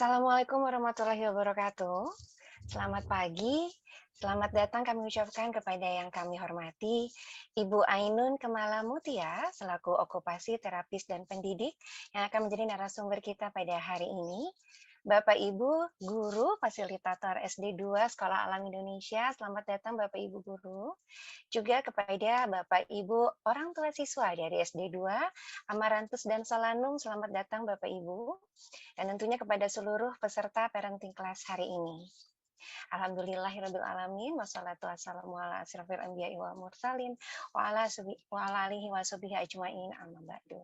Assalamualaikum warahmatullahi wabarakatuh. Selamat pagi, selamat datang kami ucapkan kepada yang kami hormati, Ibu Ainun Kemala Mutia, selaku okupasi terapis dan pendidik yang akan menjadi narasumber kita pada hari ini. Bapak Ibu Guru Fasilitator SD 2 Sekolah Alam Indonesia, selamat datang Bapak Ibu Guru. Juga kepada Bapak Ibu orang tua siswa dari SD 2, Amarantus dan Solanum, selamat datang Bapak Ibu. Dan tentunya kepada seluruh peserta parenting class hari ini. Alhamdulillahirabbil alamin wassalatu wassalamu ala asyrofil anbiya'i wal mursalin wa ala alihi washabihi ajmain amma ba'du.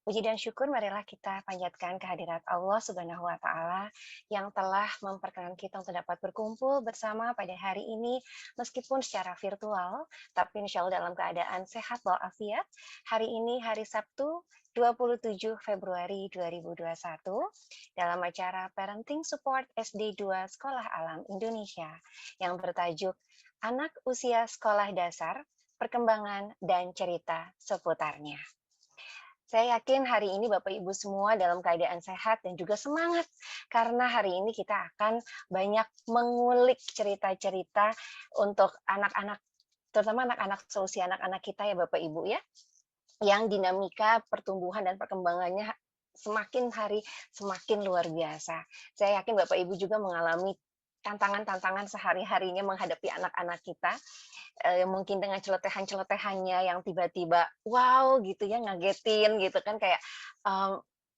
Puji dan syukur marilah kita panjatkan kehadirat Allah Subhanahu wa taala yang telah memperkenankan kita untuk dapat berkumpul bersama pada hari ini meskipun secara virtual, tapi insya Allah dalam keadaan sehat walafiat. Hari ini hari Sabtu 27 Februari 2021 dalam acara Parenting Support SD 2 Sekolah Alam Indonesia yang bertajuk Anak Usia Sekolah Dasar, Perkembangan dan Cerita Seputarnya. Saya yakin hari ini Bapak Ibu semua dalam keadaan sehat dan juga semangat karena hari ini kita akan banyak mengulik cerita-cerita untuk anak-anak, terutama anak-anak seusia anak-anak kita ya Bapak Ibu ya, yang dinamika pertumbuhan dan perkembangannya semakin hari semakin luar biasa. Saya yakin Bapak Ibu juga mengalami tantangan-tantangan sehari-harinya menghadapi anak-anak kita. Mungkin dengan celotehan-celotehannya yang tiba-tiba wow gitu ya, ngagetin gitu kan kayak,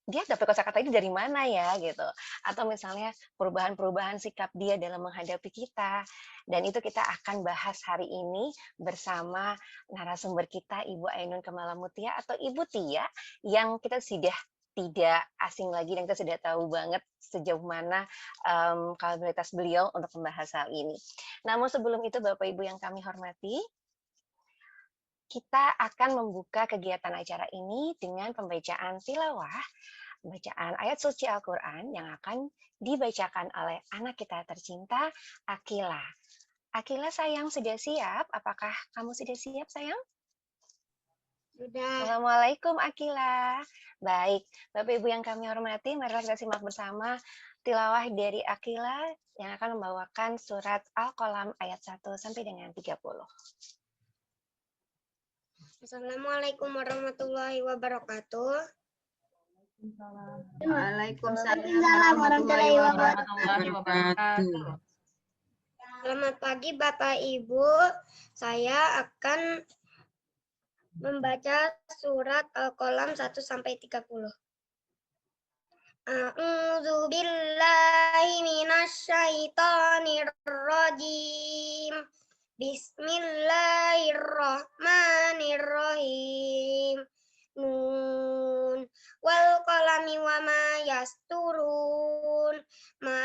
dia dapat kosakata ini dari mana ya gitu, atau misalnya perubahan-perubahan sikap dia dalam menghadapi kita, dan itu kita akan bahas hari ini bersama narasumber kita Ibu Ainun Kemala Mutia atau Ibu Tia yang kita sudah tidak asing lagi dan kita sudah tahu banget sejauh mana kapabilitas beliau untuk membahas hal ini. Namun sebelum itu Bapak Ibu yang kami hormati, kita akan membuka kegiatan acara ini dengan pembacaan tilawah, bacaan ayat suci Al-Quran yang akan dibacakan oleh anak kita tercinta, Akila. Akila sayang sudah siap? Apakah kamu sudah siap sayang? Sudah. Assalamualaikum Akila. Baik, Bapak Ibu yang kami hormati, mari kita simak bersama tilawah dari Akila yang akan membawakan surat Al-Qalam ayat 1 sampai dengan 30. Assalamualaikum warahmatullahi wabarakatuh. Waalaikumsalam warahmatullahi wabarakatuh. Selamat pagi Bapak Ibu. Saya akan membaca surat Al-Qalam 1 sampai 30. A'udzu billahi minasyaitonir rajim. Bismillahirrahmanirrahim. Nun wal qalami wa ma yasturun. Ma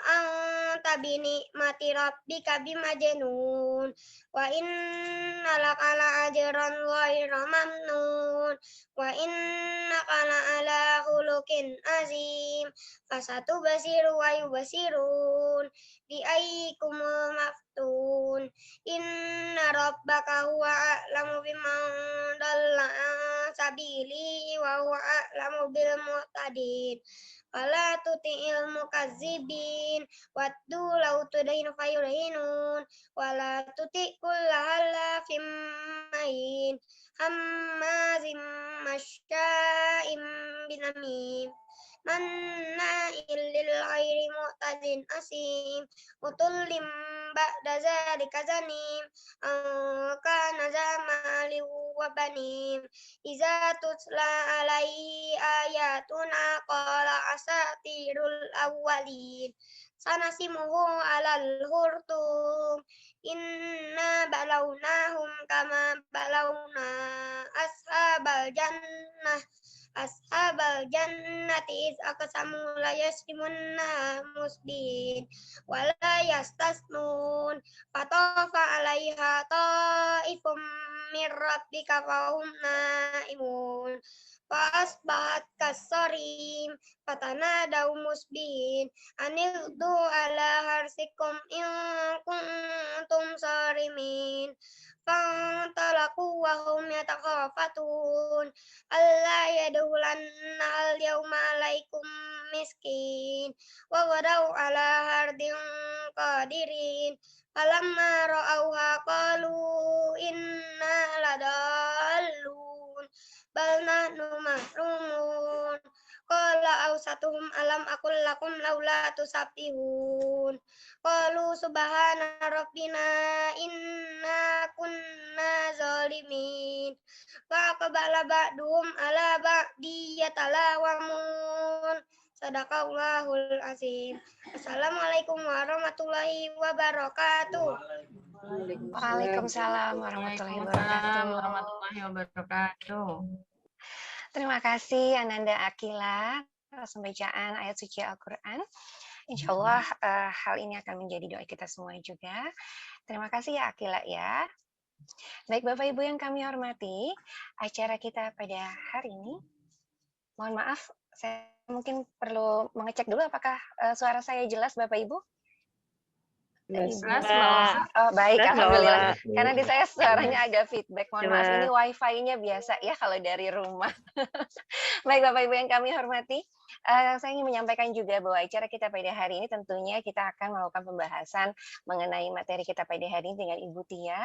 anta bi ni'mati rabbika bimajnun. Wa inna laka la ajran ghairu mamnun. Wa innaka la ala khuluqin azim. Fasatubsiru wa yubsirun. Bi ayyikumul maftun. Inna rabbaka huwa a'lamu biman dalla an sabili wa huwa a'lamu bil muhtadin. Wala tuti'il mukazzibin waddu law tudhinu fayudhinun wala tuti' kulla halafim mahin hammazim masya'im binamim manna'il lil ghairi mu'tadin asim utullim ba'da zalika zanim kana zamali wa banim iza tutla alaihi ayatuna qala asatirul awwalin sanasimuhu alal hurtum inna balawnahum kama balawna ashabal jannati iz aqsamu la yasrimunna musbin wala yastasnun fatafa alaiha ta'ifum min rabbika fahum naimun fasbahat kasarim fatanadaw musbin anildu ala harsikum in kuntum sarimin فانطلقوا وهم يتخافتون ألا يدخلن اليوم عليكم مسكين وغدوا على حرد قادرين فلما رأوها قالوا إنا لضالون بل نحن محرومون قال أوسطهم ألم أقل لكم لولا تسبحون قالوا سبحان ربنا إنا كنا ظالمين فأقبل بعضهم على بعض يتلاومون Sadaqallahul azim. Assalamualaikum warahmatullahi wabarakatuh. Waalaikumsalam warahmatullahi Waalaikumsalam wabarakatuh. warahmatullahi wabarakatuh. Terima kasih Ananda Akila atas pembacaan ayat suci Al-Quran. Insya Allah hal ini akan menjadi doa kita semua juga. Terima kasih ya Akila ya. Baik Bapak Ibu yang kami hormati, acara kita pada hari ini, mohon maaf, saya mungkin perlu mengecek dulu apakah suara saya jelas Bapak Ibu? Jelas, Oh, baik, alhamdulillah. Mbak. Karena di saya suaranya agak feedback. Mohon maaf, ini wifi-nya biasa ya kalau dari rumah. Baik, Bapak Ibu yang kami hormati, saya ingin menyampaikan juga bahwa acara kita pada hari ini tentunya kita akan melakukan pembahasan mengenai materi kita pada hari ini dengan Ibu Tia.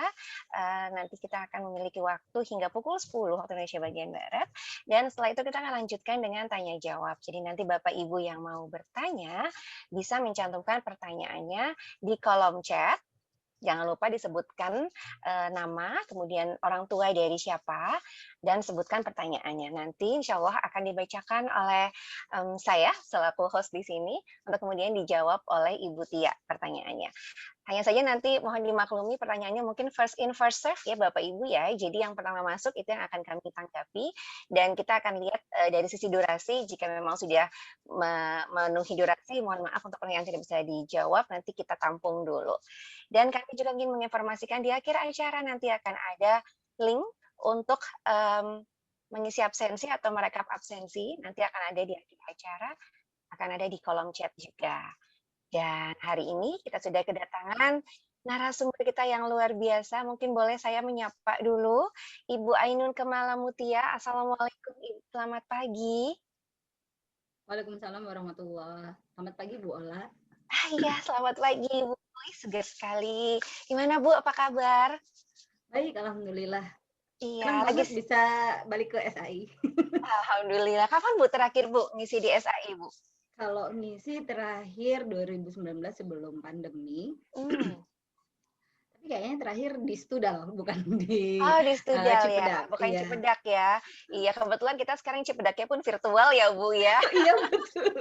Nanti kita akan memiliki waktu hingga pukul 10 waktu Indonesia bagian Barat. Dan setelah itu kita akan lanjutkan dengan tanya jawab. Jadi nanti Bapak Ibu yang mau bertanya bisa mencantumkan pertanyaannya di kolom chat. Jangan lupa disebutkan nama, kemudian orang tua dari siapa, dan sebutkan pertanyaannya. Nanti insya Allah akan dibacakan oleh saya selaku host di sini, untuk kemudian dijawab oleh Ibu Tia pertanyaannya. Hanya saja nanti mohon dimaklumi pertanyaannya mungkin first in first serve ya Bapak Ibu ya. Jadi yang pertama masuk itu yang akan kami tanggapi, dan kita akan lihat dari sisi durasi, jika memang sudah memenuhi durasi, mohon maaf untuk pertanyaan yang tidak bisa dijawab, nanti kita tampung dulu. Dan kami juga ingin menginformasikan di akhir acara nanti akan ada link untuk mengisi absensi atau merekap absensi, nanti akan ada di akhir acara, akan ada di kolom chat juga. Dan hari ini kita sudah kedatangan narasumber kita yang luar biasa. Mungkin boleh saya menyapa dulu Ibu Ainun Kemala Mutia. Assalamualaikum, Ibu. Selamat pagi. Waalaikumsalam warahmatullahi wabarakatuh. Selamat pagi Bu Ola. Iya, selamat pagi Ibu. Segar sekali. Gimana Bu, apa kabar? Baik, alhamdulillah. Iya, lagi bisa balik ke SAI. Alhamdulillah. Kapan Bu terakhir Bu ngisi di SAI Bu? Kalau ngisi terakhir 2019 sebelum pandemi. Tapi kayaknya terakhir di Studal, bukan di di Studal Cipedak. Ya, bukan iya. Cipedak ya. Iya, kebetulan kita sekarang Cipedaknya pun virtual ya Bu ya. Iya betul.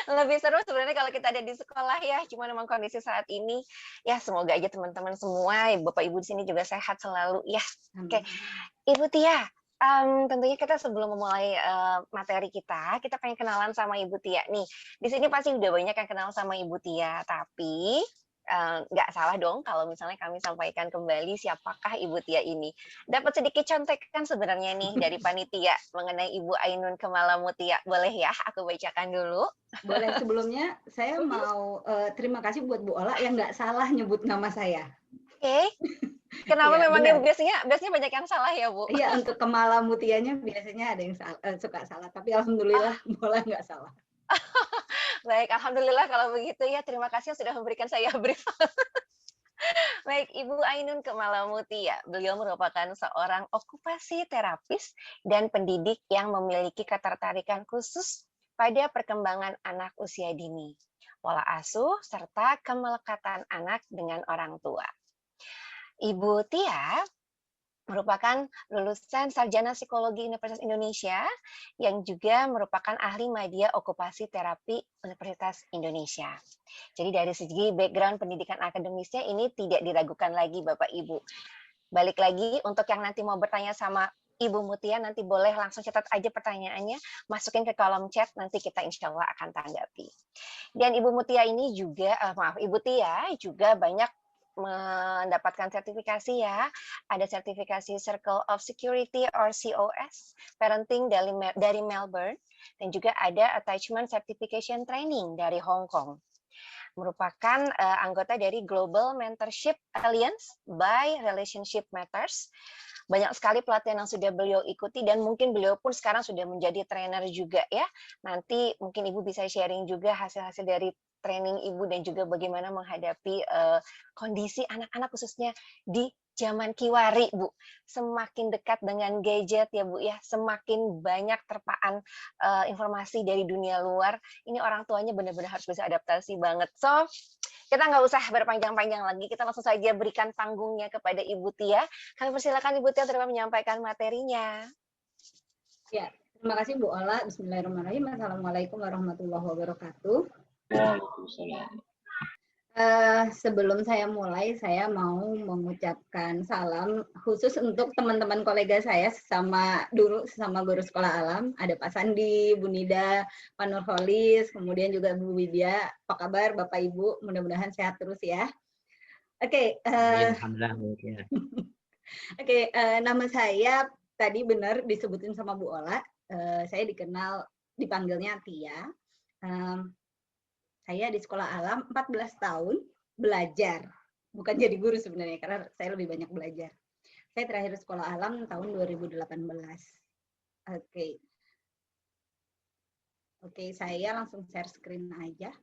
Lebih seru sebenarnya kalau kita ada di sekolah ya. Cuma memang kondisi saat ini ya, semoga aja teman-teman semua, Bapak Ibu di sini juga sehat selalu ya. Oke. Ibu Tia, tentunya kita sebelum memulai materi kita pengen kenalan sama Ibu Tia nih. Di sini pasti udah banyak yang kenal sama Ibu Tia, tapi nggak salah dong kalau misalnya kami sampaikan kembali siapakah Ibu Tia ini. Dapat sedikit contekan sebenarnya nih dari panitia mengenai Ibu Ainun Kemala Mutia. Boleh ya aku bacakan dulu? Boleh. Sebelumnya saya mau terima kasih buat Bu Ola yang nggak salah nyebut nama saya. Oke. Kenapa ya, memang biasanya banyak yang salah ya Bu? Iya, untuk Kemala Mutianya biasanya ada yang suka salah, tapi alhamdulillah Bola nggak salah. Baik, alhamdulillah kalau begitu ya. Terima kasih sudah memberikan saya brief. Baik, Ibu Ainun Kemala Mutia. Beliau merupakan seorang okupasi terapis dan pendidik yang memiliki ketertarikan khusus pada perkembangan anak usia dini, pola asuh, serta kemelekatan anak dengan orang tua. Ibu Tia merupakan lulusan Sarjana Psikologi Universitas Indonesia yang juga merupakan ahli media okupasi terapi Universitas Indonesia. Jadi dari segi background pendidikan akademisnya ini tidak diragukan lagi Bapak Ibu. Balik lagi untuk yang nanti mau bertanya sama Ibu Mutia, nanti boleh langsung catat aja pertanyaannya, masukin ke kolom chat, nanti kita insya Allah akan tanggapi. Dan Ibu Mutia ini juga, Ibu Tia juga banyak mendapatkan sertifikasi ya. Ada sertifikasi Circle of Security or COS, Parenting dari Melbourne, dan juga ada Attachment Certification Training dari Hong Kong. merupakan anggota dari Global Mentorship Alliance by Relationship Matters. Banyak sekali pelatihan yang sudah beliau ikuti dan mungkin beliau pun sekarang sudah menjadi trainer juga ya. Nanti mungkin Ibu bisa sharing juga hasil-hasil dari training Ibu dan juga bagaimana menghadapi kondisi anak-anak khususnya di zaman kiwari, Bu. Semakin dekat dengan gadget ya, Bu ya, semakin banyak terpaan informasi dari dunia luar. Ini orang tuanya benar-benar harus bisa adaptasi banget. So, kita nggak usah berpanjang-panjang lagi, kita langsung saja berikan panggungnya kepada Ibu Tia. Kami persilakan Ibu Tia untuk menyampaikan materinya. Ya, terima kasih Bu Ola. Bismillahirrahmanirrahim. Assalamualaikum warahmatullahi wabarakatuh. Waalaikumsalam. Sebelum saya mulai, saya mau mengucapkan salam khusus untuk teman-teman kolega saya sesama guru sekolah alam. Ada Pak Sandi, Bu Nida, Pak Nurholis, kemudian juga Bu Widya. Apa kabar Bapak Ibu? Mudah-mudahan sehat terus ya. Oke, nama saya tadi benar disebutin sama Bu Ola. Saya dipanggilnya Tia. Saya di sekolah alam 14 tahun belajar, bukan jadi guru sebenarnya karena saya lebih banyak belajar. Saya terakhir sekolah alam tahun 2018. Oke, saya langsung share screen aja.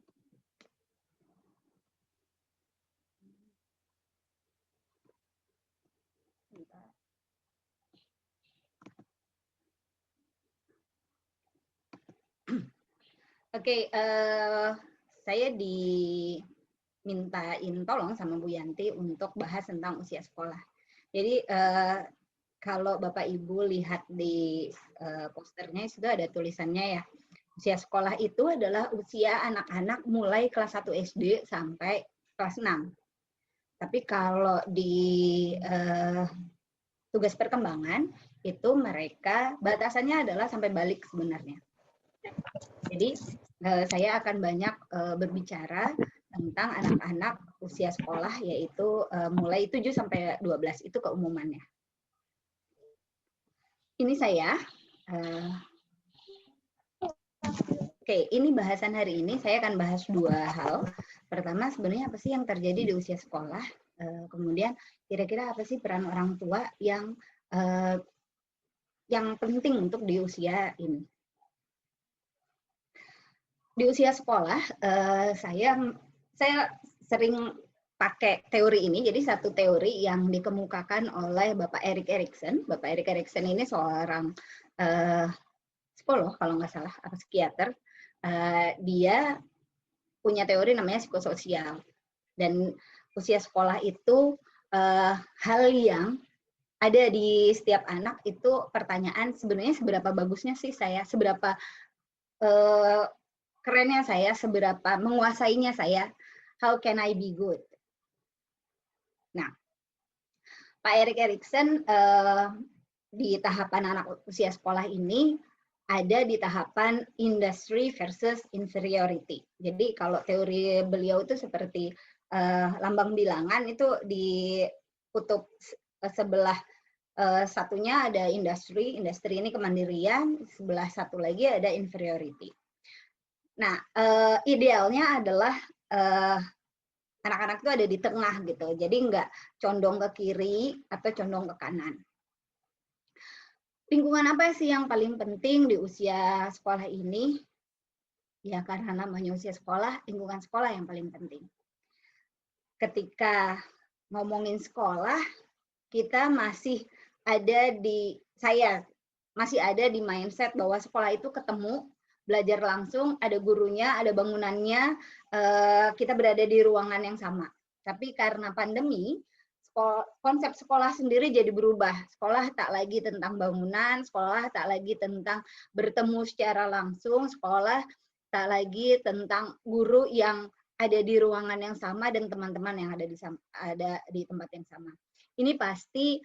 Oke, saya dimintain tolong sama Bu Yanti untuk bahas tentang usia sekolah. Jadi kalau Bapak Ibu lihat di posternya sudah ada tulisannya ya. Usia sekolah itu adalah usia anak-anak mulai kelas 1 SD sampai kelas 6. Tapi kalau di tugas perkembangan itu mereka batasannya adalah sampai balik sebenarnya. Jadi saya akan banyak berbicara tentang anak-anak usia sekolah yaitu mulai 7 sampai 12 itu keumumannya. Ini saya. Oke, ini bahasan hari ini saya akan bahas 2 hal. Pertama, sebenarnya apa sih yang terjadi di usia sekolah? Kemudian kira-kira apa sih peran orang tua yang penting untuk di usia ini? Di usia sekolah, saya sering pakai teori ini. Jadi satu teori yang dikemukakan oleh Bapak Erik Erikson. Bapak Erik Erikson ini seorang psikolog kalau nggak salah, atau psikiater. Dia punya teori namanya psikososial. Dan usia sekolah itu hal yang ada di setiap anak itu pertanyaan sebenarnya seberapa bagusnya sih saya, seberapa kerennya saya, seberapa menguasainya saya, how can I be good? Nah, Pak Erik Erikson di tahapan anak usia sekolah ini ada di tahapan industry versus inferiority. Jadi kalau teori beliau itu seperti lambang bilangan itu di kutub sebelah satunya ada industri ini kemandirian, sebelah satu lagi ada inferiority. Nah, idealnya adalah anak-anak itu ada di tengah gitu, jadi nggak condong ke kiri atau condong ke kanan. Lingkungan apa sih yang paling penting di usia sekolah ini? Ya karena namanya usia sekolah, lingkungan sekolah yang paling penting. Ketika ngomongin sekolah, kita masih ada di mindset bahwa sekolah itu ketemu, belajar langsung, ada gurunya, ada bangunannya, kita berada di ruangan yang sama. Tapi karena pandemi, konsep sekolah sendiri jadi berubah. Sekolah tak lagi tentang bangunan, sekolah tak lagi tentang bertemu secara langsung, sekolah tak lagi tentang guru yang ada di ruangan yang sama dan teman-teman yang ada di tempat yang sama. Ini pasti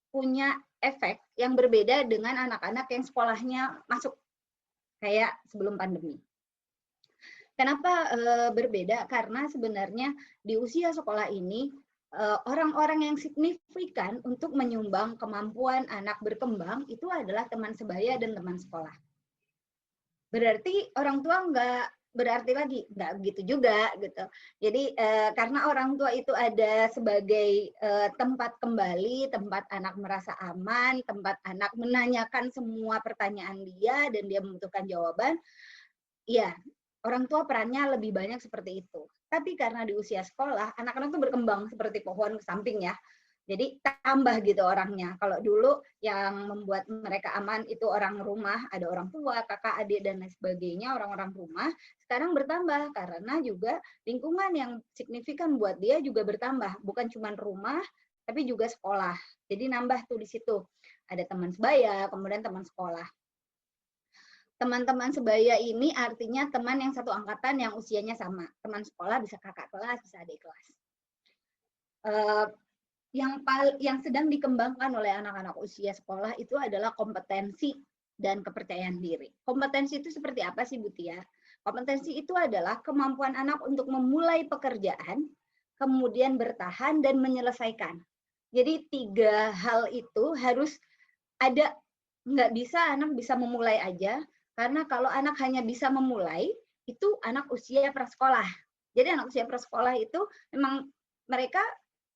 punya efek yang berbeda dengan anak-anak yang sekolahnya masuk kayak sebelum pandemi. Kenapa berbeda? Karena sebenarnya di usia sekolah ini orang-orang yang signifikan untuk menyumbang kemampuan anak berkembang itu adalah teman sebaya dan teman sekolah. Berarti orang tua berarti lagi, nggak begitu juga gitu. Jadi karena orang tua itu ada sebagai tempat kembali, tempat anak merasa aman, tempat anak menanyakan semua pertanyaan dia dan dia membutuhkan jawaban, ya orang tua perannya lebih banyak seperti itu. Tapi karena di usia sekolah, anak-anak tuh berkembang seperti pohon ke samping ya. Jadi tambah gitu orangnya. Kalau dulu yang membuat mereka aman itu orang rumah, ada orang tua, kakak, adik, dan lain sebagainya, orang-orang rumah. Sekarang bertambah karena juga lingkungan yang signifikan buat dia juga bertambah. Bukan cuma rumah, tapi juga sekolah. Jadi nambah tuh di situ. Ada teman sebaya, kemudian teman sekolah. Teman-teman sebaya ini artinya teman yang satu angkatan yang usianya sama. Teman sekolah bisa kakak kelas, bisa adik kelas. Yang sedang dikembangkan oleh anak-anak usia sekolah itu adalah kompetensi dan kepercayaan diri. Kompetensi itu seperti apa sih, Bu Tia? Kompetensi itu adalah kemampuan anak untuk memulai pekerjaan, kemudian bertahan dan menyelesaikan. Jadi 3 hal itu harus ada. Nggak bisa anak bisa memulai aja, karena kalau anak hanya bisa memulai, itu anak usia prasekolah. Jadi anak usia prasekolah itu memang mereka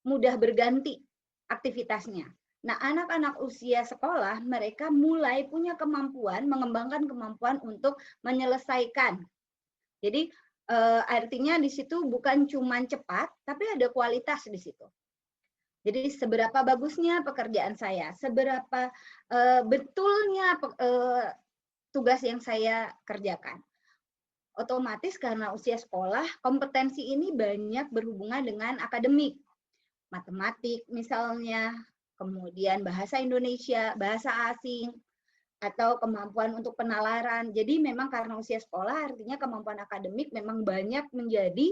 mudah berganti aktivitasnya. Nah, anak-anak usia sekolah, mereka mulai punya kemampuan, mengembangkan kemampuan untuk menyelesaikan. Jadi, artinya di situ bukan cuma cepat, tapi ada kualitas di situ. Jadi, seberapa bagusnya pekerjaan saya, seberapa betulnya tugas yang saya kerjakan. Otomatis karena usia sekolah, kompetensi ini banyak berhubungan dengan akademik. Matematik misalnya, kemudian bahasa Indonesia, bahasa asing, atau kemampuan untuk penalaran. Jadi memang karena usia sekolah artinya kemampuan akademik memang banyak menjadi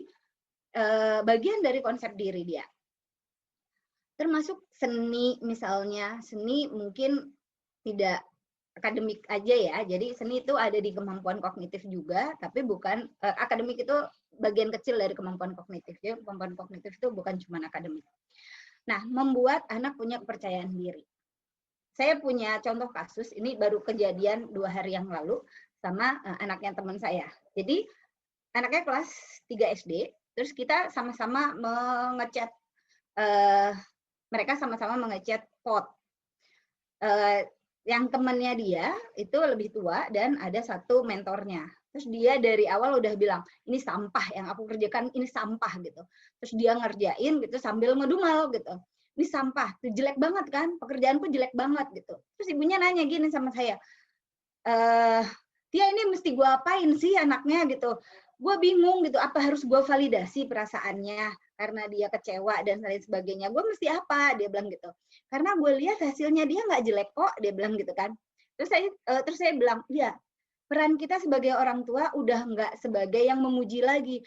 bagian dari konsep diri dia. Termasuk seni misalnya, seni mungkin tidak akademik aja ya, jadi seni itu ada di kemampuan kognitif juga, tapi bukan akademik itu bagian kecil dari kemampuan kognitif. Jadi kemampuan kognitif itu bukan cuma akademik. Nah, membuat anak punya kepercayaan diri. Saya punya contoh kasus, ini baru kejadian 2 hari yang lalu sama anaknya teman saya. Jadi anaknya kelas 3 SD, terus kita sama-sama mengechat, mereka sama-sama mengechat pot. Yang temannya dia itu lebih tua dan ada satu mentornya. Terus dia dari awal udah bilang, ini sampah yang aku kerjakan, ini sampah gitu. Terus dia ngerjain gitu sambil ngedumel gitu. Ini sampah, tuh jelek banget kan, pekerjaanku jelek banget gitu. Terus ibunya nanya gini sama saya, Tia ini mesti gue apain sih anaknya gitu. Gue bingung gitu, apa harus gue validasi perasaannya karena dia kecewa dan lain sebagainya. Gue mesti apa, dia bilang gitu. Karena gue lihat hasilnya dia nggak jelek kok, dia bilang gitu kan. Terus saya bilang, iya, peran kita sebagai orang tua udah nggak sebagai yang memuji lagi,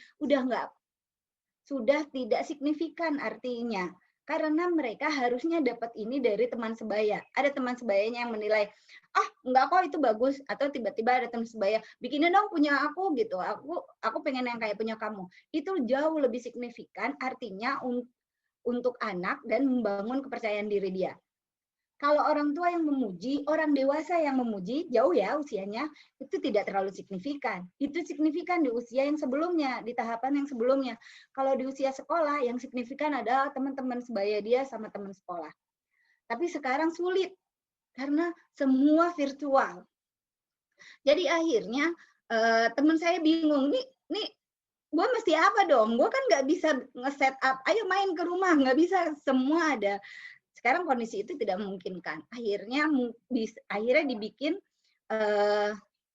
sudah tidak signifikan artinya. Karena mereka harusnya dapat ini dari teman sebaya. Ada teman sebayanya yang menilai, enggak kok itu bagus, atau tiba-tiba ada teman sebaya, bikinin dong punya aku gitu. Aku pengen yang kayak punya kamu. Itu jauh lebih signifikan artinya untuk anak dan membangun kepercayaan diri dia. Kalau orang tua yang memuji, orang dewasa yang memuji, jauh ya usianya, itu tidak terlalu signifikan. Itu signifikan di usia yang sebelumnya, di tahapan yang sebelumnya. Kalau di usia sekolah, yang signifikan adalah teman-teman sebaya dia sama teman sekolah. Tapi sekarang sulit, karena semua virtual. Jadi akhirnya teman saya bingung, nih gue mesti apa dong? Gue kan nggak bisa nge-set up, ayo main ke rumah, nggak bisa, semua ada. Sekarang kondisi itu tidak memungkinkan. Akhirnya dibikin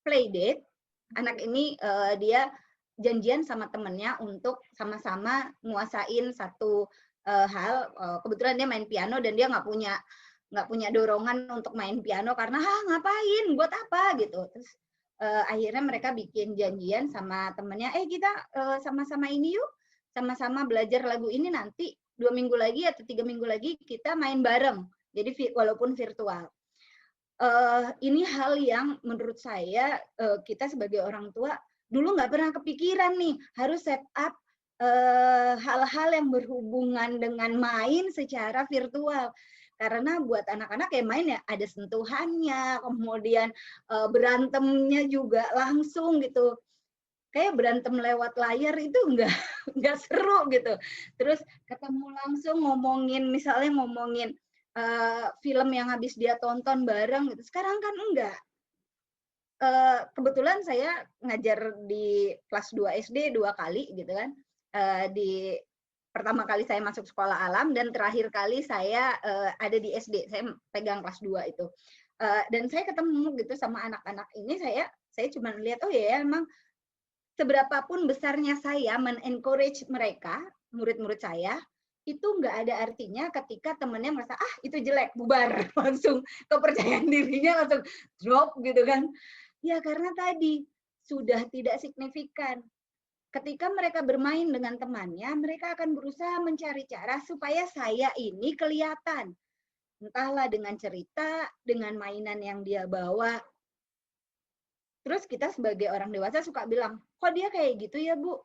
playdate. Anak ini dia janjian sama temennya untuk sama-sama nguasain satu hal. Kebetulan dia main piano dan dia nggak punya dorongan untuk main piano karena ngapain, buat apa gitu. Terus akhirnya mereka bikin janjian sama temennya, kita sama-sama ini yuk, sama-sama belajar lagu ini, nanti 2 minggu lagi atau 3 minggu lagi kita main bareng. Jadi walaupun virtual. Ini hal yang menurut saya kita sebagai orang tua dulu nggak pernah kepikiran nih harus set up hal-hal yang berhubungan dengan main secara virtual. Karena buat anak-anak yang main ya ada sentuhannya, kemudian berantemnya juga langsung gitu. kayak berantem lewat layar itu nggak seru gitu. Terus ketemu langsung misalnya ngomongin film yang habis dia tonton bareng gitu. Sekarang kan enggak. Kebetulan saya ngajar di kelas 2 SD 2 kali gitu kan. Di pertama kali saya masuk sekolah alam dan terakhir kali saya ada di SD. Saya pegang kelas 2 itu. Dan saya ketemu gitu sama anak-anak ini, saya cuma lihat, oh ya emang seberapapun besarnya saya men-encourage mereka, murid-murid saya, itu nggak ada artinya ketika temennya merasa, itu jelek, bubar. Langsung kepercayaan dirinya langsung drop gitu kan. Ya karena tadi, sudah tidak signifikan. Ketika mereka bermain dengan temannya, mereka akan berusaha mencari cara supaya saya ini kelihatan. Entahlah dengan cerita, dengan mainan yang dia bawa. Terus kita sebagai orang dewasa suka bilang, kok dia kayak gitu ya Bu?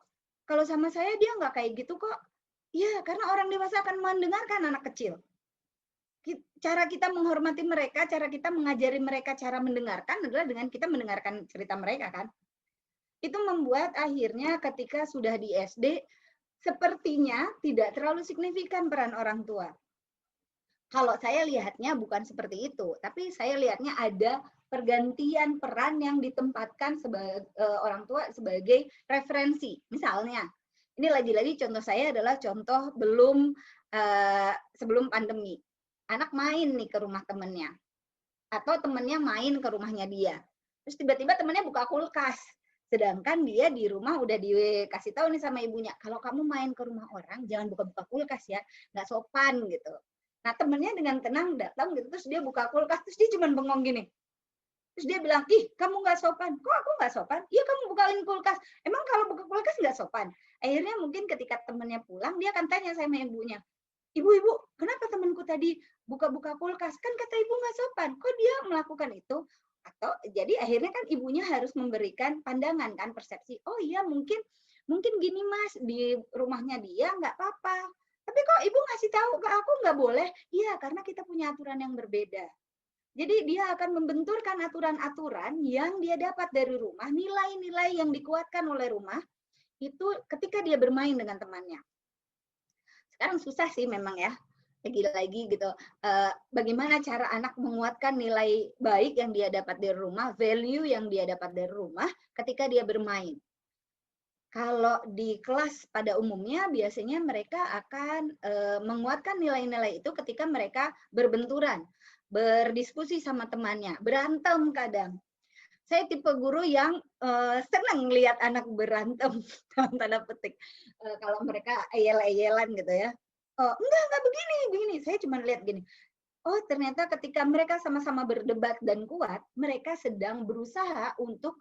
Kalau sama saya dia nggak kayak gitu kok. Iya, karena orang dewasa akan mendengarkan anak kecil. Cara kita menghormati mereka, cara kita mengajari mereka cara mendengarkan adalah dengan kita mendengarkan cerita mereka kan. Itu membuat akhirnya ketika sudah di SD, sepertinya tidak terlalu signifikan peran orang tua. Kalau saya lihatnya bukan seperti itu, tapi saya lihatnya ada pergantian peran yang ditempatkan sebagai orang tua sebagai referensi. Misalnya, ini lagi-lagi contoh saya adalah contoh sebelum pandemi. Anak main nih ke rumah temennya, atau temennya main ke rumahnya dia. Terus tiba-tiba temennya buka kulkas. Sedangkan dia di rumah udah dikasih tahu nih sama ibunya, kalau kamu main ke rumah orang, jangan buka-buka kulkas ya, nggak sopan gitu. Nah temennya dengan tenang datang gitu, terus dia buka kulkas, terus dia cuma bengong gini. Terus dia bilang, ih kamu nggak sopan. Kok aku nggak sopan? Iya kamu bukain kulkas. Emang kalau buka kulkas nggak sopan? Akhirnya mungkin ketika temennya pulang, dia akan tanya sama ibunya, ibu, kenapa temanku tadi buka-buka kulkas? Kan kata ibu nggak sopan. Kok dia melakukan itu? Atau jadi akhirnya kan ibunya harus memberikan pandangan kan, persepsi. Oh iya mungkin gini Mas, di rumahnya dia nggak apa-apa. Tapi kok ibu ngasih tahu ke aku nggak boleh? Iya, karena kita punya aturan yang berbeda. Jadi dia akan membenturkan aturan-aturan yang dia dapat dari rumah, nilai-nilai yang dikuatkan oleh rumah, itu ketika dia bermain dengan temannya. Sekarang susah sih memang ya, lagi-lagi gitu. Bagaimana cara anak menguatkan nilai baik yang dia dapat dari rumah, value yang dia dapat dari rumah ketika dia bermain. Kalau di kelas pada umumnya biasanya mereka akan menguatkan nilai-nilai itu ketika mereka berbenturan, berdiskusi sama temannya, berantem kadang. Saya tipe guru yang senang lihat anak berantem dalam tanda petik. Kalau mereka eyel-eyelan gitu ya. Oh, enggak begini. Saya cuma lihat gini. Oh, ternyata ketika mereka sama-sama berdebat dan kuat, mereka sedang berusaha untuk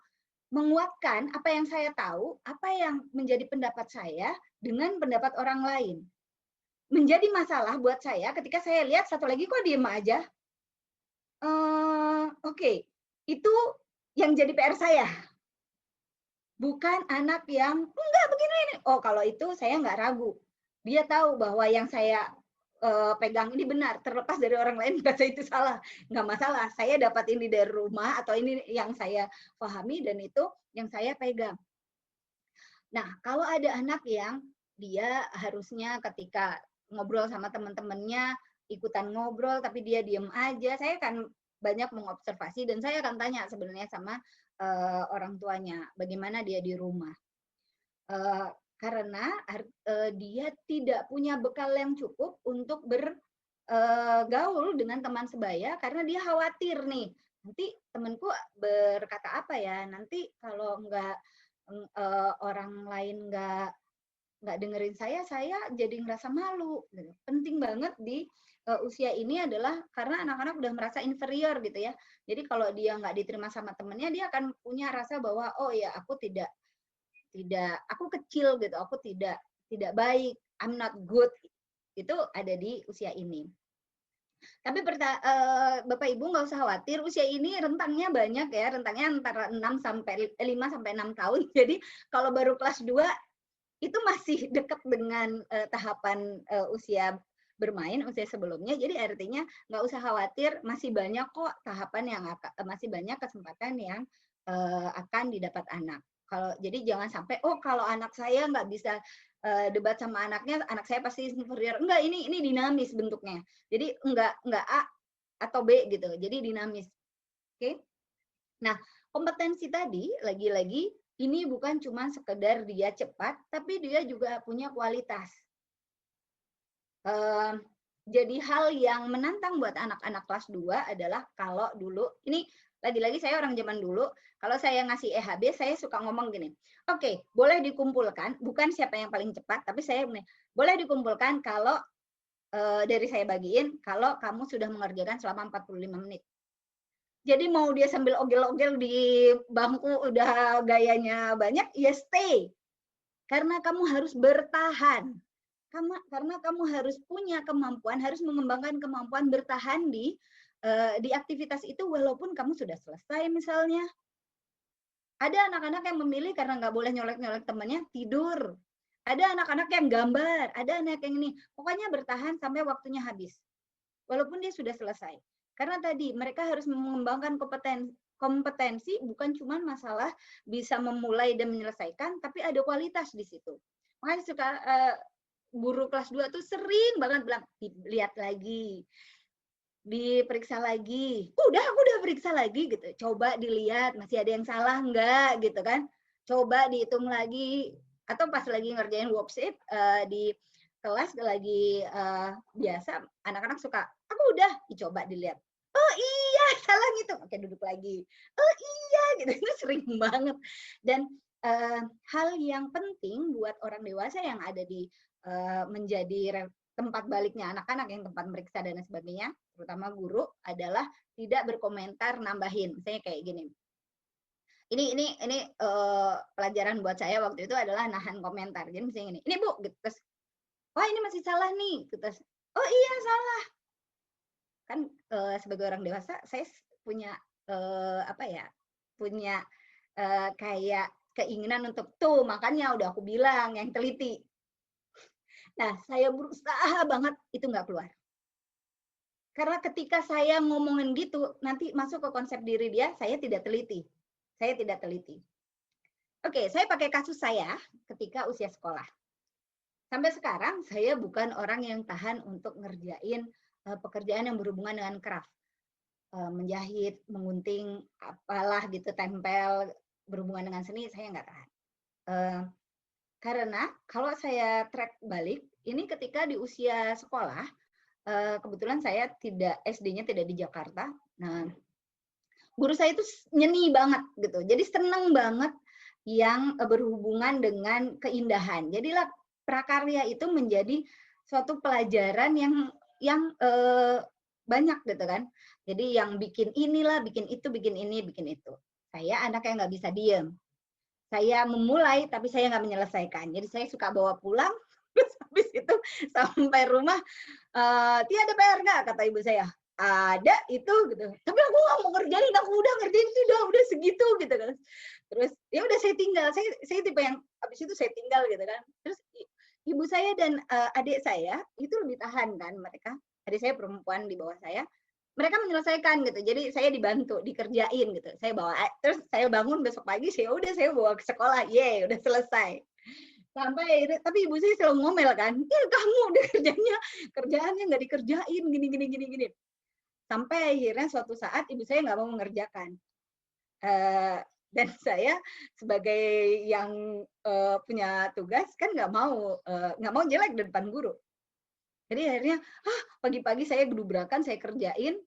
menguatkan apa yang saya tahu, apa yang menjadi pendapat saya dengan pendapat orang lain. Menjadi masalah buat saya ketika saya lihat satu lagi kok diem aja. Oke, itu yang jadi PR saya. Bukan anak yang enggak begini. Oh, kalau itu saya nggak ragu. Dia tahu bahwa yang saya pegang ini benar, terlepas dari orang lain merasa itu salah, nggak masalah. Saya dapat ini dari rumah atau ini yang saya pahami dan itu yang saya pegang. Nah, kalau ada anak yang dia harusnya ketika ngobrol sama teman-temannya ikutan ngobrol tapi dia diem aja, saya akan banyak mengobservasi dan saya akan tanya sebenarnya sama orang tuanya bagaimana dia di rumah. Karena dia tidak punya bekal yang cukup untuk bergaul dengan teman sebaya karena dia khawatir nih, nanti temanku berkata apa ya, nanti kalau orang lain nggak dengerin saya jadi ngerasa malu. Penting banget di usia ini adalah karena anak-anak udah merasa inferior gitu ya. Jadi kalau dia nggak diterima sama temennya, dia akan punya rasa bahwa oh ya aku aku kecil gitu, aku tidak baik, I'm not good. Itu ada di usia ini. Tapi Bapak Ibu nggak usah khawatir, usia ini rentangnya banyak ya, rentangnya antara 5 sampai 6 tahun. Jadi kalau baru kelas 2 itu masih dekat dengan tahapan usia bermain, usia sebelumnya. Jadi artinya nggak usah khawatir, masih banyak kok tahapan yang masih banyak kesempatan yang akan didapat anak. Jadi jangan sampai kalau anak saya nggak bisa debat sama anaknya, anak saya pasti inferior. Enggak, ini dinamis bentuknya. Jadi enggak A atau B gitu. Jadi dinamis. Oke. Nah, kompetensi tadi lagi-lagi ini bukan cuma sekedar dia cepat, tapi dia juga punya kualitas. Jadi hal yang menantang buat anak-anak kelas 2 adalah kalau dulu, ini lagi-lagi saya orang zaman dulu, kalau saya ngasih EHB, saya suka ngomong gini, oke, boleh dikumpulkan, bukan siapa yang paling cepat, tapi saya boleh dikumpulkan kalau dari saya bagiin, kalau kamu sudah mengerjakan selama 45 menit. Jadi mau dia sambil ogel-ogel di bangku udah gayanya banyak, ya stay. Karena kamu harus bertahan. Karena kamu harus punya kemampuan, harus mengembangkan kemampuan bertahan di aktivitas itu walaupun kamu sudah selesai misalnya. Ada anak-anak yang memilih karena nggak boleh nyolek-nyolek temannya, tidur. Ada anak-anak yang gambar, ada anak yang ini. Pokoknya bertahan sampai waktunya habis. Walaupun dia sudah selesai. Karena tadi mereka harus mengembangkan kompetensi bukan cuma masalah bisa memulai dan menyelesaikan, tapi ada kualitas di situ. Makanya suka guru kelas 2 tuh sering banget bilang, lihat lagi, diperiksa lagi. Aku udah periksa lagi gitu. Coba dilihat masih ada yang salah enggak gitu kan. Coba dihitung lagi. Atau pas lagi ngerjain worksheet di kelas lagi biasa, anak-anak suka, aku udah, dicoba dilihat. Oh iya, salah gitu. Oke, duduk lagi. Oh iya, gitu. Itu sering banget. Dan hal yang penting buat orang dewasa yang ada di menjadi tempat baliknya anak-anak, yang tempat meriksa dan sebagainya, terutama guru, adalah tidak berkomentar nambahin. Misalnya kayak gini. Ini pelajaran buat saya waktu itu adalah nahan komentar. Jadi misalnya ini Bu, gitu. Terus, wah ini masih salah nih. Terus, oh iya salah. Kan sebagai orang dewasa, saya punya punya kayak keinginan untuk tuh, makanya udah aku bilang yang teliti. Nah, saya berusaha banget itu nggak keluar. Karena ketika saya ngomongin gitu, nanti masuk ke konsep diri dia, saya tidak teliti. Saya tidak teliti. Oke, saya pakai kasus saya ketika usia sekolah. Sampai sekarang, saya bukan orang yang tahan untuk ngerjain pekerjaan yang berhubungan dengan craft. Menjahit, mengunting, apalah gitu, tempel, berhubungan dengan seni, saya nggak tahan. Karena kalau saya track balik, ini ketika di usia sekolah, kebetulan saya SD-nya tidak di Jakarta. Nah, guru saya itu nyeni banget gitu. Jadi seneng banget yang berhubungan dengan keindahan. Jadilah prakarya itu menjadi suatu pelajaran yang banyak gitu kan. Jadi yang bikin inilah, bikin itu, bikin ini, bikin itu. Saya anak yang nggak bisa diem. Saya memulai, tapi saya nggak menyelesaikan. Jadi saya suka bawa pulang, terus habis itu sampai rumah, tiada PR nggak, kata ibu saya. Ada itu gitu. Tapi aku nggak mau ngerjain, aku udah ngerjain itu udah segitu gitu kan. Terus ya udah saya tinggal. Saya tipe yang habis itu saya tinggal gitu kan. Terus ibu saya dan adik saya itu lebih tahan kan mereka. Adik saya perempuan di bawah saya. Mereka menyelesaikan gitu. Jadi saya dibantu, dikerjain gitu. Saya bawa, terus saya bangun besok pagi, saya bawa ke sekolah. Yeay, udah selesai. Sampai tapi ibu saya selalu ngomel kan, kamu udah kerjaannya nggak dikerjain, gini. Sampai akhirnya suatu saat ibu saya nggak mau mengerjakan. Dan saya sebagai yang punya tugas kan nggak mau jelek di depan guru. Jadi akhirnya pagi-pagi saya gedubrakan, saya kerjain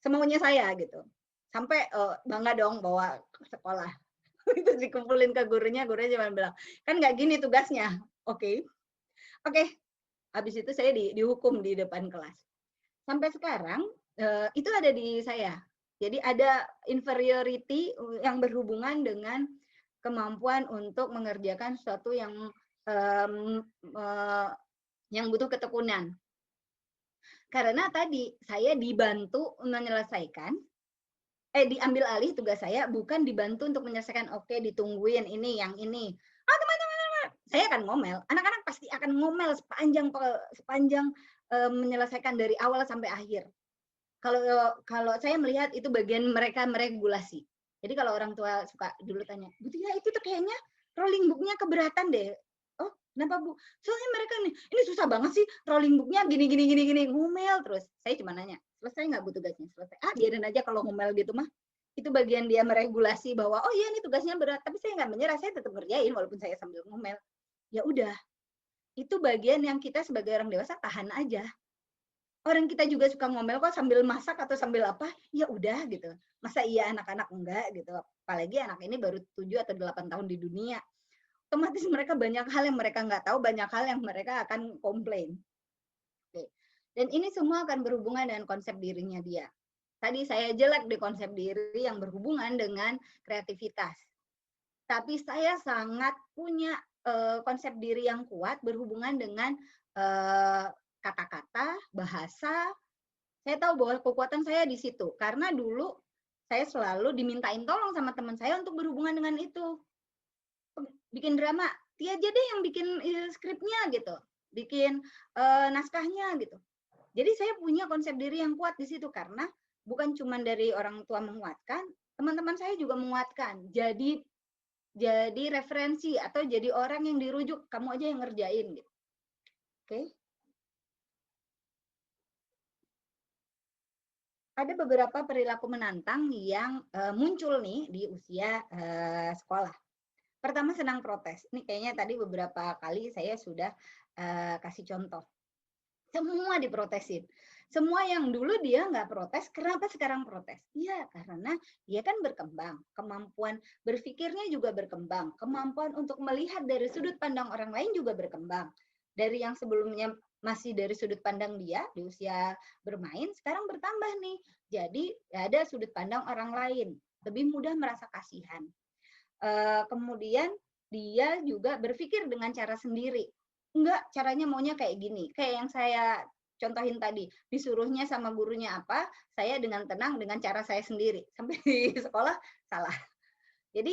semaunya saya gitu. Sampai bangga dong bawa ke sekolah. Itu dikumpulin ke gurunya cuma bilang, kan nggak gini tugasnya. Oke. Habis itu saya dihukum di depan kelas. Sampai sekarang itu ada di saya. Jadi ada inferiority yang berhubungan dengan kemampuan untuk mengerjakan sesuatu yang butuh ketekunan. Karena tadi saya dibantu menyelesaikan, diambil alih tugas saya, bukan dibantu untuk menyelesaikan, oke ditungguin ini, yang ini. Teman-teman, saya akan ngomel. Anak-anak pasti akan ngomel sepanjang menyelesaikan dari awal sampai akhir. Kalau saya melihat itu bagian mereka meregulasi. Jadi kalau orang tua suka dulu tanya, Bu Tia itu tuh kayaknya rolling booknya keberatan deh. Oh, kenapa Bu? Soalnya mereka nih, ini susah banget sih rolling booknya gini, ngomel terus. Saya cuma nanya, selesai nggak Bu tugasnya? Selesai. Biarin aja kalau ngomel gitu mah. Itu bagian dia meregulasi bahwa, oh iya ini tugasnya berat, tapi saya nggak menyerah, saya tetap ngerjain walaupun saya sambil ngomel. Ya udah, itu bagian yang kita sebagai orang dewasa tahan aja. Orang kita juga suka ngomel kok sambil masak atau sambil apa, ya udah gitu. Masa iya anak-anak enggak gitu. Apalagi anak ini baru 7 atau 8 tahun di dunia. Otomatis mereka banyak hal yang mereka nggak tahu, banyak hal yang mereka akan komplain. Oke. Dan ini semua akan berhubungan dengan konsep dirinya dia. Tadi saya jelek di konsep diri yang berhubungan dengan kreativitas. Tapi saya sangat punya konsep diri yang kuat berhubungan dengan kata-kata, bahasa. Saya tahu bahwa kekuatan saya di situ. Karena dulu saya selalu dimintain tolong sama teman saya untuk berhubungan dengan itu. Bikin drama, Tia aja deh yang bikin skripnya gitu. Bikin naskahnya gitu. Jadi saya punya konsep diri yang kuat di situ karena bukan cuma dari orang tua menguatkan, teman-teman saya juga menguatkan. Jadi referensi atau jadi orang yang dirujuk, kamu aja yang ngerjain gitu. Oke. Ada beberapa perilaku menantang yang muncul nih di usia sekolah. Pertama, senang protes. Ini kayaknya tadi beberapa kali saya sudah kasih contoh. Semua diprotesin. Semua yang dulu dia nggak protes, kenapa sekarang protes? Iya, karena dia kan berkembang. Kemampuan berpikirnya juga berkembang. Kemampuan untuk melihat dari sudut pandang orang lain juga berkembang. Dari yang sebelumnya masih dari sudut pandang dia di usia bermain, sekarang bertambah nih. Jadi ada sudut pandang orang lain. Lebih mudah merasa kasihan. Kemudian dia juga berpikir dengan cara sendiri. Enggak, caranya maunya kayak gini. Kayak yang saya contohin tadi, disuruhnya sama gurunya apa, saya dengan tenang dengan cara saya sendiri. Sampai di sekolah salah. Jadi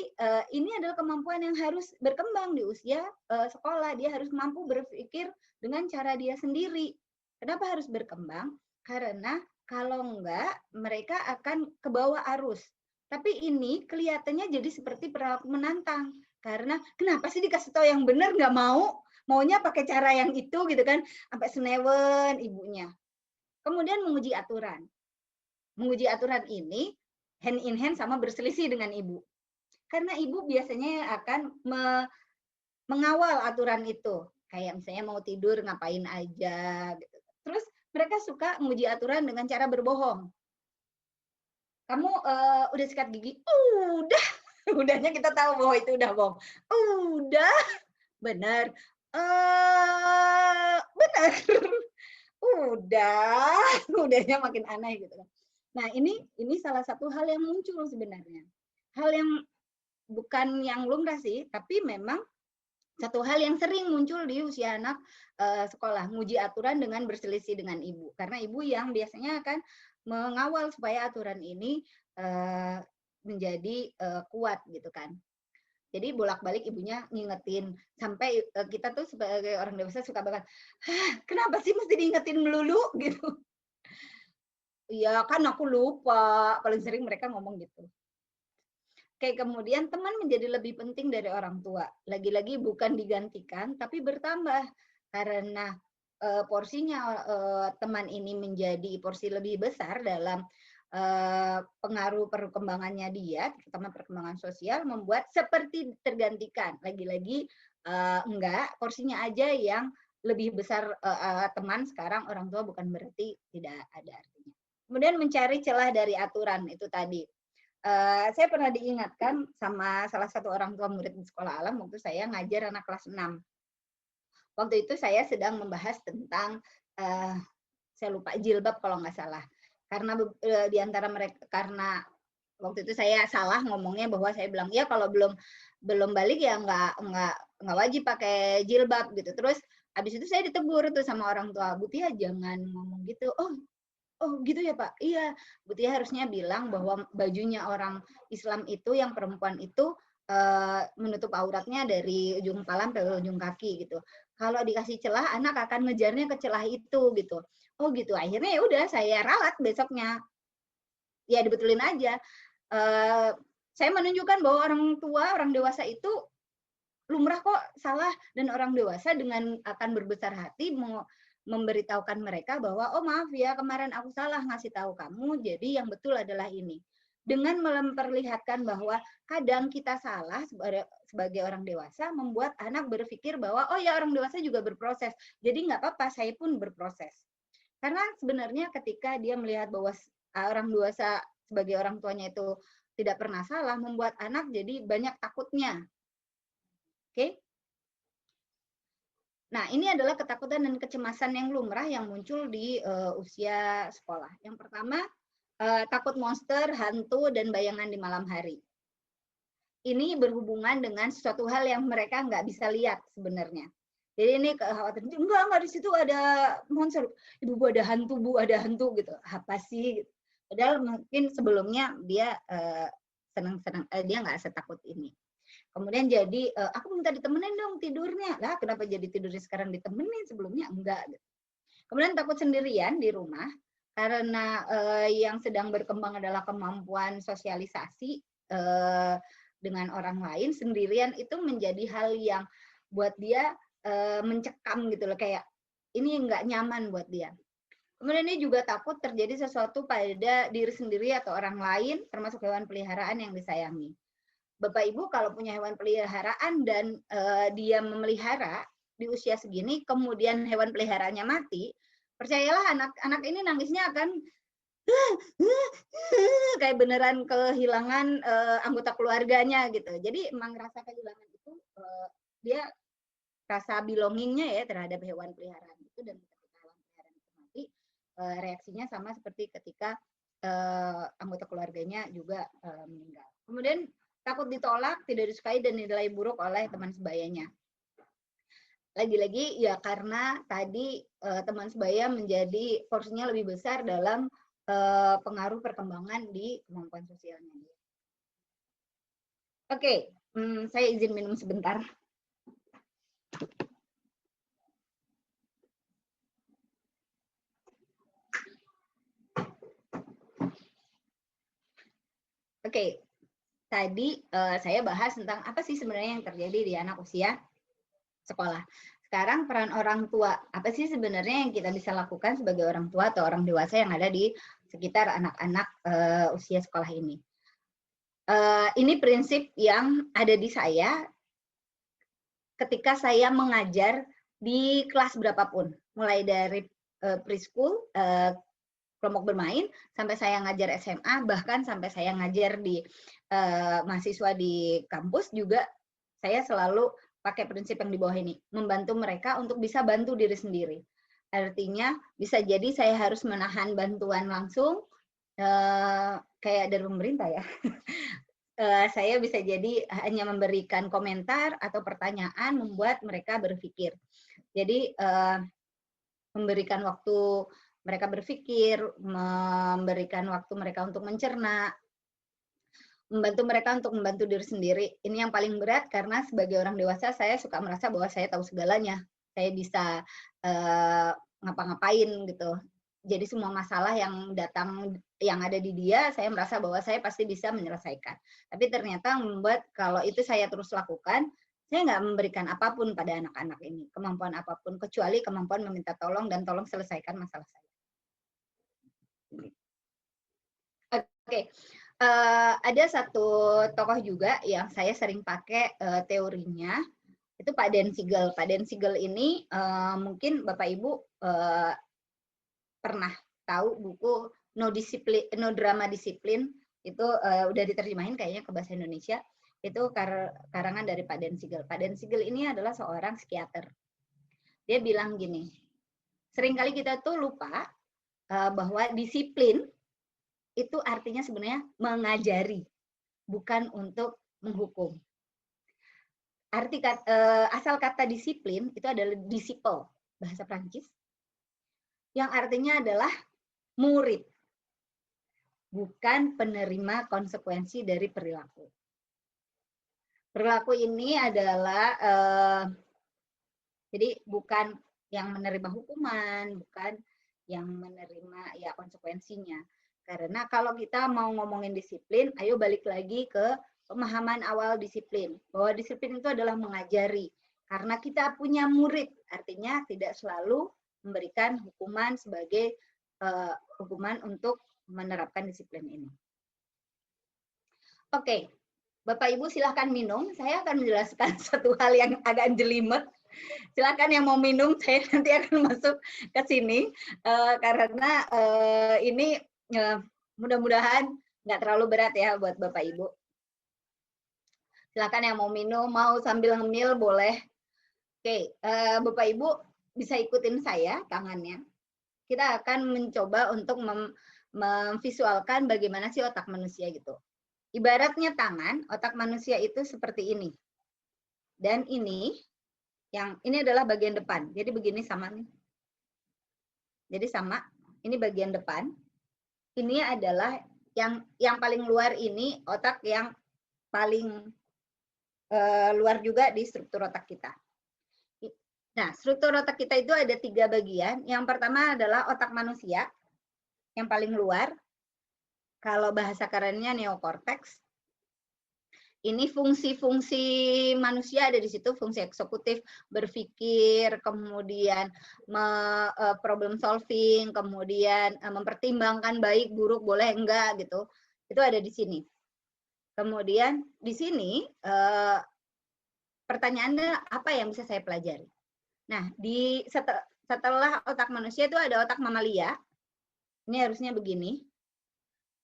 ini adalah kemampuan yang harus berkembang di usia sekolah. Dia harus mampu berpikir dengan cara dia sendiri. Kenapa harus berkembang? Karena kalau enggak, mereka akan ke bawah arus. Tapi ini kelihatannya jadi seperti perilaku menantang. Karena kenapa sih dikasih tahu yang benar nggak mau? Maunya pakai cara yang itu gitu kan. Sampai senewen ibunya. Kemudian menguji aturan. Menguji aturan ini hand in hand sama berselisih dengan ibu. Karena ibu biasanya akan mengawal aturan itu. Kayak misalnya mau tidur ngapain aja. Gitu. Terus mereka suka menguji aturan dengan cara berbohong. Kamu udah sikat gigi? Udah. Udahnya kita tahu bahwa itu udah bohong. Udah. Benar. Benar. Udah. Udahnya makin aneh gitu. Nah, ini salah satu hal yang muncul sebenarnya. Hal yang bukan yang lumrah sih, tapi memang satu hal yang sering muncul di usia anak sekolah, nguji aturan dengan berselisih dengan ibu. Karena ibu yang biasanya akan mengawal supaya aturan ini menjadi kuat gitu kan. Jadi bolak-balik ibunya ngingetin sampai kita tuh sebagai orang dewasa suka banget, kenapa sih mesti diingetin melulu gitu? Iya kan aku lupa, paling sering mereka ngomong gitu. Kayak kemudian teman menjadi lebih penting dari orang tua. Lagi-lagi bukan digantikan, tapi bertambah. Karena porsinya teman ini menjadi porsi lebih besar dalam pengaruh perkembangannya dia, terutama perkembangan sosial, membuat seperti tergantikan. Lagi-lagi enggak, porsinya aja yang lebih besar teman, sekarang orang tua bukan berarti tidak ada artinya. Kemudian mencari celah dari aturan, itu tadi. Saya pernah diingatkan sama salah satu orang tua murid di sekolah alam waktu saya ngajar anak kelas 6. Waktu itu saya sedang membahas tentang, saya lupa jilbab kalau nggak salah. Karena di antara mereka, karena waktu itu saya salah ngomongnya bahwa saya bilang, ya kalau belum balik ya nggak wajib pakai jilbab gitu. Terus habis itu saya ditegur tuh sama orang tua, Bu Tia jangan ngomong gitu. Oh gitu ya Pak, iya. Bu Tia harusnya bilang bahwa bajunya orang Islam itu, yang perempuan itu menutup auratnya dari ujung kepala sampai ujung kaki gitu. Kalau dikasih celah, anak akan ngejarnya ke celah itu gitu. Oh gitu, akhirnya ya udah saya ralat besoknya. Ya dibetulin aja. saya menunjukkan bahwa orang tua, orang dewasa itu lumrah kok salah, dan orang dewasa dengan akan berbesar hati memberitahukan mereka bahwa, oh maaf ya kemarin aku salah ngasih tahu kamu, jadi yang betul adalah ini. Dengan memperlihatkan bahwa kadang kita salah sebagai orang dewasa membuat anak berpikir bahwa oh ya orang dewasa juga berproses, jadi nggak apa-apa saya pun berproses. Karena sebenarnya ketika dia melihat bahwa orang dewasa sebagai orang tuanya itu tidak pernah salah, membuat anak jadi banyak takutnya. Oke? Nah, ini adalah ketakutan dan kecemasan yang lumrah yang muncul di usia sekolah. Yang pertama, takut monster, hantu, dan bayangan di malam hari. Ini berhubungan dengan sesuatu hal yang mereka nggak bisa lihat sebenarnya. Jadi ini kekhawatiran, enggak di situ ada monster. Ibu, Bu, ada hantu, Bu, ada hantu gitu. Apa sih? Padahal mungkin sebelumnya dia senang-senang, dia nggak setakut ini. Kemudian jadi, aku minta ditemenin dong tidurnya. Lah kenapa jadi tidurnya sekarang ditemenin, sebelumnya enggak. Kemudian takut sendirian di rumah, karena yang sedang berkembang adalah kemampuan sosialisasi dengan orang lain, sendirian itu menjadi hal yang buat dia mencekam gitu loh, kayak ini nggak nyaman buat dia. Kemudian ini juga takut terjadi sesuatu pada diri sendiri atau orang lain, termasuk hewan peliharaan yang disayangi. Bapak Ibu kalau punya hewan peliharaan dan dia memelihara di usia segini, kemudian hewan peliharaannya mati, percayalah anak-anak ini nangisnya akan kayak beneran kehilangan anggota keluarganya gitu. Jadi emang rasa kehilangan itu dia rasa belongingnya ya terhadap hewan peliharaan itu, dan ketika hewan peliharaan itu mati, reaksinya sama seperti ketika anggota keluarganya juga meninggal. Kemudian takut ditolak, tidak disukai, dan dinilai buruk oleh teman sebayanya. Lagi-lagi ya karena tadi teman sebaya menjadi porsinya lebih besar dalam pengaruh perkembangan di kemampuan sosialnya. Oke, saya izin minum sebentar. Oke, tadi saya bahas tentang apa sih sebenarnya yang terjadi di anak usia sekolah. Sekarang peran orang tua, apa sih sebenarnya yang kita bisa lakukan sebagai orang tua atau orang dewasa yang ada di sekitar anak-anak usia sekolah ini. Ini prinsip yang ada di saya ketika saya mengajar di kelas berapapun, mulai dari preschool, kelompok bermain, sampai saya ngajar SMA, bahkan sampai saya ngajar di mahasiswa di kampus juga, saya selalu pakai prinsip yang di bawah ini, membantu mereka untuk bisa bantu diri sendiri. Artinya bisa jadi saya harus menahan bantuan langsung, kayak dari pemerintah ya. Saya bisa jadi hanya memberikan komentar atau pertanyaan membuat mereka berpikir. Jadi memberikan waktu mereka berpikir, memberikan waktu mereka untuk mencerna, membantu mereka untuk membantu diri sendiri. Ini yang paling berat karena sebagai orang dewasa saya suka merasa bahwa saya tahu segalanya. Saya bisa ngapa-ngapain gitu. Jadi semua masalah yang datang, yang ada di dia, saya merasa bahwa saya pasti bisa menyelesaikan. Tapi ternyata membuat kalau itu saya terus lakukan, saya nggak memberikan apapun pada anak-anak ini, kemampuan apapun, kecuali kemampuan meminta tolong dan tolong selesaikan masalah saya. Oke, ada satu tokoh juga yang saya sering pakai teorinya, itu Pak Den Siegel. Pak Den Siegel ini mungkin Bapak Ibu pernah tahu buku No Drama Disiplin, itu udah diterjemahin kayaknya ke bahasa Indonesia, itu karangan dari Pak Den Siegel. Pak Den Siegel ini adalah seorang psikiater. Dia bilang gini, seringkali kita tuh lupa bahwa disiplin itu artinya sebenarnya mengajari, bukan untuk menghukum. Asal kata disiplin itu adalah disciple, bahasa Prancis, yang artinya adalah murid, bukan penerima konsekuensi dari perilaku. Perilaku ini adalah jadi bukan yang menerima hukuman, bukan yang menerima ya konsekuensinya. Karena kalau kita mau ngomongin disiplin, ayo balik lagi ke pemahaman awal disiplin. Bahwa disiplin itu adalah mengajari. Karena kita punya murid, artinya tidak selalu memberikan hukuman sebagai hukuman untuk menerapkan disiplin ini. Oke, Bapak Ibu silahkan minum. Saya akan menjelaskan satu hal yang agak jelimet. Silakan yang mau minum, saya nanti akan masuk ke sini karena ini mudah-mudahan nggak terlalu berat ya buat Bapak Ibu. Silakan yang mau minum, mau sambil ngemil boleh. Oke, Bapak Ibu bisa ikutin saya tangannya. Kita akan mencoba untuk memvisualkan bagaimana sih otak manusia gitu. Ibaratnya tangan, otak manusia itu seperti ini. Dan ini adalah bagian depan. Jadi begini sama nih. Jadi sama, ini bagian depan. Ini adalah yang paling luar ini otak yang paling luar juga di struktur otak kita. Nah, struktur otak kita itu ada 3 bagian. Yang pertama adalah otak manusia, yang paling luar. Kalau bahasa kerennya neokorteks. Ini fungsi-fungsi manusia ada di situ, fungsi eksekutif, berpikir, kemudian problem solving, kemudian mempertimbangkan baik, buruk, boleh, enggak, gitu. Itu ada di sini. Kemudian di sini pertanyaannya apa yang bisa saya pelajari? Nah, setelah otak manusia itu ada otak mamalia. Ini harusnya begini.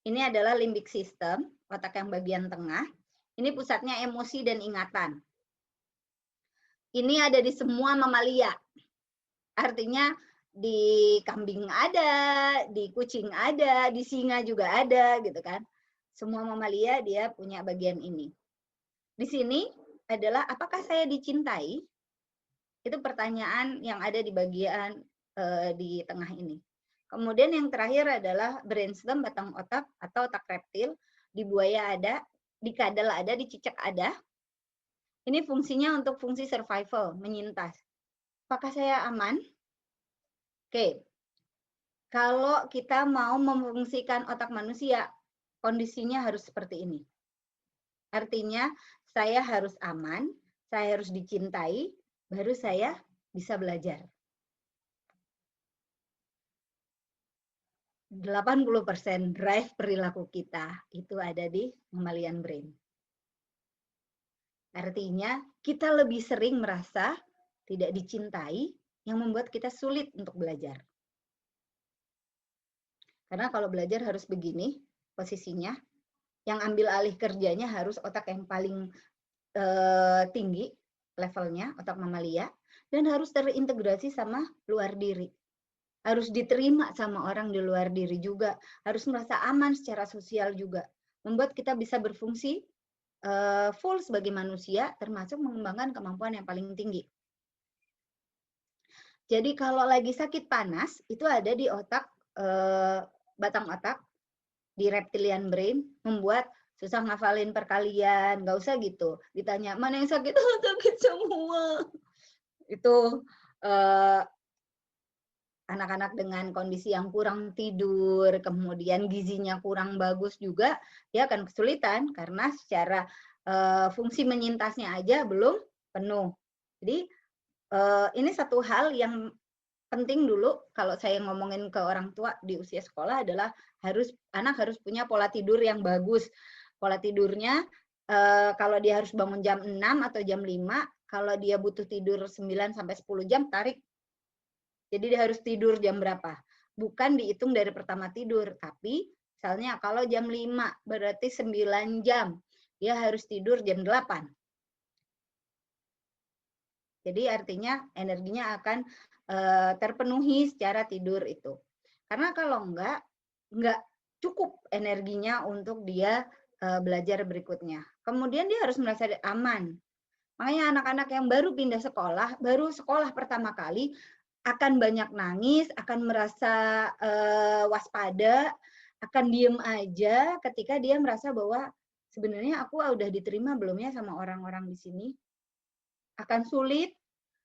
Ini adalah limbic system, otak yang bagian tengah. Ini pusatnya emosi dan ingatan. Ini ada di semua mamalia. Artinya di kambing ada, di kucing ada, di singa juga ada, gitu kan. Semua mamalia dia punya bagian ini. Di sini adalah apakah saya dicintai? Itu pertanyaan yang ada di bagian di tengah ini. Kemudian yang terakhir adalah brainstem, batang otak atau otak reptil. Di buaya ada, di kadal ada, di cicak ada. Ini fungsinya untuk fungsi survival, menyintas. Apakah saya aman? Oke. Kalau kita mau memfungsikan otak manusia, kondisinya harus seperti ini. Artinya, saya harus aman, saya harus dicintai, baru saya bisa belajar. 80% drive perilaku kita itu ada di mammalian brain. Artinya kita lebih sering merasa tidak dicintai yang membuat kita sulit untuk belajar. Karena kalau belajar harus begini posisinya, yang ambil alih kerjanya harus otak yang paling tinggi levelnya, otak mamalia, dan harus terintegrasi sama luar diri. Harus diterima sama orang di luar diri juga, harus merasa aman secara sosial juga, membuat kita bisa berfungsi full sebagai manusia, termasuk mengembangkan kemampuan yang paling tinggi. Jadi kalau lagi sakit panas, itu ada di otak, batang otak, di reptilian brain, membuat susah ngafalin perkalian, nggak usah gitu. Ditanya, mana yang sakit? Oh, sakit semua. Itu anak-anak dengan kondisi yang kurang tidur, kemudian gizinya kurang bagus juga, dia akan kesulitan karena secara fungsi menyintasnya aja belum penuh. Jadi ini satu hal yang penting dulu kalau saya ngomongin ke orang tua di usia sekolah adalah anak harus punya pola tidur yang bagus. Pola tidurnya kalau dia harus bangun jam 6 atau jam 5, kalau dia butuh tidur 9 sampai 10 jam, tarik. Jadi dia harus tidur jam berapa? Bukan dihitung dari pertama tidur, tapi misalnya kalau jam 5 berarti 9 jam. Dia harus tidur jam 8. Jadi artinya energinya akan terpenuhi secara tidur itu. Karena kalau enggak cukup energinya untuk dia belajar berikutnya. Kemudian dia harus merasa aman. Makanya anak-anak yang baru pindah sekolah, baru sekolah pertama kali, akan banyak nangis, akan merasa waspada, akan diem aja ketika dia merasa bahwa sebenarnya aku udah diterima belum ya sama orang-orang di sini. Akan sulit.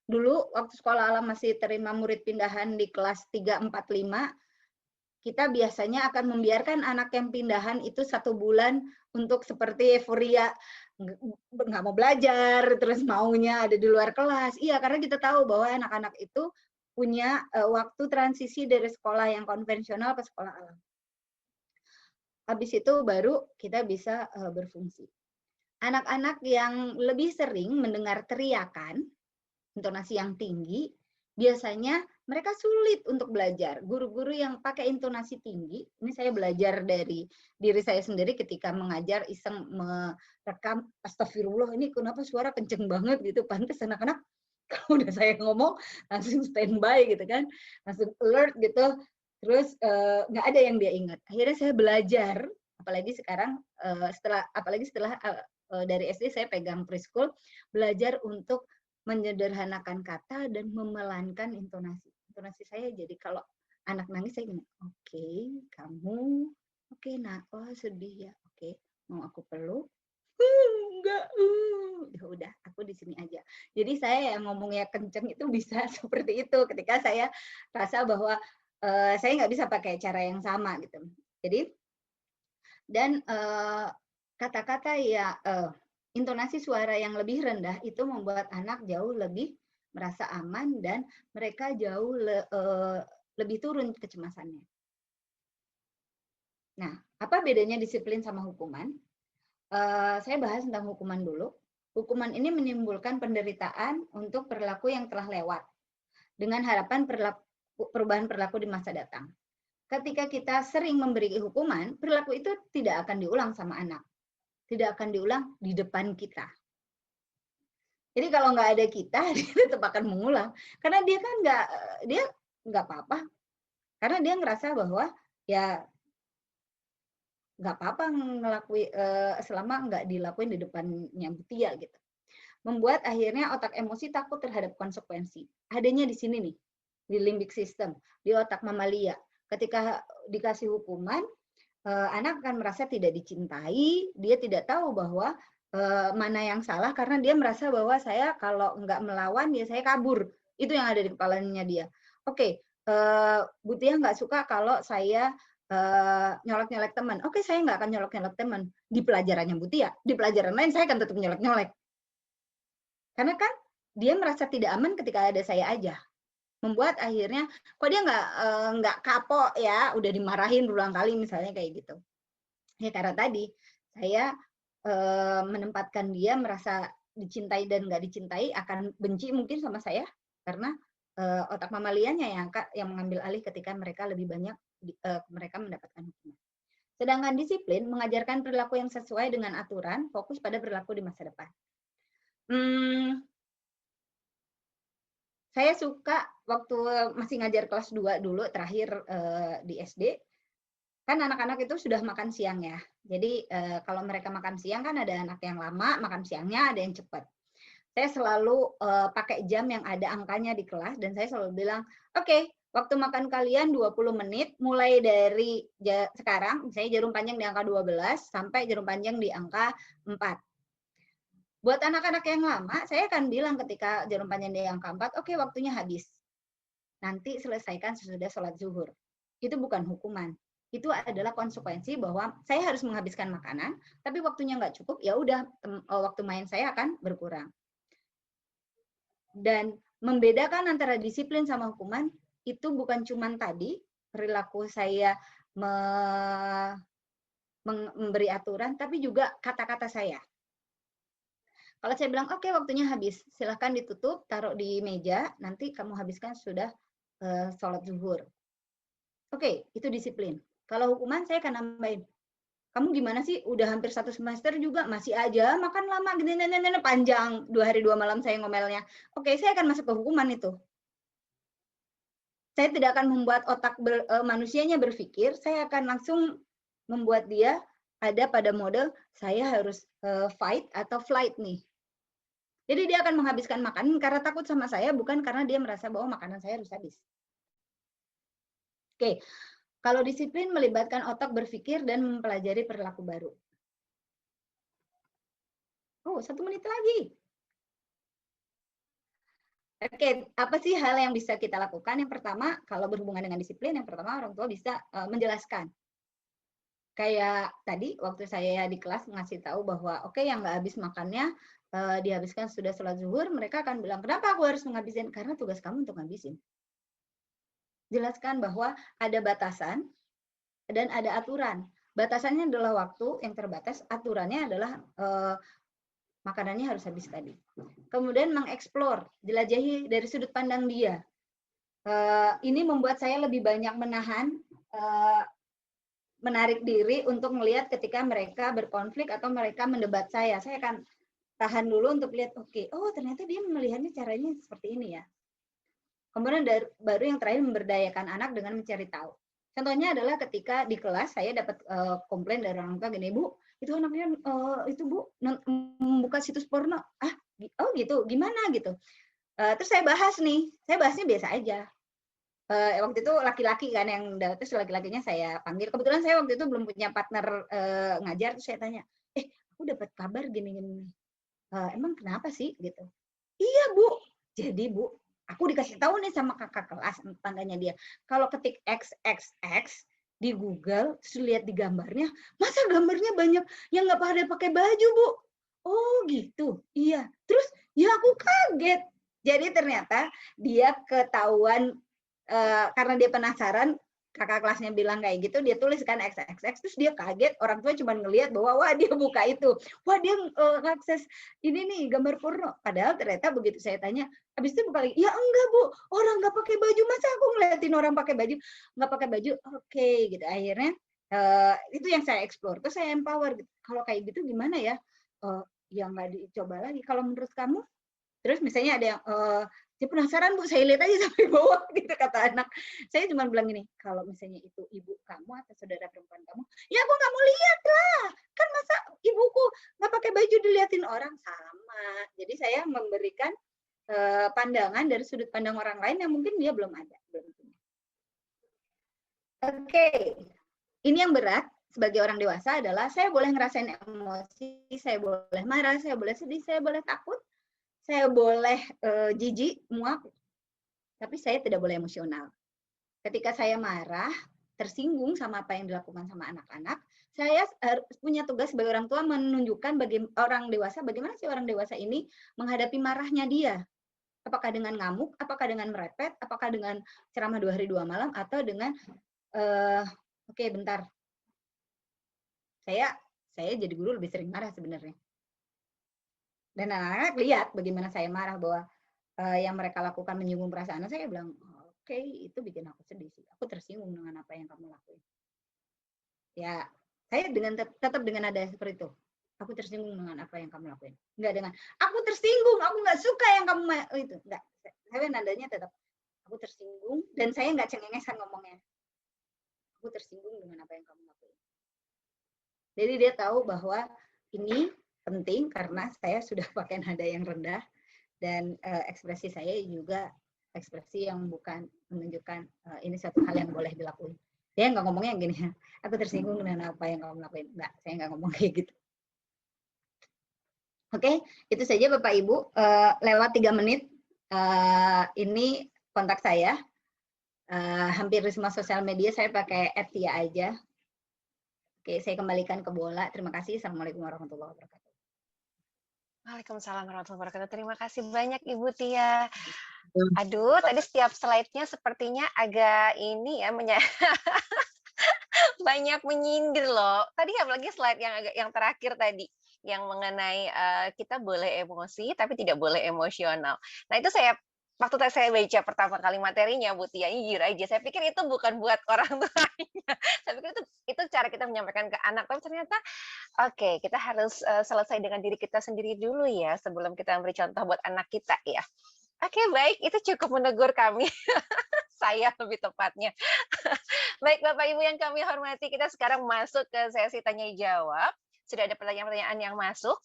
Dulu waktu sekolah alam masih terima murid pindahan di kelas 3, 4, 5, kita biasanya akan membiarkan anak yang pindahan itu 1 bulan untuk seperti euforia, nggak mau belajar, terus maunya ada di luar kelas. Iya, karena kita tahu bahwa anak-anak itu punya waktu transisi dari sekolah yang konvensional ke sekolah alam. Habis itu baru kita bisa berfungsi. Anak-anak yang lebih sering mendengar teriakan, intonasi yang tinggi, biasanya mereka sulit untuk belajar. Guru-guru yang pakai intonasi tinggi, ini saya belajar dari diri saya sendiri ketika mengajar iseng merekam, astagfirullah ini kenapa suara kenceng banget gitu, pantas anak-anak kalau udah saya ngomong langsung standby gitu kan, langsung alert gitu, terus nggak ada yang dia ingat. Akhirnya saya belajar, apalagi sekarang setelah dari SD saya pegang preschool, belajar untuk menyederhanakan kata dan memelankan intonasi. Intonasi saya jadi kalau anak nangis saya gini, oke, kamu, oke, nah, oh sedih ya, oke, mau aku peluk? Enggak, ya udah, aku di sini aja. Jadi saya yang ngomongnya kenceng itu bisa seperti itu ketika saya rasa bahwa saya nggak bisa pakai cara yang sama gitu. Jadi dan kata-kata ya intonasi suara yang lebih rendah itu membuat anak jauh lebih merasa aman dan mereka jauh lebih turun kecemasannya. Nah, apa bedanya disiplin sama hukuman? Saya bahas tentang hukuman dulu. Hukuman ini menimbulkan penderitaan untuk perilaku yang telah lewat dengan harapan perubahan perilaku di masa datang. Ketika kita sering memberi hukuman, perilaku itu tidak akan diulang sama anak. Tidak akan diulang di depan kita. Jadi kalau nggak ada kita, dia tetap akan mengulang. Karena dia kan nggak apa-apa. Karena dia ngerasa bahwa ya nggak apa-apa selama nggak dilakuin di depannya Butia gitu. Membuat akhirnya otak emosi takut terhadap konsekuensi. Adanya di sini nih, di limbic system, di otak mamalia. Ketika dikasih hukuman, anak akan merasa tidak dicintai, dia tidak tahu bahwa mana yang salah karena dia merasa bahwa saya kalau nggak melawan ya saya kabur. Itu yang ada di kepalanya dia. Oke, Butia nggak suka kalau saya nyolek-nyolek teman. Oke, saya nggak akan nyolek-nyolek teman. Di pelajarannya Butia, di pelajaran lain saya akan tetap nyolek-nyolek. Karena kan dia merasa tidak aman ketika ada saya aja. Membuat akhirnya kok dia nggak kapok ya, udah dimarahin berulang kali misalnya kayak gitu. Ya karena tadi saya menempatkan dia merasa dicintai dan nggak dicintai akan benci mungkin sama saya karena otak mamalianya yang mengambil alih ketika mereka lebih banyak mereka mendapatkan hukuman. Sedangkan disiplin mengajarkan perilaku yang sesuai dengan aturan, fokus pada perilaku di masa depan. Saya suka waktu masih ngajar kelas 2 dulu terakhir di SD, kan anak-anak itu sudah makan siang ya. Jadi kalau mereka makan siang kan ada anak yang lama makan siangnya, ada yang cepat. Saya selalu pakai jam yang ada angkanya di kelas dan saya selalu bilang, oke, waktu makan kalian 20 menit mulai dari sekarang, misalnya jarum panjang di angka 12 sampai jarum panjang di angka 4. Buat anak-anak yang lama, saya akan bilang ketika jarum panjang di angka 4, oke, waktunya habis. Nanti selesaikan sesudah sholat zuhur. Itu bukan hukuman. Itu adalah konsekuensi bahwa saya harus menghabiskan makanan, tapi waktunya nggak cukup, ya udah waktu main saya akan berkurang. Dan membedakan antara disiplin sama hukuman, itu bukan cuma tadi, perilaku saya memberi aturan, tapi juga kata-kata saya. Kalau saya bilang, oke, waktunya habis, silahkan ditutup, taruh di meja, nanti kamu habiskan sudah sholat zuhur. Oke, itu disiplin. Kalau hukuman saya akan nambahin, kamu gimana sih, udah hampir 1 semester juga, masih aja makan lama, gini, panjang, 2 hari 2 malam saya ngomelnya. Oke, saya akan masuk ke hukuman itu. Saya tidak akan membuat otak manusianya berpikir, saya akan langsung membuat dia ada pada mode, saya harus fight atau flight nih. Jadi dia akan menghabiskan makanan karena takut sama saya, bukan karena dia merasa bahwa makanan saya harus habis. Oke, kalau disiplin melibatkan otak berpikir dan mempelajari perilaku baru. Oh, 1 menit lagi. Oke, apa sih hal yang bisa kita lakukan? Yang pertama, kalau berhubungan dengan disiplin, yang pertama orang tua bisa menjelaskan. Kayak tadi waktu saya di kelas ngasih tahu bahwa oke, yang nggak habis makannya dihabiskan sudah sholat zuhur, mereka akan bilang, kenapa aku harus menghabisin? Karena tugas kamu untuk ngabisin. Jelaskan bahwa ada batasan dan ada aturan. Batasannya adalah waktu yang terbatas, aturannya adalah makanannya harus habis tadi. Kemudian mengeksplor, jelajahi dari sudut pandang dia. Ini membuat saya lebih banyak menahan, menarik diri untuk melihat ketika mereka berkonflik atau mereka mendebat saya. Saya akan tahan dulu untuk lihat, oke, oh ternyata dia melihatnya caranya seperti ini ya. Kemudian baru yang terakhir memberdayakan anak dengan mencari tahu. Contohnya adalah ketika di kelas saya dapat komplain dari orang tua gini, Bu, itu anaknya itu Bu membuka situs porno. Oh gitu, gimana gitu. Terus saya bahas nih, saya bahasnya biasa aja. Waktu itu laki-laki kan yang terus laki-lakinya saya panggil. Kebetulan saya waktu itu belum punya partner ngajar, terus saya tanya, aku dapat kabar gini-gini. Emang kenapa sih gitu? Iya Bu, jadi Bu, aku dikasih tahu nih sama kakak kelas tangganya dia, kalau ketik XXX di Google, terus lihat di gambarnya, masa gambarnya banyak yang nggak pada pakai baju Bu? Oh gitu, iya. Terus ya aku kaget. Jadi ternyata dia ketahuan karena dia penasaran, kakak kelasnya bilang kayak gitu, dia tuliskan XXX, terus dia kaget, orang tua cuma ngelihat bahwa wah dia buka itu, wah dia akses ini nih gambar porno, padahal ternyata begitu saya tanya, habis itu buka lagi, ya enggak Bu, orang nggak pakai baju, masa aku ngeliatin orang pakai baju, nggak pakai baju, oke gitu, akhirnya itu yang saya explore, terus saya empower, gitu. Kalau kayak gitu gimana ya, ya nggak dicoba lagi, kalau menurut kamu, terus misalnya ada yang dia penasaran Bu, saya lihat aja sampai bawah gitu kata anak. Saya cuma bilang gini, kalau misalnya itu ibu kamu atau saudara perempuan kamu, ya aku nggak mau lihat lah. Kan masa ibuku nggak pakai baju diliatin orang, sama. Jadi saya memberikan pandangan dari sudut pandang orang lain yang mungkin dia belum ada, belum punya. Oke, ini yang berat sebagai orang dewasa adalah saya boleh ngerasain emosi, saya boleh marah, saya boleh sedih, saya boleh takut, saya boleh jijik, muak, tapi saya tidak boleh emosional. Ketika saya marah, tersinggung sama apa yang dilakukan sama anak-anak, saya punya tugas sebagai orang tua menunjukkan bagi orang dewasa bagaimana sih orang dewasa ini menghadapi marahnya dia. Apakah dengan ngamuk, apakah dengan merepet, apakah dengan ceramah 2 hari 2 malam, atau dengan oke, bentar. Saya jadi guru lebih sering marah sebenarnya. Dan anak-anak lihat bagaimana saya marah, bahwa yang mereka lakukan menyinggung perasaan saya, bilang, oke, itu bikin aku sedih sih. Aku tersinggung dengan apa yang kamu lakuin. Ya, saya dengan tetap dengan nada seperti itu. Aku tersinggung dengan apa yang kamu lakuin. Enggak dengan, aku tersinggung, aku nggak suka yang kamu itu. Enggak, saya nadanya tetap, aku tersinggung, dan saya nggak cengengesan ngomongnya. Aku tersinggung dengan apa yang kamu lakuin. Jadi dia tahu bahwa ini penting karena saya sudah pakai nada yang rendah, dan ekspresi saya juga ekspresi yang bukan menunjukkan ini satu hal yang boleh dilakuin. Dia nggak ngomongnya gini, aku tersinggung dengan apa yang kamu lakuin. Nggak, saya nggak ngomong kayak gitu. Oke, itu saja Bapak Ibu. Lewat 3 menit, ini kontak saya. Hampir di semua sosial media saya pakai @tia aja. Oke, saya kembalikan ke bola. Terima kasih. Assalamualaikum warahmatullahi wabarakatuh. Waalaikumsalam warahmatullahi wabarakatuh. Terima kasih banyak Ibu Tia. Aduh, tadi setiap slide-nya sepertinya agak ini ya, banyak menyindir loh. Tadi apalagi slide yang terakhir tadi, yang mengenai kita boleh emosi tapi tidak boleh emosional. Nah itu waktu saya baca pertama kali materinya Bu Tia, jujur aja, saya pikir itu bukan buat orang tuanya. Saya pikir itu cara kita menyampaikan ke anak, tapi ternyata oke, kita harus selesai dengan diri kita sendiri dulu ya, sebelum kita memberi contoh buat anak kita ya. Oke, baik, itu cukup menegur kami. Saya lebih tepatnya. Baik, Bapak Ibu yang kami hormati, kita sekarang masuk ke sesi tanya jawab. Sudah ada pertanyaan-pertanyaan yang masuk.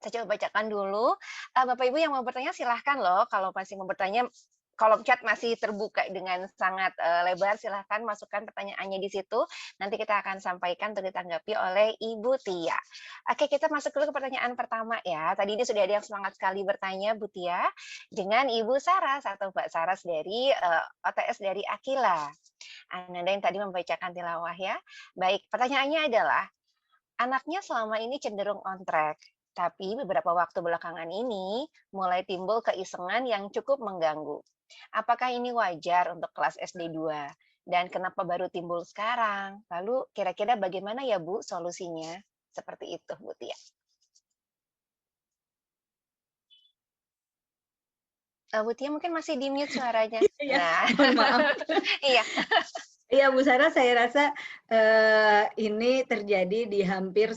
Saya coba bacakan dulu. Bapak Ibu yang mau bertanya silahkan loh. Kalau masih mau bertanya, kolom chat masih terbuka dengan sangat lebar. Silahkan masukkan pertanyaannya di situ. Nanti kita akan sampaikan untuk ditanggapi oleh Ibu Tia. Oke, kita masuk dulu ke pertanyaan pertama ya. Tadi ini sudah ada yang semangat sekali bertanya, Bu Tia, dengan Ibu Saras atau Mbak Saras dari OTS dari Akila. Ananda yang tadi membacakan tilawah ya. Baik, pertanyaannya adalah, anaknya selama ini cenderung on track, tapi beberapa waktu belakangan ini mulai timbul keisengan yang cukup mengganggu. Apakah ini wajar untuk kelas SD 2? Dan kenapa baru timbul sekarang? Lalu kira-kira bagaimana ya Bu solusinya? Seperti itu Bu Tia. Bu Tia mungkin masih di mute suaranya. Ya, Nah, mohon maaf. iya. Iya Bu Sarah, saya rasa ini terjadi di hampir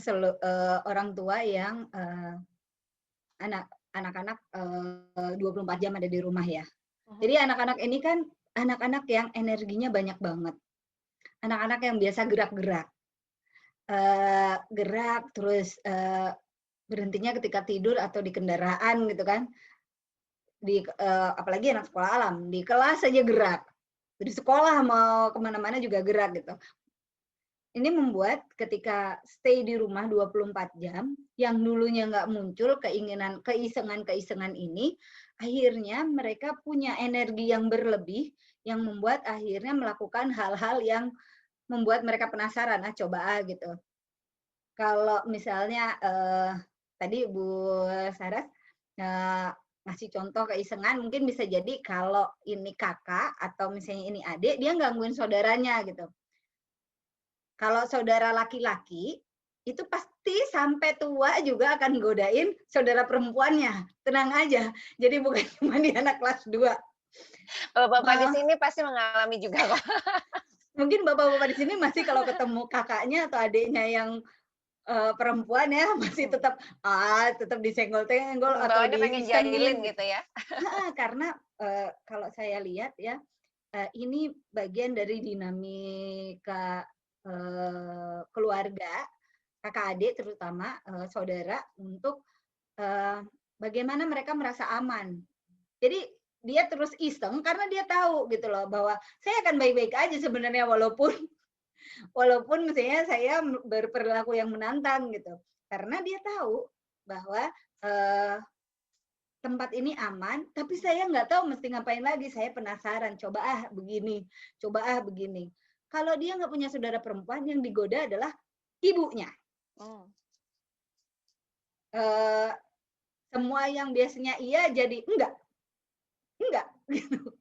orang tua yang anak-anak 24 jam ada di rumah ya. Jadi anak-anak ini kan anak-anak yang energinya banyak banget. Anak-anak yang biasa gerak-gerak. Gerak terus berhentinya ketika tidur atau di kendaraan gitu kan. Apalagi anak sekolah alam, di kelas saja gerak. Di sekolah mau kemana-mana juga gerak gitu. Ini membuat ketika stay di rumah 24 jam, yang dulunya nggak muncul keisengan ini, akhirnya mereka punya energi yang berlebih, yang membuat akhirnya melakukan hal-hal yang membuat mereka penasaran, coba gitu. Kalau misalnya tadi Bu Saras ngasih contoh keisengan, mungkin bisa jadi kalau ini kakak atau misalnya ini adik, dia gangguin saudaranya gitu. Kalau saudara laki-laki, itu pasti sampai tua juga akan godain saudara perempuannya. Tenang aja. Jadi bukan cuma di anak kelas 2. Bapak di sini pasti mengalami juga Pak. Mungkin bapak-bapak di sini masih kalau ketemu kakaknya atau adiknya yang perempuan ya masih tetap disenggol-tenggol atau Bawaannya pengen jahilin diisengin gitu ya. Karena kalau saya lihat ya ini bagian dari dinamika keluarga, kakak adik terutama saudara untuk bagaimana mereka merasa aman. Jadi dia terus iseng karena dia tahu gitu loh bahwa saya akan baik-baik aja sebenarnya walaupun misalnya saya berperilaku yang menantang gitu. Karena dia tahu bahwa tempat ini aman, tapi saya nggak tahu mesti ngapain lagi. Saya penasaran, coba begini. Kalau dia nggak punya saudara perempuan, yang digoda adalah ibunya. Semua yang biasanya iya jadi enggak gitu.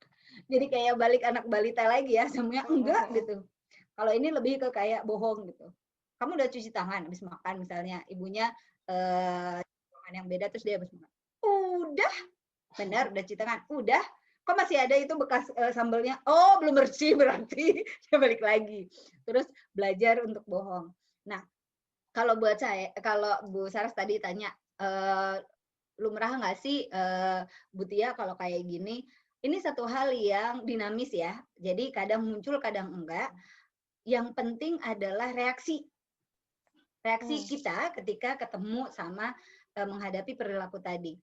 Jadi kayak balik anak balita lagi ya, semuanya enggak gitu. Kalau ini lebih ke kayak bohong gitu. Kamu udah cuci tangan habis makan misalnya, ibunya makan yang beda terus dia habis makan. Udah, benar udah cuci tangan. Udah, kok masih ada itu bekas sambelnya? Oh, belum bersih berarti. Dia balik lagi. Terus belajar untuk bohong. Nah, kalau buat saya, kalau Bu Saras tadi tanya, lumrah nggak sih Bu Tia kalau kayak gini? Ini satu hal yang dinamis ya. Jadi kadang muncul, kadang enggak. Yang penting adalah reaksi kita ketika ketemu sama menghadapi perilaku tadi.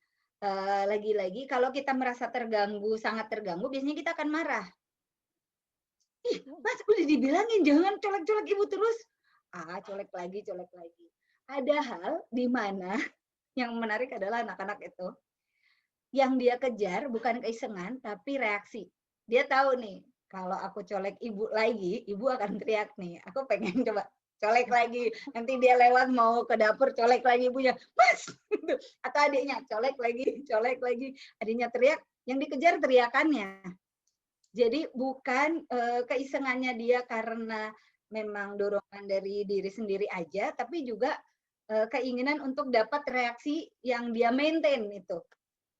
Lagi-lagi kalau kita merasa terganggu, sangat terganggu, biasanya kita akan marah. Ih, Mas udah dibilangin jangan colek-colek ibu terus. Colek lagi. Ada hal di mana yang menarik adalah anak-anak itu yang dia kejar bukan keisengan tapi reaksi. Dia tahu nih, kalau aku colek ibu lagi, ibu akan teriak nih. Aku pengen coba colek lagi. Nanti dia lewat mau ke dapur, colek lagi ibunya. Mas! Atau adiknya, colek lagi. Adiknya teriak, yang dikejar teriakannya. Jadi bukan keisengannya dia karena memang dorongan dari diri sendiri aja, tapi juga keinginan untuk dapat reaksi yang dia maintain itu.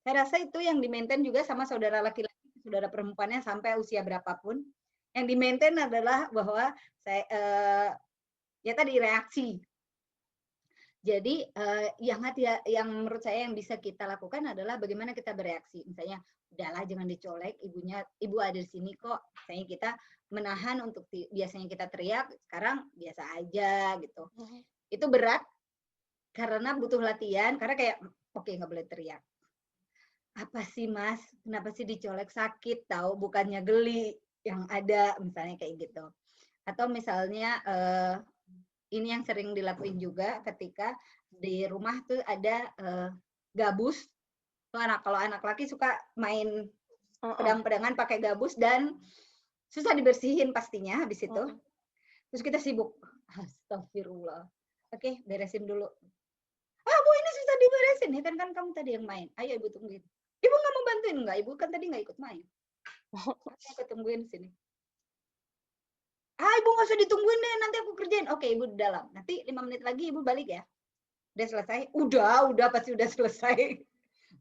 Saya rasa itu yang di-maintain juga sama saudara laki-laki, saudara perempuannya sampai usia berapapun. Yang di-maintain adalah bahwa saya ya tadi reaksi. Jadi yang menurut saya yang bisa kita lakukan adalah bagaimana kita bereaksi. Misalnya, udahlah jangan dicolek, ibu ada di sini kok. Misalnya kita menahan untuk biasanya kita teriak, sekarang biasa aja gitu. Itu berat karena butuh latihan, karena kayak oke, nggak boleh teriak. apa sih Mas? Kenapa sih dicolek sakit? Tahu bukannya geli yang ada, misalnya kayak gitu. Atau misalnya ini yang sering dilakuin juga ketika di rumah tuh ada gabus. Kalau anak laki suka main pedang-pedangan pakai gabus dan susah dibersihin pastinya habis itu. Terus kita sibuk. Astagfirullah. Oke, beresin dulu. Ah, Bu, ini susah diberesin. Ya kan kamu tadi yang main. Ayo Ibu tungguin. Ibu nggak mau bantuin nggak? Ibu kan tadi nggak ikut main. Aku tungguin sini. Ah, Ibu nggak usah ditungguin deh, nanti aku kerjain. Oke, Ibu di dalam. Nanti 5 menit lagi Ibu balik ya. Udah selesai? Udah pasti udah selesai.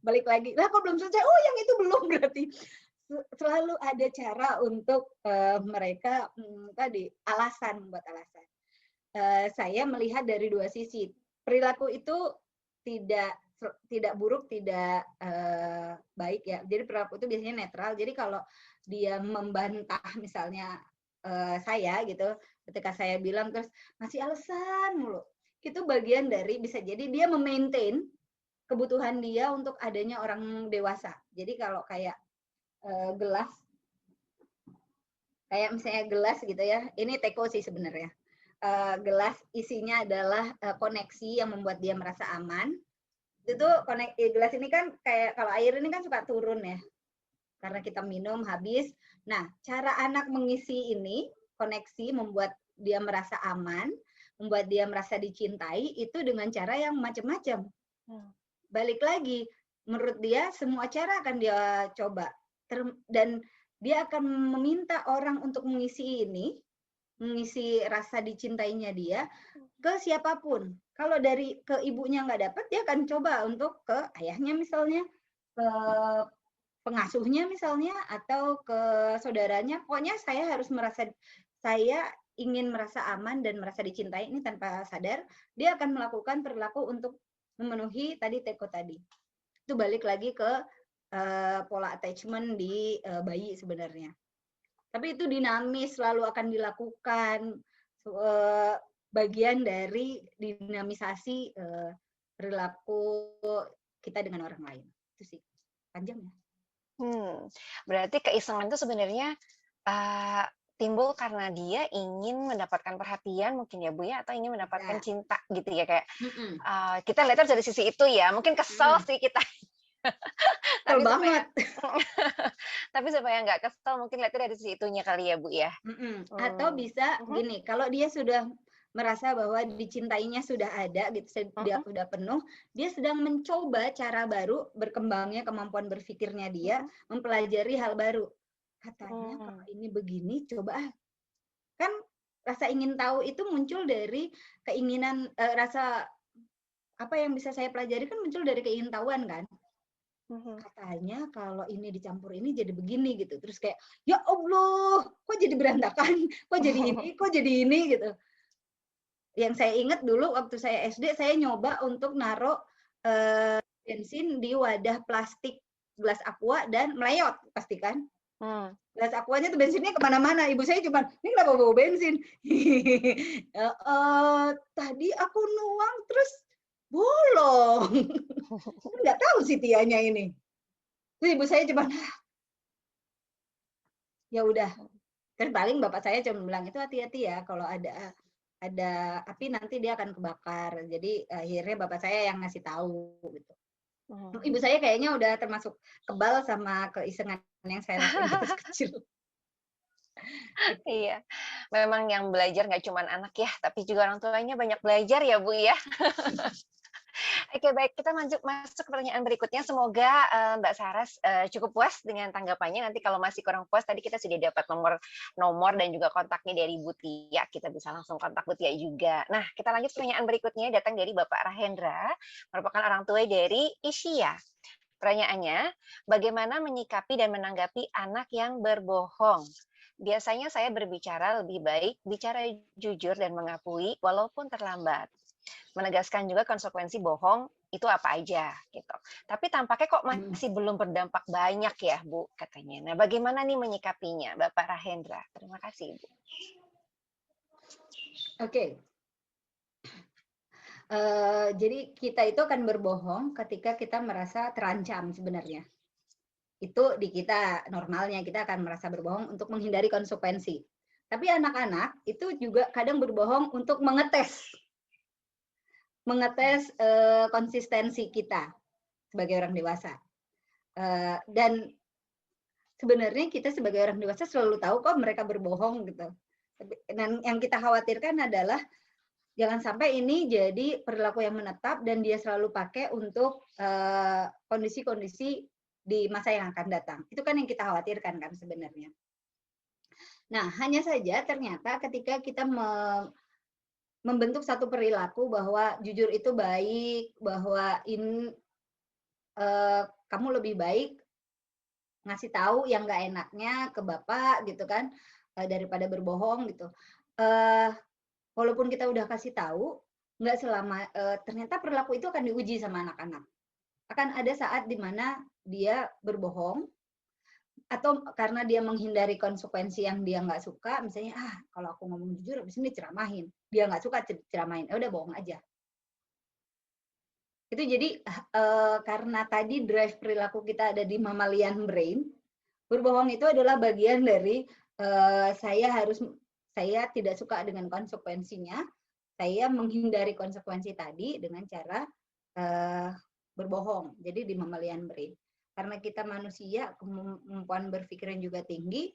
Balik lagi. Lah kok belum selesai? Oh, yang itu belum berarti. Selalu ada cara untuk mereka tadi membuat alasan. Saya melihat dari dua sisi. Perilaku itu tidak buruk, tidak baik ya. Jadi perilaku itu biasanya netral. Jadi kalau dia membantah misalnya saya gitu, ketika saya bilang terus masih alasan mulu, itu bagian dari bisa jadi dia memaintain kebutuhan dia untuk adanya orang dewasa. Jadi kalau kayak gelas, kayak misalnya gelas gitu ya, ini teko sih sebenarnya. Gelas isinya adalah koneksi yang membuat dia merasa aman. Itu gelas ini kan kayak kalau air ini kan suka turun ya, karena kita minum habis. Nah, cara anak mengisi ini koneksi membuat dia merasa aman, membuat dia merasa dicintai itu dengan cara yang macam-macam. Balik lagi, menurut dia semua cara akan dia coba dan dia akan meminta orang untuk mengisi ini, mengisi rasa dicintainya dia ke siapapun. Kalau dari ke ibunya nggak dapat, dia akan coba untuk ke ayahnya misalnya, ke pengasuhnya misalnya, atau ke saudaranya. Pokoknya saya ingin merasa aman dan merasa dicintai ini tanpa sadar, dia akan melakukan perilaku untuk memenuhi teko tadi. Itu balik lagi ke pola attachment di bayi sebenarnya. Tapi itu dinamis, selalu akan dilakukan, bagian dari dinamisasi perilaku kita dengan orang lain. Itu sih, panjang ya. Berarti keisengan itu sebenarnya timbul karena dia ingin mendapatkan perhatian mungkin ya Bu ya, atau ingin mendapatkan cinta gitu ya, kayak kita lihatnya dari sisi itu ya, mungkin kesel sih kita. Kesel banget. Tapi supaya nggak kesel mungkin lihatnya dari sisi itunya kali ya Bu ya. Atau bisa gini, kalau dia sudah merasa bahwa dicintainya sudah ada gitu, dia sudah penuh, dia sedang mencoba cara baru berkembangnya kemampuan berpikirnya dia, mempelajari hal baru. Katanya kalau ini begini, coba kan rasa ingin tahu itu muncul dari keinginan, rasa apa yang bisa saya pelajari kan muncul dari keingintahuan kan. Katanya kalau ini dicampur ini jadi begini gitu. Terus kayak, ya Allah, kok jadi berantakan? Kok jadi ini? Kok jadi ini gitu. Yang saya ingat dulu waktu saya SD, saya nyoba untuk naruh bensin di wadah plastik gelas aqua dan meleyot, pastikan. Gelas aquanya tuh bensinnya kemana-mana. Ibu saya cuma, ini kenapa bawa bensin? Tadi aku nuang terus bolong. Nggak tahu sih Tianya ini. Terus ibu saya cuma, ya udah. Terus paling bapak saya cuma bilang, itu hati-hati ya kalau ada api nanti dia akan kebakar. Jadi akhirnya bapak saya yang ngasih tahu gitu. Ibu saya kayaknya udah termasuk kebal sama keisengan yang saya lakuin waktu kecil. Iya, memang yang belajar nggak cuma anak ya, tapi juga orang tuanya banyak belajar ya Bu ya. Oke baik, kita masuk ke pertanyaan berikutnya. Semoga Mbak Saras cukup puas dengan tanggapannya. Nanti kalau masih kurang puas, tadi kita sudah dapat nomor dan juga kontaknya dari Bu Tia. Kita bisa langsung kontak Bu Tia juga. Nah, kita lanjut pertanyaan berikutnya, datang dari Bapak Rahendra, merupakan orang tua dari Isya. Pertanyaannya, bagaimana menyikapi dan menanggapi anak yang berbohong? Biasanya saya berbicara lebih baik, bicara jujur dan mengakui walaupun terlambat. Menegaskan juga konsekuensi bohong itu apa aja gitu. Tapi tampaknya kok masih belum berdampak banyak ya Bu katanya. Nah, bagaimana nih menyikapinya Bapak Rahendra? Terima kasih Bu. Oke. Jadi kita itu akan berbohong ketika kita merasa terancam sebenarnya. Itu di kita normalnya kita akan merasa berbohong untuk menghindari konsekuensi. Tapi anak-anak itu juga kadang berbohong untuk mengetes konsistensi kita sebagai orang dewasa. Dan sebenarnya kita sebagai orang dewasa selalu tahu kok mereka berbohong gitu. Dan yang kita khawatirkan adalah jangan sampai ini jadi perilaku yang menetap dan dia selalu pakai untuk kondisi-kondisi di masa yang akan datang. Itu kan yang kita khawatirkan kan sebenarnya. Nah, hanya saja ternyata ketika kita membentuk satu perilaku bahwa jujur itu baik, bahwa kamu lebih baik ngasih tahu yang nggak enaknya ke bapak gitu kan, daripada berbohong gitu. Walaupun kita udah kasih tahu, nggak selama ternyata perilaku itu akan diuji sama anak-anak. Akan ada saat di mana dia berbohong, atau karena dia menghindari konsekuensi yang dia nggak suka, misalnya, kalau aku ngomong jujur, habis ini diceramahin. Dia nggak suka ceramahin, udah bohong aja. Itu jadi karena tadi drive perilaku kita ada di mammalian brain, berbohong itu adalah bagian dari saya tidak suka dengan konsekuensinya, saya menghindari konsekuensi tadi dengan cara berbohong. Jadi di mammalian brain. Karena kita manusia, kemampuan berpikir yang juga tinggi,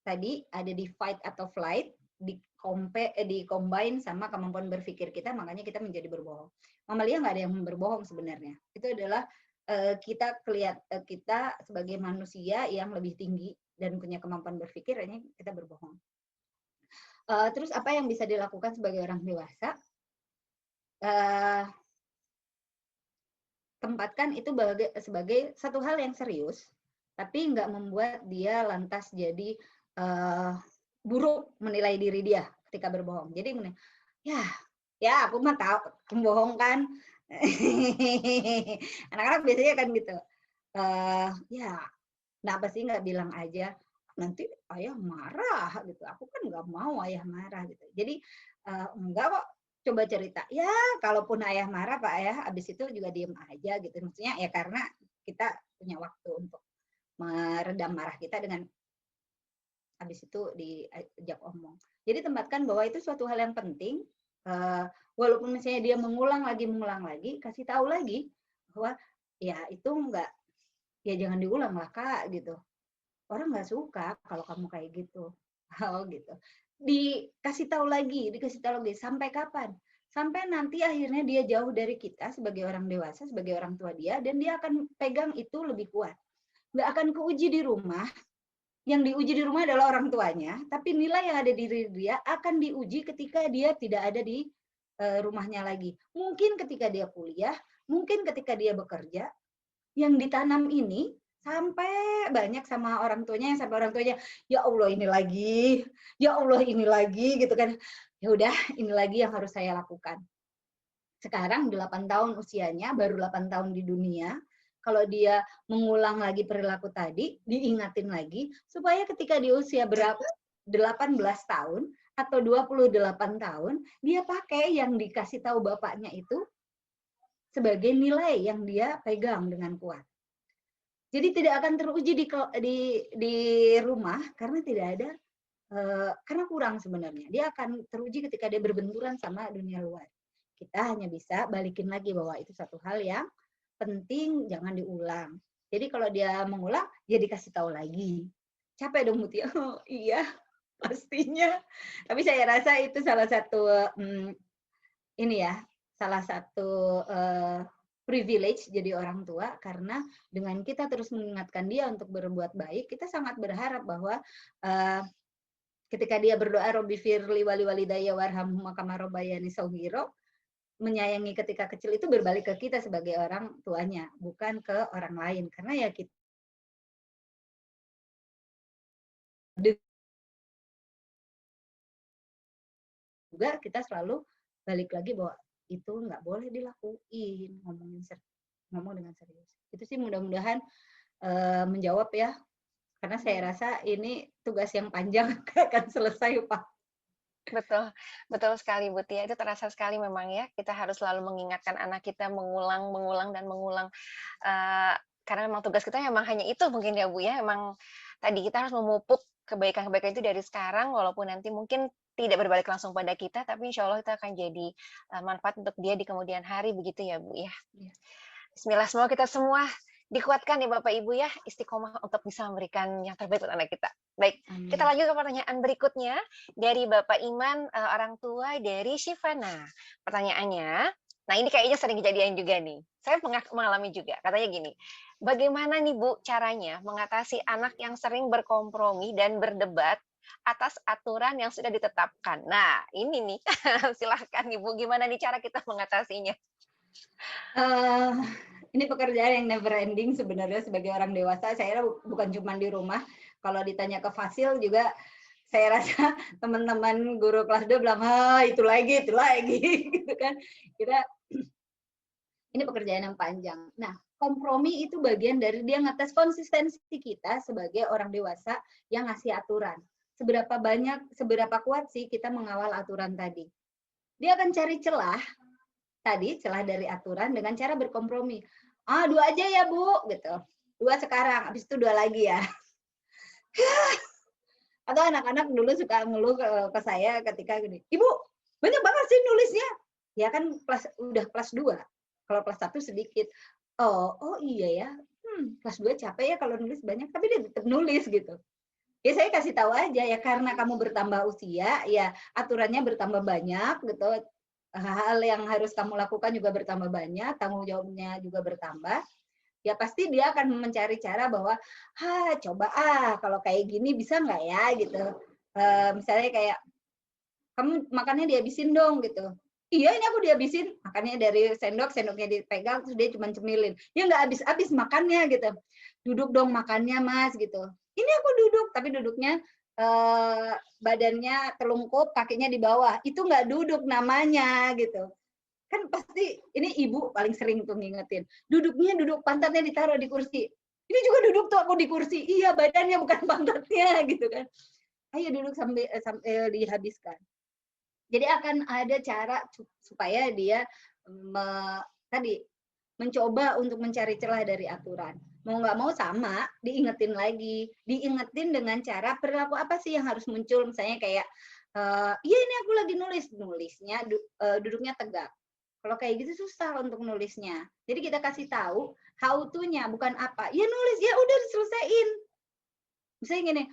tadi ada di fight atau flight, di-combine sama kemampuan berpikir kita, makanya kita menjadi berbohong. Mamalia nggak ada yang berbohong sebenarnya. Itu adalah kita sebagai manusia yang lebih tinggi dan punya kemampuan berpikir, hanya kita berbohong. Terus apa yang bisa dilakukan sebagai orang dewasa? Tempatkan itu sebagai satu hal yang serius, tapi nggak membuat dia lantas jadi buruk menilai diri dia ketika berbohong. Jadi ya aku mah tahu pembohong kan. Anak-anak biasanya kan gitu. Ya, kenapa sih nggak bilang aja? Nanti ayah marah gitu. Aku kan nggak mau ayah marah gitu. Jadi enggak kok. Coba cerita, ya kalaupun ayah marah Pak Ayah, habis itu juga diem aja gitu. Maksudnya ya karena kita punya waktu untuk meredam marah kita dengan habis itu diajak omong. Jadi tempatkan bahwa itu suatu hal yang penting, walaupun misalnya dia mengulang lagi, kasih tahu lagi bahwa ya itu enggak, ya jangan diulang lah Kak gitu. Orang nggak suka kalau kamu kayak gitu. Gitu. Dikasih tahu lagi sampai kapan? Sampai nanti akhirnya dia jauh dari kita sebagai orang dewasa, sebagai orang tua dia, dan dia akan pegang itu lebih kuat. Nggak akan keuji di rumah. Yang diuji di rumah adalah orang tuanya, tapi nilai yang ada di diri dia akan diuji ketika dia tidak ada di rumahnya lagi. Mungkin ketika dia kuliah, mungkin ketika dia bekerja, yang ditanam ini sampai banyak sama orang tuanya, yang sampai orang tuanya, ya Allah ini lagi gitu kan. Ya udah, ini lagi yang harus saya lakukan. Sekarang 8 tahun usianya, baru 8 tahun di dunia. Kalau dia mengulang lagi perilaku tadi, diingatin lagi supaya ketika di usia berapa 18 tahun atau 28 tahun, dia pakai yang dikasih tahu bapaknya itu sebagai nilai yang dia pegang dengan kuat. Jadi tidak akan teruji di rumah karena tidak ada, karena kurang sebenarnya. Dia akan teruji ketika dia berbenturan sama dunia luar. Kita hanya bisa balikin lagi bahwa itu satu hal yang penting, jangan diulang. Jadi kalau dia mengulang, ya dikasih tahu lagi. Capek dong Mutia. Oh, iya, pastinya. Tapi saya rasa itu salah satu salah satu privilege jadi orang tua, karena dengan kita terus mengingatkan dia untuk berbuat baik, kita sangat berharap bahwa ketika dia berdoa Robbi firli wali walidayya warhamhuma kama rabbayani shaghira, menyayangi ketika kecil itu berbalik ke kita sebagai orang tuanya, bukan ke orang lain. Karena ya kita juga kita selalu balik lagi bahwa itu nggak boleh dilakuin, ngomong dengan serius. Itu sih mudah-mudahan menjawab ya, karena saya rasa ini tugas yang panjang akan selesai Pak. Betul, betul sekali Bu Tia, itu terasa sekali memang ya, kita harus selalu mengingatkan anak kita mengulang mengulang dan mengulang, karena memang tugas kita memang hanya itu mungkin ya Bu ya, emang tadi kita harus memupuk kebaikan-kebaikan itu dari sekarang, walaupun nanti mungkin tidak berbalik langsung pada kita, tapi insya Allah itu akan jadi, manfaat untuk dia di kemudian hari, begitu ya Bu ya? Iya. Bismillah, semoga kita semua dikuatkan ya Bapak Ibu ya, istiqomah untuk bisa memberikan yang terbaik buat anak kita. Baik, kita Amin. lanjut ke pertanyaan berikutnya dari Bapak Iman, orang tua dari Shivana. Pertanyaannya, nah ini kayaknya sering kejadian juga nih. Saya mengalami juga. Katanya gini, bagaimana nih Bu caranya mengatasi anak yang sering berkompromi dan berdebat atas aturan yang sudah ditetapkan? Nah, ini nih, silahkan nih Bu, gimana nih cara kita mengatasinya? Eh, ini pekerjaan yang never ending sebenarnya sebagai orang dewasa. Saya bukan cuma di rumah. Kalau ditanya ke Fasil juga, saya rasa teman-teman guru kelas 2 bilang, itu lagi, gitu kan. Kita ini pekerjaan yang panjang. Nah, kompromi itu bagian dari dia ngetes konsistensi kita sebagai orang dewasa yang ngasih aturan. Seberapa banyak, seberapa kuat sih kita mengawal aturan tadi. Dia akan cari celah dari aturan dengan cara berkompromi. 2 aja ya Bu, gitu. 2 sekarang, habis itu 2 lagi ya. Atau anak-anak dulu suka ngeluh ke saya ketika gini, Ibu, banyak banget sih nulisnya. Ya kan udah kelas 2. Kalau kelas 1 sedikit. Oh iya ya. Kelas 2 capek ya kalau nulis banyak, tapi dia tetap nulis gitu. Ya saya kasih tahu aja ya, karena kamu bertambah usia, ya aturannya bertambah banyak gitu. Hal yang harus kamu lakukan juga bertambah banyak, tanggung jawabnya juga bertambah. Ya pasti dia akan mencari cara bahwa, coba kalau kayak gini bisa nggak ya gitu. Misalnya kayak, kamu makannya dihabisin dong gitu. Iya ini aku dihabisin, makannya dari sendoknya dipegang, terus dia cuma cemilin. Ya nggak habis-habis makannya gitu. Duduk dong makannya Mas gitu. Ini aku duduk, tapi duduknya badannya telungkup, kakinya di bawah. Itu nggak duduk namanya gitu. Kan pasti ini ibu paling sering tuh ngingetin. Duduknya duduk pantatnya ditaruh di kursi. Ini juga duduk tuh aku di kursi. Iya badannya bukan pantatnya gitu kan. Ayo duduk sambil dihabiskan. Jadi akan ada cara supaya dia tadi mencoba untuk mencari celah dari aturan. Mau nggak mau sama, diingetin lagi. Diingetin dengan cara perilaku apa sih yang harus muncul. Misalnya kayak, iya ini aku lagi nulisnya duduknya tegak. Kalau kayak gitu susah untuk nulisnya. Jadi kita kasih tahu how to-nya, bukan apa. Ya nulis, ya udah diselesaiin. Misalnya gini,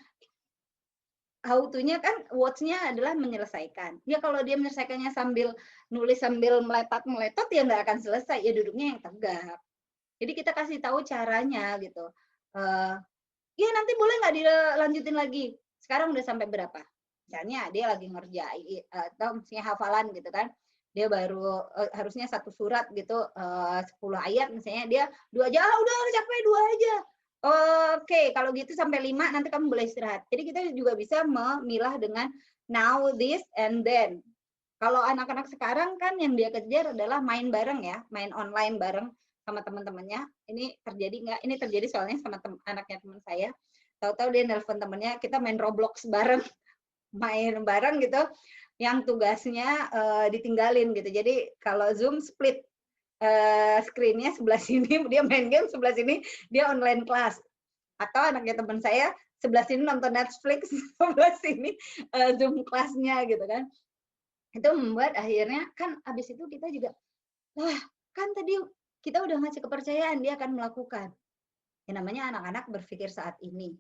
how to-nya kan words-nya adalah menyelesaikan. Ya kalau dia menyelesaikannya sambil nulis sambil meletot ya nggak akan selesai. Ya duduknya yang tegak. Jadi kita kasih tahu caranya gitu. Ya nanti boleh nggak dilanjutin lagi? Sekarang udah sampai berapa? Misalnya dia lagi ngerjain atau misalnya hafalan gitu kan. Dia baru harusnya 1 surat gitu 10 ayat misalnya, dia 2 aja, udah capek 2 aja. Oke, kalau gitu sampai 5 nanti kamu boleh istirahat. Jadi kita juga bisa memilah dengan now, this, and then. Kalau anak-anak sekarang kan yang dia kejar adalah main bareng ya, main online bareng sama teman-temannya. Ini terjadi nggak? Ini terjadi soalnya sama anaknya teman saya. Tahu-tahu dia nelpon temannya, kita main Roblox bareng, main bareng gitu. Yang tugasnya ditinggalin gitu. Jadi kalau Zoom split screen-nya sebelah sini dia main game, sebelah sini dia online kelas. Atau anaknya teman saya sebelah sini nonton Netflix, sebelah sini Zoom kelasnya gitu kan. Itu membuat akhirnya kan habis itu kita juga, wah kan tadi kita udah ngasih kepercayaan dia akan melakukan. Ya namanya anak-anak berpikir saat ini.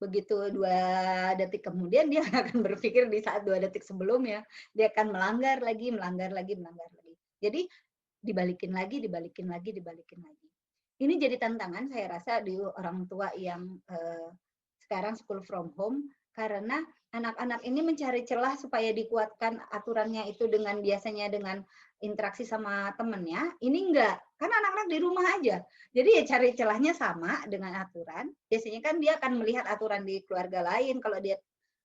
Begitu 2 detik kemudian dia akan berpikir di saat 2 detik sebelumnya. Dia akan melanggar lagi. Jadi dibalikin lagi. Ini jadi tantangan saya rasa di orang tua yang sekarang school from home, karena anak-anak ini mencari celah supaya dikuatkan aturannya itu biasanya dengan interaksi sama temennya. Ini enggak, karena anak-anak di rumah aja. Jadi ya cari celahnya sama dengan aturan. Biasanya kan dia akan melihat aturan di keluarga lain, kalau dia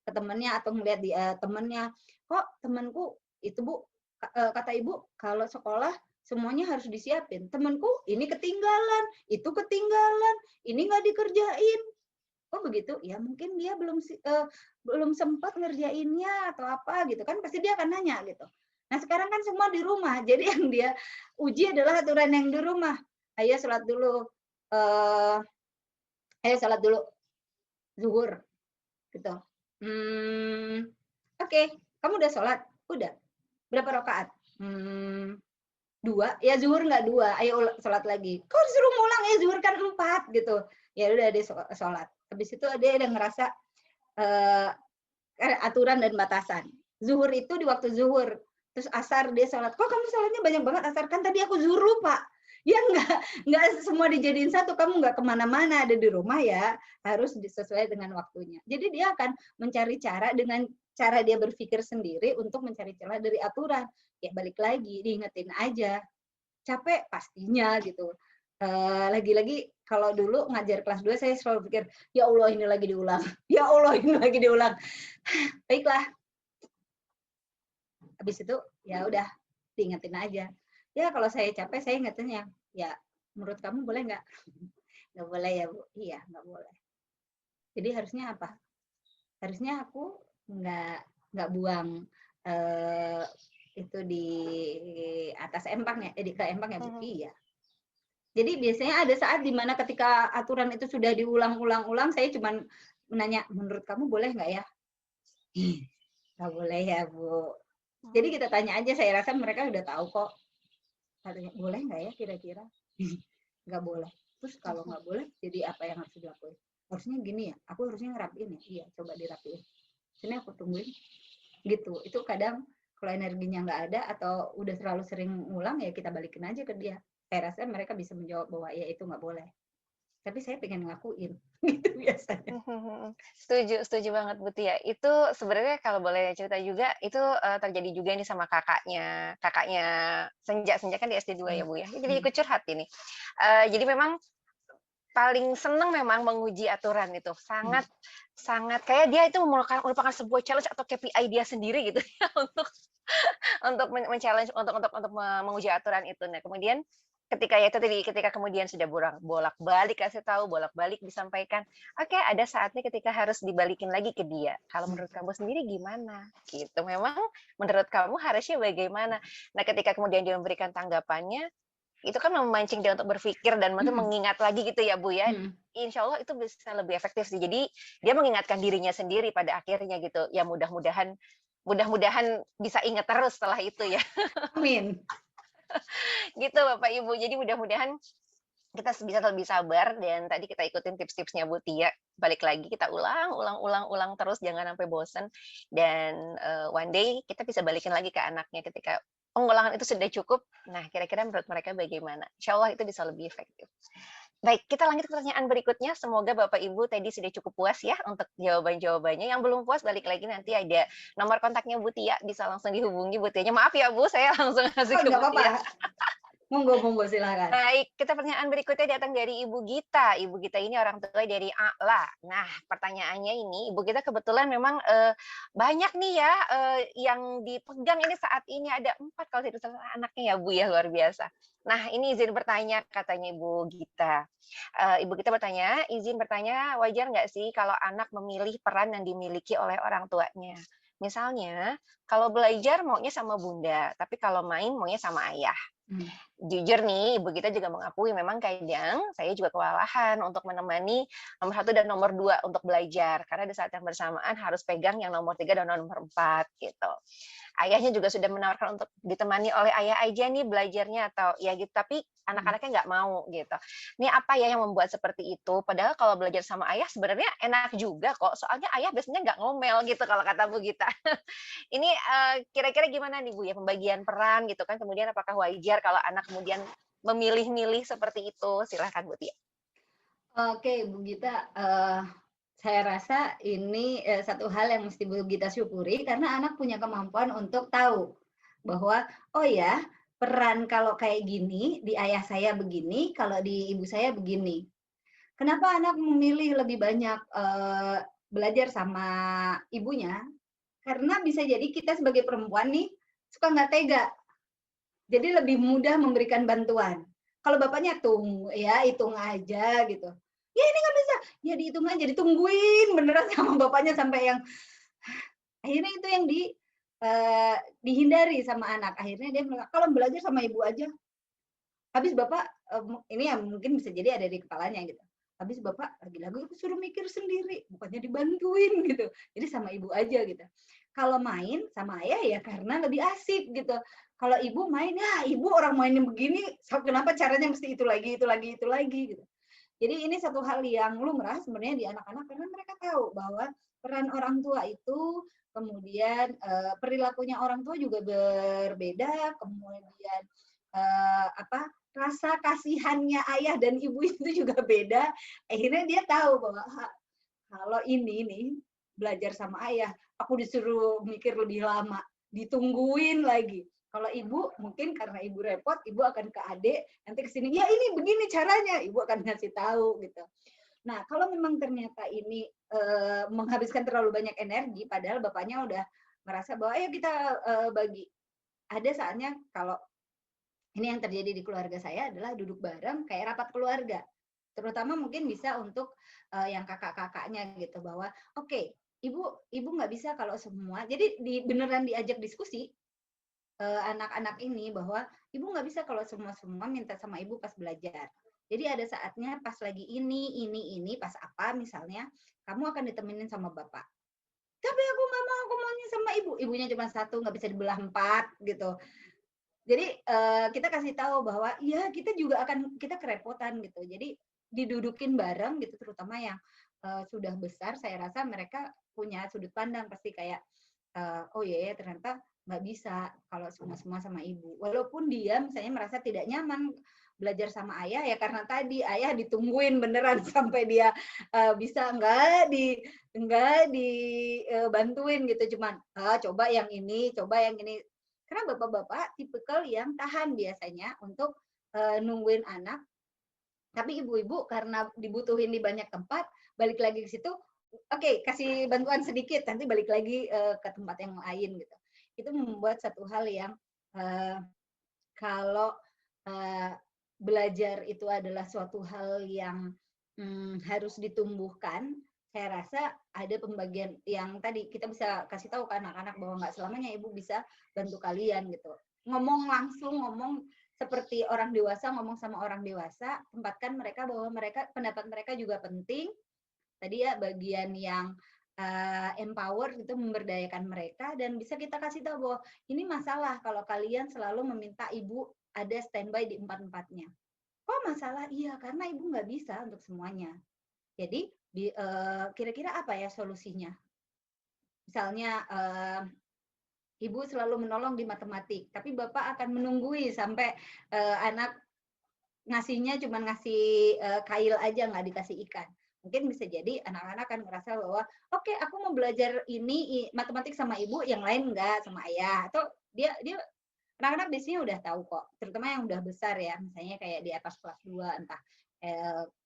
ke temennya atau melihat di temennya, kok temanku itu Bu, kata ibu kalau sekolah semuanya harus disiapin. Temanku ini ketinggalan, itu ketinggalan, ini nggak dikerjain. Oh begitu, ya mungkin dia belum sempat ngerjainnya atau apa gitu kan, pasti dia akan nanya gitu. Nah sekarang kan semua di rumah, jadi yang dia uji adalah aturan yang di rumah. Ayo sholat dulu, eh, ayo sholat dulu zuhur gitu. Oke, kamu udah sholat? Udah. Berapa rakaat? 2. Ya zuhur nggak 2, ayo sholat lagi. Kok disuruh ngulang, ya zuhur kan 4 gitu. Ya udah dia sholat. Habis itu dia udah ngerasa aturan dan batasan. Zuhur itu di waktu zuhur. Terus asar dia sholat. Kok kamu sholatnya banyak banget asar? Kan tadi aku zuhur lupa. Ya nggak semua dijadiin satu. Kamu nggak kemana-mana, ada di rumah ya. Harus disesuaikan dengan waktunya. Jadi dia akan mencari cara dengan cara dia berpikir sendiri untuk mencari celah dari aturan. Ya balik lagi, diingetin aja. Capek pastinya gitu. Lagi-lagi kalau dulu ngajar kelas 2 saya selalu pikir, ya Allah ini lagi diulang. Ya Allah ini lagi diulang. Baiklah. Habis itu ya udah diingetin aja. Ya kalau saya capek saya ingetinnya, ya menurut kamu boleh nggak? Nggak boleh ya Bu. Iya nggak boleh. Jadi harusnya apa? Harusnya aku nggak buang itu di atas empang ya, ke empang ya Bu. Iya. Jadi biasanya ada saat di mana ketika aturan itu sudah diulang-ulang-ulang, saya cuma menanya, menurut kamu boleh nggak ya? Nggak boleh ya Bu. Jadi kita tanya aja, saya rasa mereka udah tahu kok. Katanya, boleh nggak ya kira-kira? Nggak boleh. Terus kalau nggak boleh, jadi apa yang harus dilakuin? Harusnya gini ya, aku harusnya ngerapiin ya? Iya, coba dirapiin. Sini aku tungguin. Gitu, itu kadang kalau energinya nggak ada atau udah terlalu sering ngulang, ya kita balikin aja ke dia. Saya rasa mereka bisa menjawab bahwa ya itu nggak boleh. Tapi saya pengen ngakuin, gitu biasanya. Setuju banget Bu Tia. Itu sebenarnya kalau boleh cerita juga, itu terjadi juga nih sama kakaknya Senja kan di SD 2 ya Bu ya. Jadi ikut curhat ini. Jadi memang paling seneng memang menguji aturan itu. Sangat kayak dia itu merupakan sebuah challenge atau KPI dia sendiri gitu ya untuk men-challenge untuk menguji aturan itu. Nah, kemudian ketika kemudian sudah bolak-balik kasih tahu, bolak-balik disampaikan, oke, ada saatnya ketika harus dibalikin lagi ke dia. Kalau menurut kamu sendiri gimana? Gitu. Memang menurut kamu harusnya bagaimana? Nah, ketika kemudian dia memberikan tanggapannya, itu kan memancing dia untuk berpikir dan mengingat lagi gitu ya Bu ya. Insya Allah itu bisa lebih efektif sih. Jadi dia mengingatkan dirinya sendiri pada akhirnya gitu. Ya mudah-mudahan bisa ingat terus setelah itu ya. Amin. Gitu Bapak Ibu. Jadi mudah-mudahan kita bisa lebih sabar dan tadi kita ikutin tips-tipsnya Bu Tia. Balik lagi kita ulang terus, jangan sampai bosan. Dan one day kita bisa balikin lagi ke anaknya ketika pengulangan itu sudah cukup. Nah, kira-kira menurut mereka bagaimana? Insya Allah itu bisa lebih efektif. Baik, kita lanjut ke pertanyaan berikutnya. Semoga Bapak Ibu tadi sudah cukup puas ya untuk jawaban-jawabannya. Yang belum puas balik lagi nanti ada nomor kontaknya Bu Tia, bisa langsung dihubungi Bu Tianya. Maaf ya Bu, saya langsung ngasih ke Bu Tia. Monggo silakan. Baik, kita pertanyaan berikutnya datang dari Ibu Gita. Ibu Gita ini orang tua dari A'la. Nah, pertanyaannya ini, Ibu Gita kebetulan memang banyak nih ya yang dipegang ini saat ini ada 4 kalau tidak salah anaknya ya Bu ya, luar biasa. Nah, ini izin bertanya katanya Ibu Gita. Ibu Gita bertanya, izin bertanya, wajar nggak sih kalau anak memilih peran yang dimiliki oleh orang tuanya? Misalnya, kalau belajar maunya sama bunda, tapi kalau main maunya sama ayah. Jujur nih, Ibu Gita juga mengakui memang kadang saya juga kewalahan untuk menemani nomor 1 dan nomor 2 untuk belajar. Karena di saat yang bersamaan harus pegang yang nomor 3 dan nomor 4 gitu. Ayahnya juga sudah menawarkan untuk ditemani oleh ayah aja nih belajarnya atau ya gitu, tapi anak-anaknya nggak mau gitu. Ini apa ya yang membuat seperti itu? Padahal kalau belajar sama ayah sebenarnya enak juga kok, soalnya ayah biasanya nggak ngomel gitu kalau kata Bu Gita. Ini kira-kira gimana nih Bu ya pembagian peran gitu kan, kemudian apakah wajar kalau anak kemudian memilih-milih seperti itu? Silahkan Bu Tia. Oke, Bu Gita, saya rasa ini satu hal yang mesti Bu Gita syukuri karena anak punya kemampuan untuk tahu bahwa oh ya peran kalau kayak gini di ayah saya begini, kalau di ibu saya begini. Kenapa anak memilih lebih banyak belajar sama ibunya? Karena bisa jadi kita sebagai perempuan nih suka nggak tega, jadi lebih mudah memberikan bantuan. Kalau bapaknya hitung aja gitu. ya ini nggak bisa, ya dihitung aja, ditungguin beneran sama bapaknya sampai yang akhirnya itu yang dihindari sama anak. Akhirnya dia bilang, kalau belajar sama ibu aja. Habis bapak ini yang mungkin bisa jadi ada di kepalanya gitu. Habis bapak lagi-lagi aku suruh mikir sendiri, bukannya dibantuin gitu. Jadi sama ibu aja gitu. Kalau main sama ayah ya karena lebih asik gitu. Kalau ibu main, ya ibu orang mainin begini, kenapa caranya mesti itu lagi gitu. Jadi ini satu hal yang lumrah sebenarnya di anak-anak karena mereka tahu bahwa peran orang tua itu, kemudian perilakunya orang tua juga berbeda, kemudian rasa kasihannya ayah dan ibu itu juga beda. Akhirnya dia tahu bahwa kalau ini nih belajar sama ayah, aku disuruh mikir lebih lama, ditungguin lagi. Kalau ibu mungkin karena ibu repot, ibu akan ke adik, nanti ke sini, ya ini begini caranya, ibu akan ngasih tahu gitu. Nah, kalau memang ternyata ini menghabiskan terlalu banyak energi, padahal bapaknya udah merasa bahwa ayo kita bagi. Ada saatnya kalau ini yang terjadi di keluarga saya adalah duduk bareng kayak rapat keluarga. Terutama mungkin bisa untuk yang kakak-kakaknya gitu bahwa oke, ibu nggak bisa kalau semua. Jadi beneran diajak diskusi anak-anak ini bahwa ibu nggak bisa kalau semua minta sama ibu pas belajar. Jadi ada saatnya pas lagi ini, pas apa misalnya, kamu akan ditemenin sama bapak. Tapi aku nggak mau, aku maunya sama ibu. Ibunya cuma satu, nggak bisa dibelah 4 gitu. Jadi kita kasih tahu bahwa ya kita kerepotan gitu. Jadi didudukin bareng gitu, terutama yang sudah besar, saya rasa mereka punya sudut pandang pasti kayak oh ya ternyata nggak bisa kalau semua sama ibu. Walaupun dia misalnya merasa tidak nyaman belajar sama ayah ya karena tadi ayah ditungguin beneran sampai dia bisa nggak dibantuin gitu, cuman coba yang ini karena bapak-bapak tipikal yang tahan biasanya untuk nungguin anak, tapi ibu-ibu karena dibutuhin di banyak tempat, balik lagi ke situ, oke, kasih bantuan sedikit, nanti balik lagi ke tempat yang lain gitu. Itu membuat satu hal yang kalau belajar itu adalah suatu hal yang harus ditumbuhkan, saya rasa ada pembagian yang tadi kita bisa kasih tahu ke anak-anak bahwa nggak selamanya ibu bisa bantu kalian gitu. Ngomong seperti orang dewasa, ngomong sama orang dewasa, tempatkan mereka bahwa pendapat mereka juga penting. Tadi ya bagian yang empower itu memberdayakan mereka dan bisa kita kasih tahu bahwa ini masalah kalau kalian selalu meminta ibu ada standby di 4-4-nya. Kok masalah? Iya, karena ibu nggak bisa untuk semuanya. Jadi kira-kira apa ya solusinya? Misalnya ibu selalu menolong di matematik, tapi bapak akan menunggui sampai anak ngasihnya cuma ngasih kail aja, nggak dikasih ikan. Mungkin bisa jadi anak-anak akan merasa bahwa oke, aku mau belajar ini matematik sama ibu, yang lain enggak sama ayah. Atau dia anak-anak biasanya udah tahu kok, terutama yang udah besar ya, misalnya kayak di atas kelas 2, entah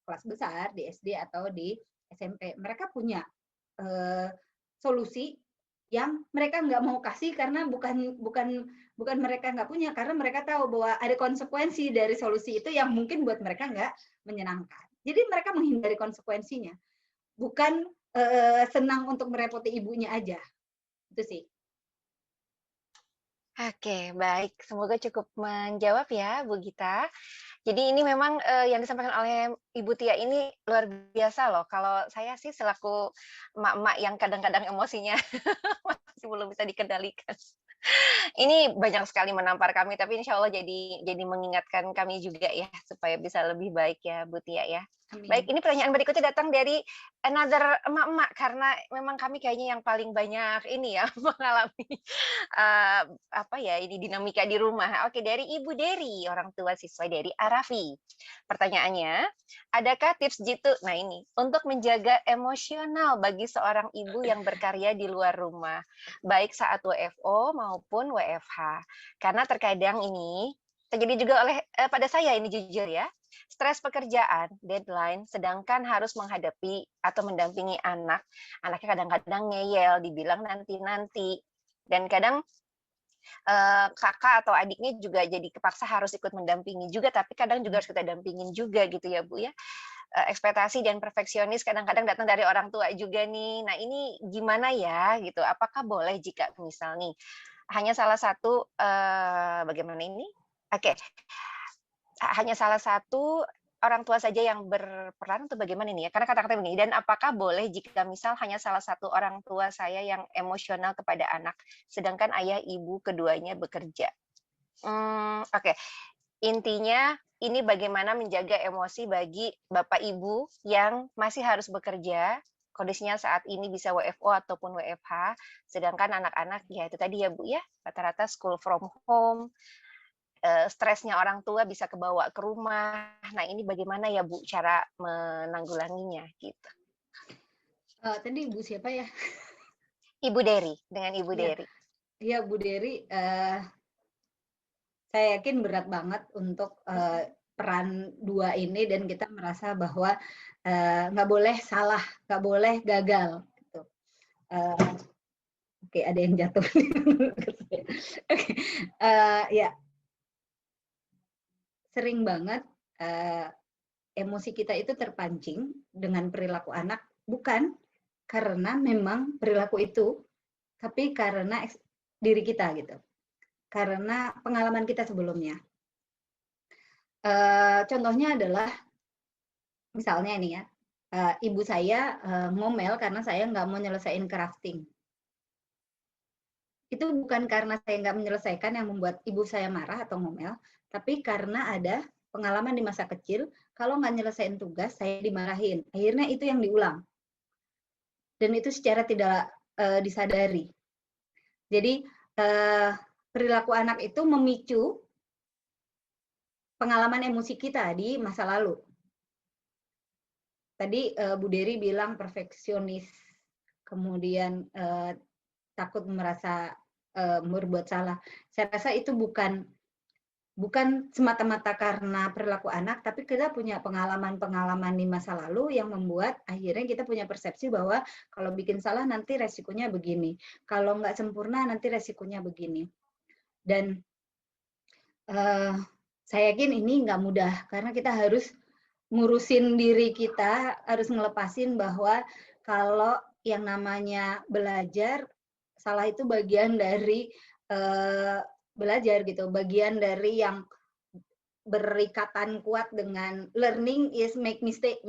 kelas besar di SD atau di SMP. Mereka punya solusi yang mereka nggak mau kasih karena bukan mereka nggak punya, karena mereka tahu bahwa ada konsekuensi dari solusi itu yang mungkin buat mereka nggak menyenangkan. Jadi mereka menghindari konsekuensinya, bukan senang untuk merepoti ibunya aja. Itu sih. Oke, baik. Semoga cukup menjawab ya, Bu Gita. Jadi ini memang, yang disampaikan oleh Ibu Tia ini luar biasa loh. Kalau saya sih selaku emak-emak yang kadang-kadang emosinya masih belum bisa dikendalikan. Ini banyak sekali menampar kami, tapi insya Allah jadi mengingatkan kami juga ya, supaya bisa lebih baik ya, Bu Tia ya. Amin. Baik, ini pertanyaan berikutnya datang dari another emak-emak, karena memang kami kayaknya yang paling banyak ini ya, mengalami, ini dinamika di rumah. Oke, dari Ibu Dery, orang tua siswa dari Arafi. Pertanyaannya, adakah tips jitu, nah ini, untuk menjaga emosional bagi seorang ibu yang berkarya di luar rumah, baik saat WFO maupun WFH? Karena terkadang ini terjadi juga pada saya ini jujur ya, stres pekerjaan, deadline, sedangkan harus menghadapi atau mendampingi anaknya kadang-kadang ngeyel, dibilang nanti-nanti, dan kadang kakak atau adiknya juga jadi kepaksa harus ikut mendampingi juga, tapi kadang juga harus kita dampingin juga gitu ya Bu ya. ekspektasi dan perfeksionis kadang-kadang datang dari orang tua juga nih. Nah, ini gimana ya gitu? Apakah boleh jika misal nih hanya salah satu, bagaimana ini? Oke, hanya salah satu orang tua saja yang berperan atau bagaimana nih ya? Karena kata-kata begini, dan apakah boleh jika misal hanya salah satu orang tua saya yang emosional kepada anak, sedangkan ayah ibu keduanya bekerja? Oke. Intinya ini bagaimana menjaga emosi bagi bapak ibu yang masih harus bekerja, kondisinya saat ini bisa WFO ataupun WFH, sedangkan anak-anak ya itu tadi ya Bu ya, rata-rata school from home, stresnya orang tua bisa kebawa ke rumah. Nah ini bagaimana ya Bu cara menanggulanginya gitu? Tadi Ibu siapa ya? Ibu Dery, dengan Ibu Iya. Dery. Iya Bu Dery, saya yakin berat banget untuk peran dua ini dan kita merasa bahwa nggak boleh salah, nggak boleh gagal. Gitu. Oke, ada yang jatuh. Oke, ya sering banget emosi kita itu terpancing dengan perilaku anak, bukan karena memang perilaku itu, tapi karena diri kita gitu, karena pengalaman kita sebelumnya. Contohnya adalah, misalnya nih ya, ibu saya ngomel karena saya nggak mau nyelesain crafting. Itu bukan karena saya nggak menyelesaikan yang membuat ibu saya marah atau ngomel, tapi karena ada pengalaman di masa kecil, kalau nggak nyelesain tugas, saya dimarahin. Akhirnya itu yang diulang. Dan itu secara tidak disadari. Jadi, perilaku anak itu memicu pengalaman emosi kita di masa lalu. Tadi Bu Dery bilang perfeksionis, kemudian takut merasa berbuat salah. Saya rasa itu bukan semata-mata karena perilaku anak, tapi kita punya pengalaman-pengalaman di masa lalu yang membuat akhirnya kita punya persepsi bahwa kalau bikin salah nanti resikonya begini, kalau nggak sempurna nanti resikonya begini. Dan saya yakin ini nggak mudah karena kita harus ngurusin diri kita, harus ngelepasin bahwa kalau yang namanya belajar, salah itu bagian dari belajar gitu, bagian dari yang berikatan kuat dengan learning is make mistake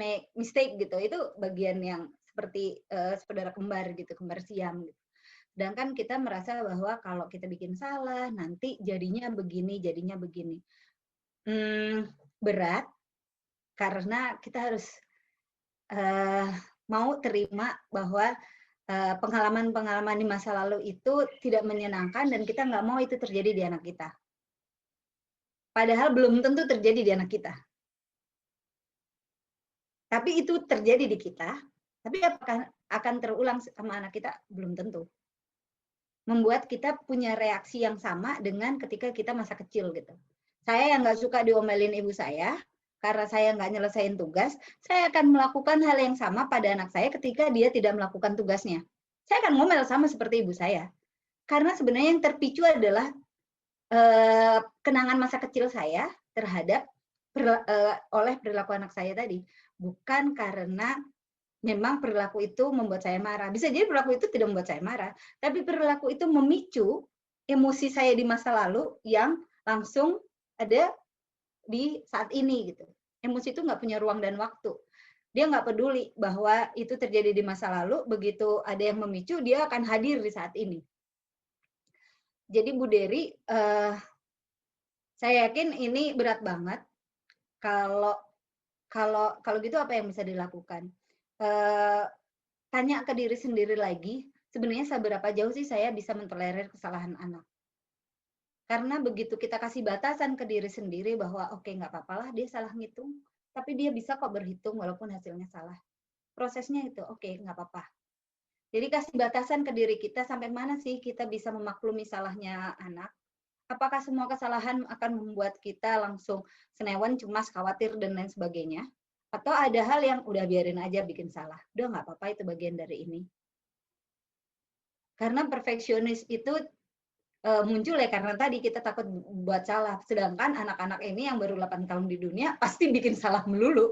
gitu. Itu bagian yang seperti saudara kembar gitu, kembar siam gitu. Sedangkan kita merasa bahwa kalau kita bikin salah nanti jadinya begini, jadinya begini. Berat karena kita harus mau terima bahwa pengalaman-pengalaman di masa lalu itu tidak menyenangkan dan kita nggak mau itu terjadi di anak kita. Padahal belum tentu terjadi di anak kita. Tapi itu terjadi di kita, tapi apakah akan terulang sama anak kita? Belum tentu. Membuat kita punya reaksi yang sama dengan ketika kita masa kecil gitu. Saya yang nggak suka diomelin ibu saya, karena saya nggak nyelesain tugas, saya akan melakukan hal yang sama pada anak saya ketika dia tidak melakukan tugasnya. Saya akan ngomel sama seperti ibu saya. Karena sebenarnya yang terpicu adalah kenangan masa kecil saya terhadap oleh perilaku anak saya tadi. Bukan karena memang perilaku itu membuat saya marah. Bisa jadi perilaku itu tidak membuat saya marah, tapi perilaku itu memicu emosi saya di masa lalu yang langsung ada di saat ini gitu. Emosi itu nggak punya ruang dan waktu. Dia nggak peduli bahwa itu terjadi di masa lalu, begitu ada yang memicu, dia akan hadir di saat ini. Jadi Bu Dery, saya yakin ini berat banget. Kalau gitu apa yang bisa dilakukan? Tanya ke diri sendiri lagi, sebenarnya seberapa jauh sih saya bisa mentolerir kesalahan anak? Karena begitu kita kasih batasan ke diri sendiri bahwa oke, nggak apa-apa lah dia salah ngitung, tapi dia bisa kok berhitung walaupun hasilnya salah. Prosesnya itu oke, nggak apa-apa. Jadi kasih batasan ke diri kita sampai mana sih kita bisa memaklumi salahnya anak. Apakah semua kesalahan akan membuat kita langsung senewan, cemas, khawatir, dan lain sebagainya? Atau ada hal yang udah biarin aja bikin salah. Udah nggak apa-apa, itu bagian dari ini. Karena perfeksionis itu muncul ya karena tadi kita takut buat salah. Sedangkan anak-anak ini yang baru 8 tahun di dunia pasti bikin salah melulu.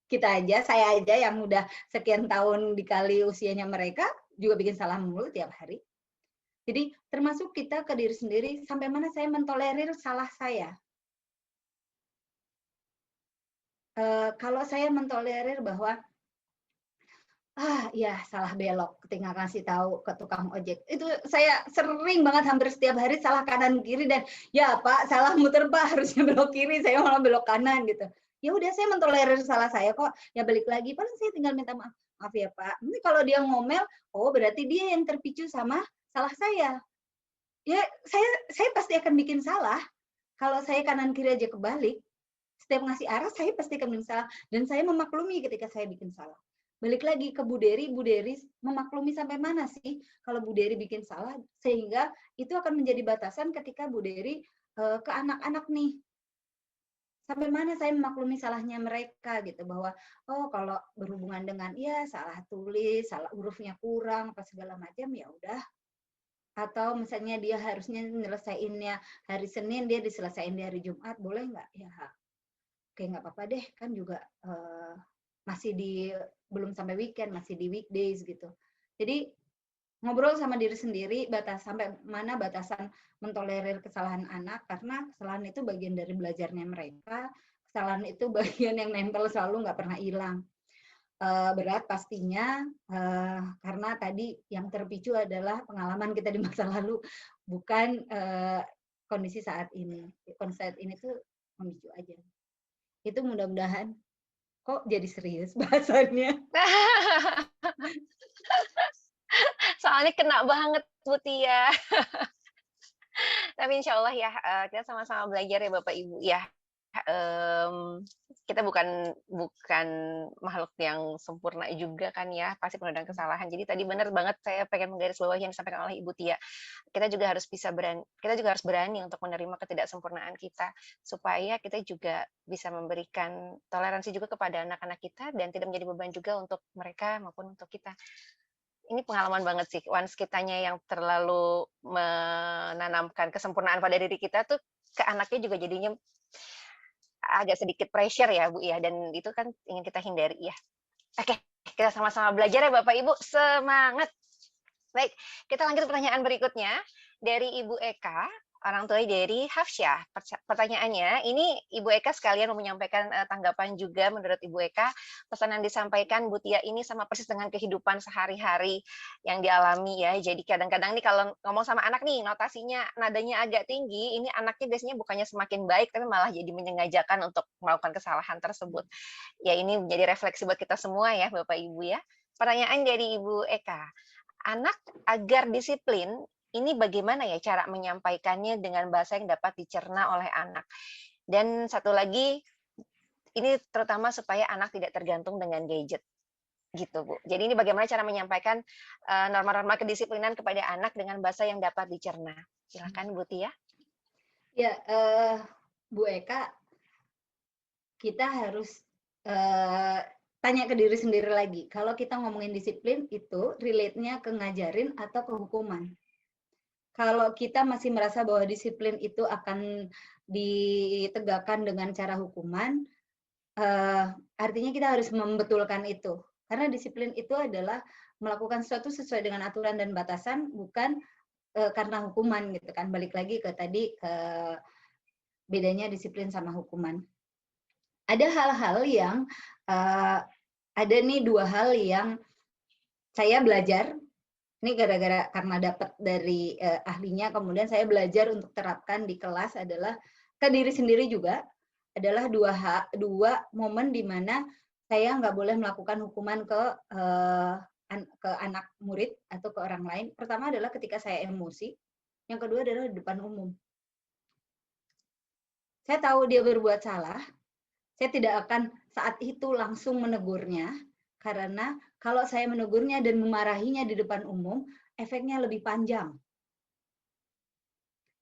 Kita aja, saya aja yang udah sekian tahun dikali usianya mereka juga bikin salah mulu tiap hari. Jadi termasuk kita ke diri sendiri, sampai mana saya mentolerir salah saya. Kalau saya mentolerir bahwa ya salah belok ketika ngasih tahu ke tukang ojek. Itu saya sering banget hampir setiap hari salah kanan kiri dan ya Pak, salah muter Pak, harusnya belok kiri, saya malah belok kanan gitu. Ya udah saya mentolerir salah saya kok. Ya balik lagi, paling saya tinggal minta maaf. Maaf ya Pak. Nanti kalau dia ngomel, oh berarti dia yang terpicu sama salah saya. Ya saya pasti akan bikin salah. Kalau saya kanan kiri aja kebalik, setiap ngasih arah saya pasti akan bikin salah dan saya memaklumi ketika saya bikin salah. Balik lagi ke Bu Dery memaklumi sampai mana sih kalau Bu Dery bikin salah, sehingga itu akan menjadi batasan ketika Bu Dery ke anak-anak nih. Sampai mana saya memaklumi salahnya mereka gitu, bahwa oh kalau berhubungan dengan ya salah tulis, salah hurufnya kurang, apa segala macam, ya udah. Atau misalnya dia harusnya nyelesainnya hari Senin, dia diselesain di hari Jumat, boleh nggak? Ya oke, nggak apa-apa deh, kan juga masih belum sampai weekend, masih di weekdays gitu. Jadi ngobrol sama diri sendiri, sampai mana batasan mentolerir kesalahan anak, karena kesalahan itu bagian dari belajarnya mereka, kesalahan itu bagian yang nempel selalu, nggak pernah hilang. Berat pastinya, karena tadi yang terpicu adalah pengalaman kita di masa lalu, bukan kondisi saat ini. Kondisi saat ini tuh memicu aja. Itu mudah-mudahan, kok jadi serius bahasannya. Soalnya kena banget Bu Tia. Tapi insya Allah ya, kita sama-sama belajar ya Bapak Ibu ya. Kita bukan makhluk yang sempurna juga kan ya, pasti penuh dengan kesalahan. Jadi tadi benar banget saya pengen menggarisbawahi yang disampaikan oleh Ibu Tia. Kita juga harus berani untuk menerima ketidaksempurnaan kita, supaya kita juga bisa memberikan toleransi juga kepada anak-anak kita dan tidak menjadi beban juga untuk mereka maupun untuk kita. Ini pengalaman banget sih, once kitanya yang terlalu menanamkan kesempurnaan pada diri kita tuh, ke anaknya juga jadinya agak sedikit pressure ya Bu ya, dan itu kan ingin kita hindari ya. Oke, kita sama-sama belajar ya Bapak Ibu, semangat. Baik, kita lanjut pertanyaan berikutnya dari Ibu Eka, orang tua dari Hafsyah. Pertanyaannya, ini Ibu Eka sekalian mau menyampaikan tanggapan juga menurut Ibu Eka, pesanan disampaikan Bu Tia ini sama persis dengan kehidupan sehari-hari yang dialami ya. Jadi kadang-kadang nih kalau ngomong sama anak nih, notasinya nadanya agak tinggi, ini anaknya biasanya bukannya semakin baik, tapi malah jadi menyengajakan untuk melakukan kesalahan tersebut. Ya ini menjadi refleksi buat kita semua ya Bapak Ibu ya. Pertanyaan dari Ibu Eka, anak agar disiplin, ini bagaimana ya cara menyampaikannya dengan bahasa yang dapat dicerna oleh anak? Dan satu lagi, ini terutama supaya anak tidak tergantung dengan gadget, gitu Bu. Jadi ini bagaimana cara menyampaikan norma-norma kedisiplinan kepada anak dengan bahasa yang dapat dicerna? Silakan Bu Tia. Ya, Bu Eka, kita harus tanya ke diri sendiri lagi. Kalau kita ngomongin disiplin itu relate-nya ke ngajarin atau ke hukuman. Kalau kita masih merasa bahwa disiplin itu akan ditegakkan dengan cara hukuman, artinya kita harus membetulkan itu. Karena disiplin itu adalah melakukan sesuatu sesuai dengan aturan dan batasan, bukan karena hukuman gitu kan. Balik lagi ke tadi, ke bedanya disiplin sama hukuman. Ada hal-hal yang, ada nih 2 hal yang saya belajar. Ini gara-gara karena dapat dari ahlinya, kemudian saya belajar untuk terapkan di kelas, adalah ke diri sendiri juga, adalah dua momen di mana saya nggak boleh melakukan hukuman ke anak murid atau ke orang lain. Pertama adalah ketika saya emosi, yang kedua adalah di depan umum. Saya tahu dia berbuat salah, saya tidak akan saat itu langsung menegurnya, karena kalau saya menegurnya dan memarahinya di depan umum, efeknya lebih panjang.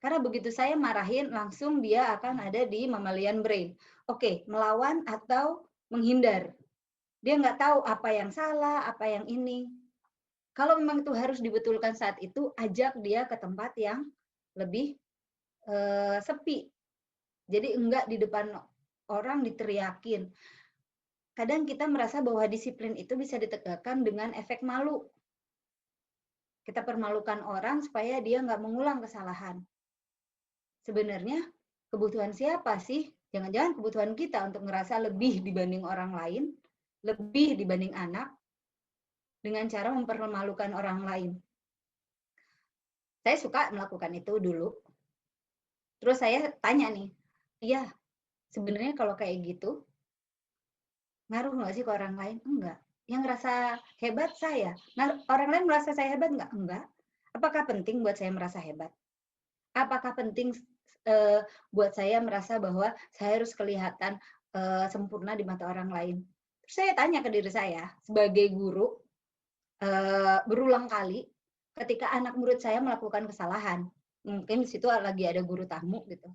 Karena begitu saya marahin, langsung dia akan ada di mammalian brain. Oke, melawan atau menghindar. Dia nggak tahu apa yang salah, apa yang ini. Kalau memang itu harus dibetulkan saat itu, ajak dia ke tempat yang lebih sepi. Jadi enggak di depan orang diteriakin. kadang kita merasa bahwa disiplin itu bisa ditegakkan dengan efek malu. Kita permalukan orang supaya dia nggak mengulang kesalahan. Sebenarnya kebutuhan siapa sih? Jangan-jangan kebutuhan kita untuk ngerasa lebih dibanding orang lain, lebih dibanding anak, dengan cara mempermalukan orang lain. Saya suka melakukan itu dulu. Terus saya tanya nih, iya, sebenarnya kalau kayak gitu, ngaruh nggak sih ke orang lain? Enggak. Yang ngerasa hebat saya. Orang lain merasa saya hebat nggak? Enggak. Apakah penting buat saya merasa hebat? Apakah penting buat saya merasa bahwa saya harus kelihatan sempurna di mata orang lain? Terus saya tanya ke diri saya, sebagai guru, berulang kali, ketika anak murid saya melakukan kesalahan, mungkin di situ lagi ada guru tamu gitu.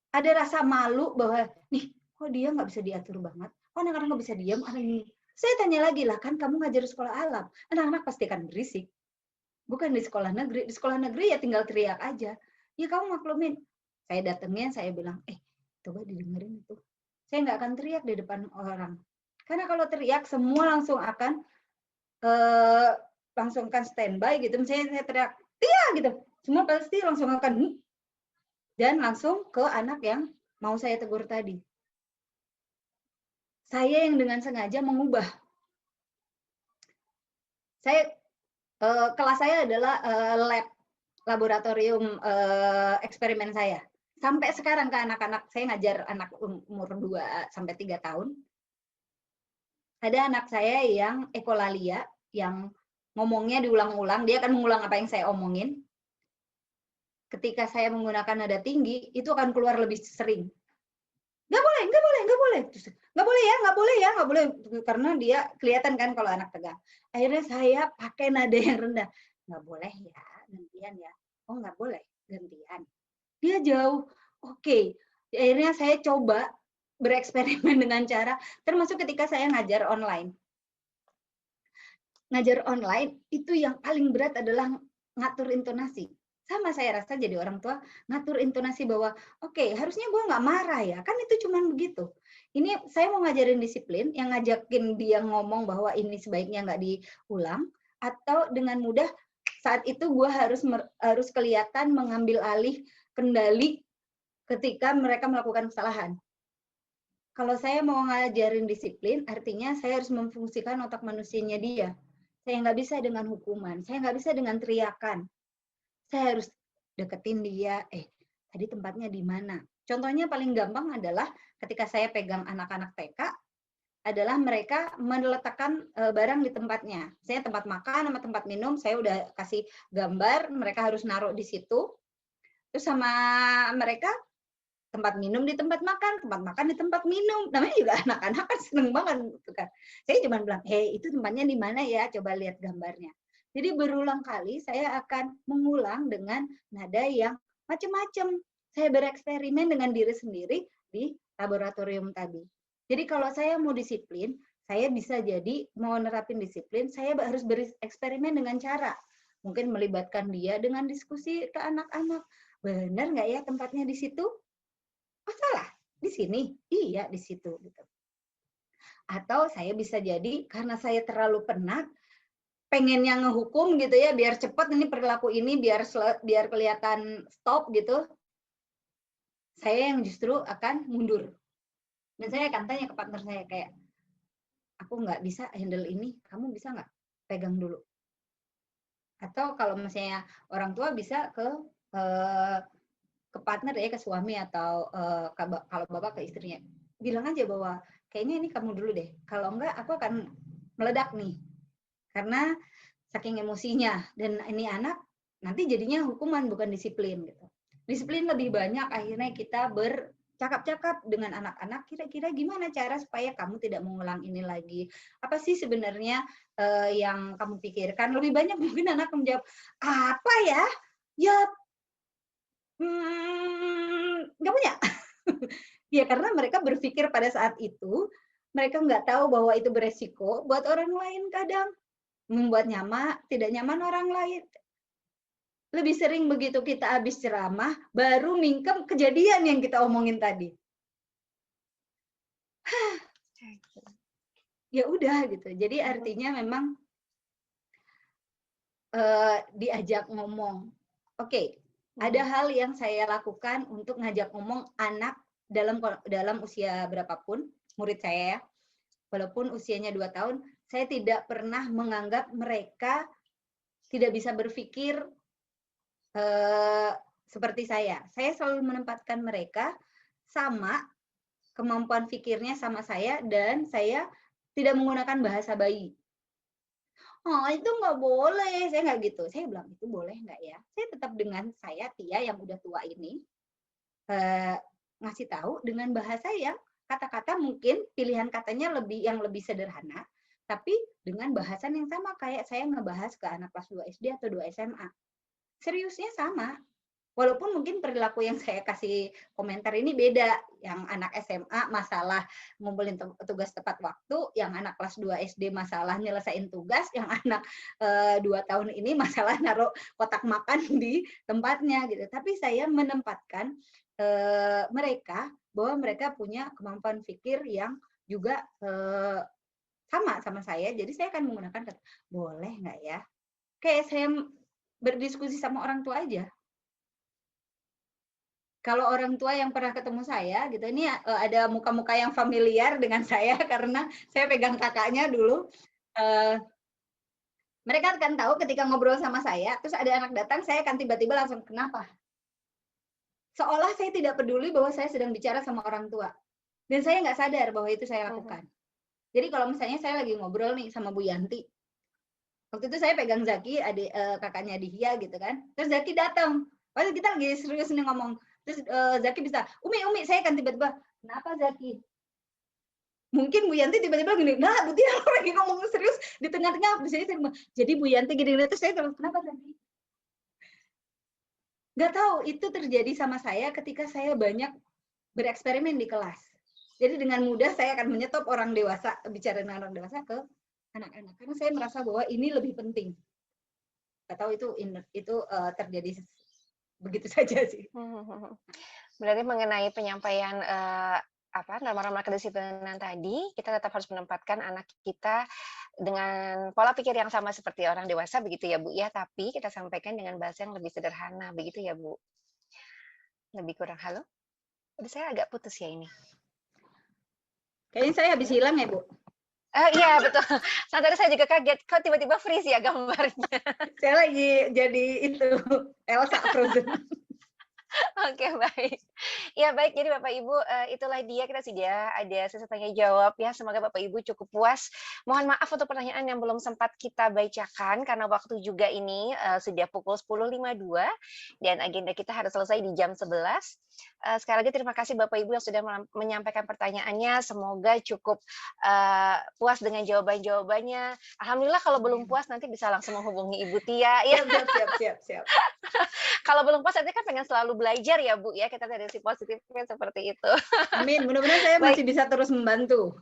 Ada rasa malu bahwa, nih, kok dia nggak bisa diatur banget? Kok anak-anak nggak bisa diam? Saya tanya lagi lah, kan kamu ngajar di sekolah alam, anak-anak pasti kan berisik. Bukan di sekolah negeri. Di sekolah negeri ya tinggal teriak aja. Ya kamu maklumin. Saya datengin, saya bilang, coba didengerin itu. Saya nggak akan teriak di depan orang. Karena kalau teriak, semua langsung akan standby gitu. Misalnya saya teriak, Tia gitu. Semua pasti langsung akan dan langsung ke anak yang mau saya tegur tadi. Saya yang dengan sengaja mengubah. Kelas saya adalah laboratorium eksperimen saya. Sampai sekarang ke anak-anak, saya ngajar anak umur 2 sampai 3 tahun. Ada anak saya yang ekolalia, yang ngomongnya diulang-ulang, dia akan mengulang apa yang saya omongin. Ketika saya menggunakan nada tinggi, itu akan keluar lebih sering. Nggak boleh. Nggak boleh. Karena dia kelihatan kan kalau anak tegang. Akhirnya saya pakai nada yang rendah. Nggak boleh ya, gantian ya. Oh, nggak boleh, gantian. Dia jauh. Oke. Akhirnya saya coba bereksperimen dengan cara, termasuk ketika saya ngajar online. Ngajar online, itu yang paling berat adalah ngatur intonasi. Sama saya rasa jadi orang tua, ngatur intonasi bahwa, oke, harusnya gue nggak marah ya, kan itu cuman begitu. Ini saya mau ngajarin disiplin, yang ngajakin dia ngomong bahwa ini sebaiknya nggak diulang, atau dengan mudah saat itu gue harus kelihatan mengambil alih kendali ketika mereka melakukan kesalahan. Kalau saya mau ngajarin disiplin, artinya saya harus memfungsikan otak manusianya dia. Saya nggak bisa dengan hukuman, saya nggak bisa dengan teriakan. Saya harus deketin dia, tadi tempatnya di mana? Contohnya paling gampang adalah ketika saya pegang anak-anak TK, adalah mereka meletakkan barang di tempatnya. Saya tempat makan sama tempat minum, saya udah kasih gambar, mereka harus naruh di situ. Terus sama mereka, tempat minum di tempat makan di tempat minum. Namanya juga anak-anak kan seneng banget gitu kan. Saya cuma bilang, itu tempatnya di mana ya? Coba lihat gambarnya. Jadi berulang kali saya akan mengulang dengan nada yang macam-macam. Saya bereksperimen dengan diri sendiri di laboratorium tadi. Jadi kalau saya mau disiplin, saya bisa jadi mau nerapin disiplin, saya harus bereksperimen dengan cara. Mungkin melibatkan dia dengan diskusi ke anak-anak. Benar nggak ya tempatnya di situ? Oh salah, di sini? Iya, di situ. Gitu. Atau saya bisa jadi karena saya terlalu penat, pengen yang ngehukum gitu ya, biar cepat ini perilaku ini, biar kelihatan stop gitu. Saya yang justru akan mundur. Dan saya akan tanya ke partner saya kayak, aku nggak bisa handle ini, kamu bisa nggak pegang dulu? Atau kalau misalnya orang tua bisa ke partner ya, ke suami atau kalau bapak ke istrinya, bilang aja bahwa kayaknya ini kamu dulu deh. Kalau enggak, aku akan meledak nih. Karena saking emosinya, dan ini anak nanti jadinya hukuman bukan disiplin gitu. Disiplin lebih banyak akhirnya kita bercakap-cakap dengan anak-anak, kira-kira gimana cara supaya kamu tidak mengulang ini lagi. Apa sih sebenarnya yang kamu pikirkan? Lebih banyak mungkin anak menjawab, apa ya? Ya, nggak punya. Ya karena mereka berpikir pada saat itu, mereka nggak tahu bahwa itu beresiko buat orang lain kadang. Membuat tidak nyaman orang lain. Lebih sering begitu kita habis ceramah, baru mingkem kejadian yang kita omongin tadi. ya udah gitu. Jadi artinya memang diajak ngomong. Oke, ada hal yang saya lakukan untuk ngajak ngomong anak dalam usia berapapun, murid saya ya. Walaupun usianya 2 tahun, saya tidak pernah menganggap mereka tidak bisa berpikir seperti saya. Saya selalu menempatkan mereka sama, kemampuan pikirnya sama saya, dan saya tidak menggunakan bahasa bayi. Oh, itu nggak boleh, saya nggak gitu. Saya bilang, itu boleh nggak ya? Saya tetap dengan saya, Tia yang udah tua ini, ngasih tahu dengan bahasa yang kata-kata mungkin pilihan katanya yang lebih sederhana, tapi dengan bahasan yang sama kayak saya ngebahas ke anak kelas 2 SD atau 2 SMA. Seriusnya sama. Walaupun mungkin perilaku yang saya kasih komentar ini beda. Yang anak SMA masalah ngumpulin tugas tepat waktu, yang anak kelas 2 SD masalah nyelesain tugas, yang anak 2 tahun ini masalah naruh kotak makan di tempatnya gitu. Tapi saya menempatkan mereka bahwa mereka punya kemampuan pikir yang juga sama saya. Jadi saya akan menggunakan kata, boleh nggak ya? Kayak saya berdiskusi sama orang tua aja. Kalau orang tua yang pernah ketemu saya gitu, ini ada muka-muka yang familiar dengan saya karena saya pegang kakaknya dulu. Mereka akan tahu ketika ngobrol sama saya, terus ada anak datang, saya akan tiba-tiba langsung, kenapa? Seolah saya tidak peduli bahwa saya sedang bicara sama orang tua. Dan saya nggak sadar bahwa itu saya lakukan. Jadi kalau misalnya saya lagi ngobrol nih sama Bu Yanti, waktu itu saya pegang Zaki, adik kakaknya Dihya gitu kan, terus Zaki datang. Waktu kita lagi serius nih ngomong, terus Zaki bisa, Umi, saya akan tiba-tiba, kenapa Zaki? Mungkin Bu Yanti tiba-tiba gini, nah Bu Tia lagi ngomong serius di tengah-tengah, jadi Bu Yanti gini, terus saya terus, kenapa Zaki? Nggak tahu, itu terjadi sama saya ketika saya banyak bereksperimen di kelas. Jadi dengan mudah saya akan menyetop orang dewasa, bicara dengan orang dewasa ke anak-anak, karena saya merasa bahwa ini lebih penting. Nggak tahu itu terjadi begitu saja sih. Berarti mengenai penyampaian norma-norma kedisiplinan tadi, kita tetap harus menempatkan anak kita dengan pola pikir yang sama seperti orang dewasa, begitu ya Bu ya, tapi kita sampaikan dengan bahasa yang lebih sederhana, begitu ya Bu? Lebih kurang, halo? Aduh, saya agak putus ya ini. Kayaknya saya habis hilang ya Bu? Iya betul. Saat tadi saya juga kaget, kok tiba-tiba freeze ya gambarnya. Saya lagi jadi itu Elsa Frozen. Oke, baik. Ya baik, jadi Bapak Ibu, itulah dia, kita sudah ada sesi tanya jawab ya. Semoga Bapak Ibu cukup puas. Mohon maaf untuk pertanyaan yang belum sempat kita bacakan, karena waktu juga ini sudah pukul 10.52, dan agenda kita harus selesai di jam 11. Sekali lagi terima kasih Bapak Ibu yang sudah menyampaikan pertanyaannya. Semoga cukup puas dengan jawaban-jawabannya. Alhamdulillah, kalau belum puas nanti bisa langsung menghubungi Ibu Tia. Ya. Siap. Kalau belum puas nanti kan pengen selalu belajar ya Bu ya, kita dari si positifnya seperti itu. Amin, mudah-mudahan saya masih bisa terus membantu.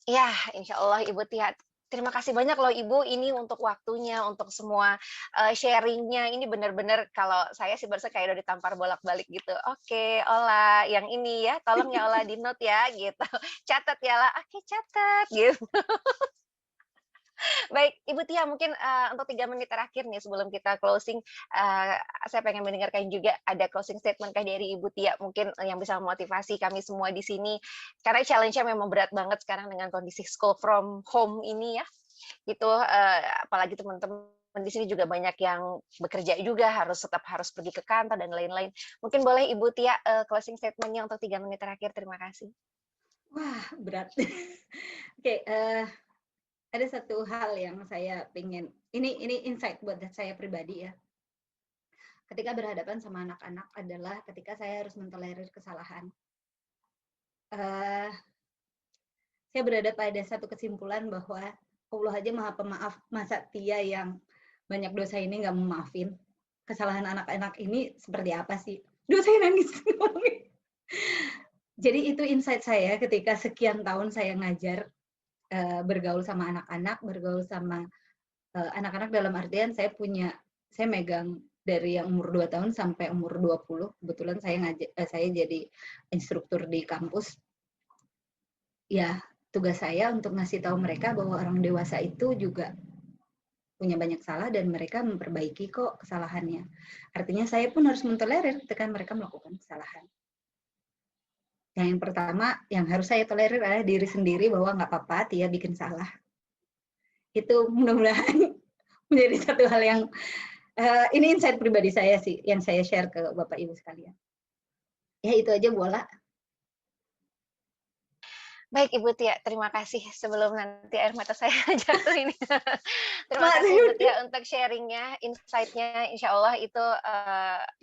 Ya, insya Allah Ibu Tia. Terima kasih banyak loh Ibu, ini untuk waktunya, untuk semua sharingnya. Ini benar-benar kalau saya sih berasa kayak udah ditampar bolak-balik gitu. Oke, Ola, yang ini ya, tolong ya Ola di note ya, gitu. Catat ya lah, oke catat, gitu. Baik, Ibu Tia, mungkin untuk 3 menit terakhir nih sebelum kita closing, saya pengen mendengarkan juga ada closing statement kah dari Ibu Tia, mungkin yang bisa memotivasi kami semua di sini, karena challenge-nya memang berat banget sekarang dengan kondisi school from home ini ya, gitu, apalagi teman-teman di sini juga banyak yang bekerja juga, tetap harus pergi ke kantor dan lain-lain. Mungkin boleh Ibu Tia closing statement-nya untuk 3 menit terakhir, terima kasih. Wah, berat. Oke, ada satu hal yang saya pengen, ini insight buat saya pribadi ya. Ketika berhadapan sama anak-anak adalah ketika saya harus mentolerir kesalahan. Saya berada pada satu kesimpulan bahwa Allah aja Maha Pemaaf, masa Tia yang banyak dosa ini nggak memaafin. Kesalahan anak-anak ini seperti apa sih? Duh, saya nangis. Jadi itu insight saya ketika sekian tahun saya ngajar, bergaul sama anak-anak, bergaul sama anak-anak dalam artian saya megang dari yang umur 2 tahun sampai umur 20. Kebetulan saya jadi instruktur di kampus. Ya, tugas saya untuk ngasih tahu mereka bahwa orang dewasa itu juga punya banyak salah dan mereka memperbaiki kok kesalahannya. Artinya saya pun harus mentolerir ketika mereka melakukan kesalahan. Yang pertama yang harus saya tolerir adalah diri sendiri bahwa nggak apa-apa Tia bikin salah. Itu mudah-mudahan menjadi satu hal yang ini insight pribadi saya sih yang saya share ke Bapak Ibu sekalian. Ya itu aja Bu Ola. Baik Ibu Tia, terima kasih sebelum nanti air mata saya jatuh ini. Terima kasih Ibu Tia untuk sharingnya, insight-nya. Insya Allah itu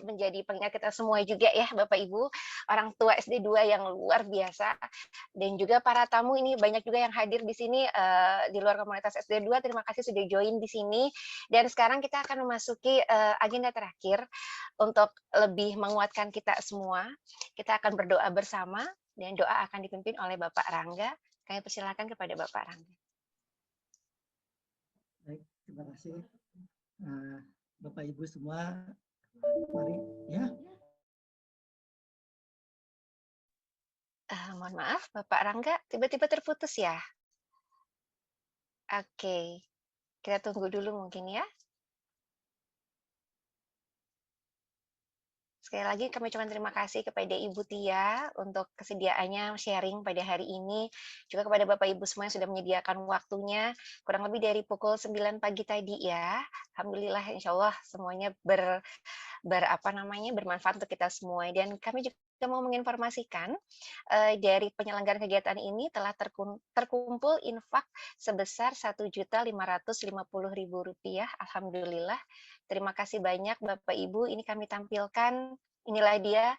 menjadi pengingat kita semua juga ya Bapak Ibu, orang tua SD 2 yang luar biasa. Dan juga para tamu ini banyak juga yang hadir di sini di luar komunitas SD 2. Terima kasih sudah join di sini. Dan sekarang kita akan memasuki agenda terakhir untuk lebih menguatkan kita semua. Kita akan berdoa bersama. Dan doa akan dipimpin oleh Bapak Rangga. Kami persilakan kepada Bapak Rangga. Baik, terima kasih. Bapak Ibu semua, mari ya. Mohon maaf, Bapak Rangga tiba-tiba terputus ya? Oke, kita tunggu dulu mungkin ya. Sekali lagi kami ucapkan terima kasih kepada Ibu Tia untuk kesediaannya sharing pada hari ini. Juga kepada Bapak Ibu semua yang sudah menyediakan waktunya kurang lebih dari pukul 9 pagi tadi ya. Alhamdulillah insya Allah semuanya bermanfaat untuk kita semua. Dan kami juga mau menginformasikan dari penyelenggaraan kegiatan ini telah terkumpul infak sebesar Rp1.550.000. Alhamdulillah. Terima kasih banyak Bapak Ibu. Ini kami tampilkan. Inilah dia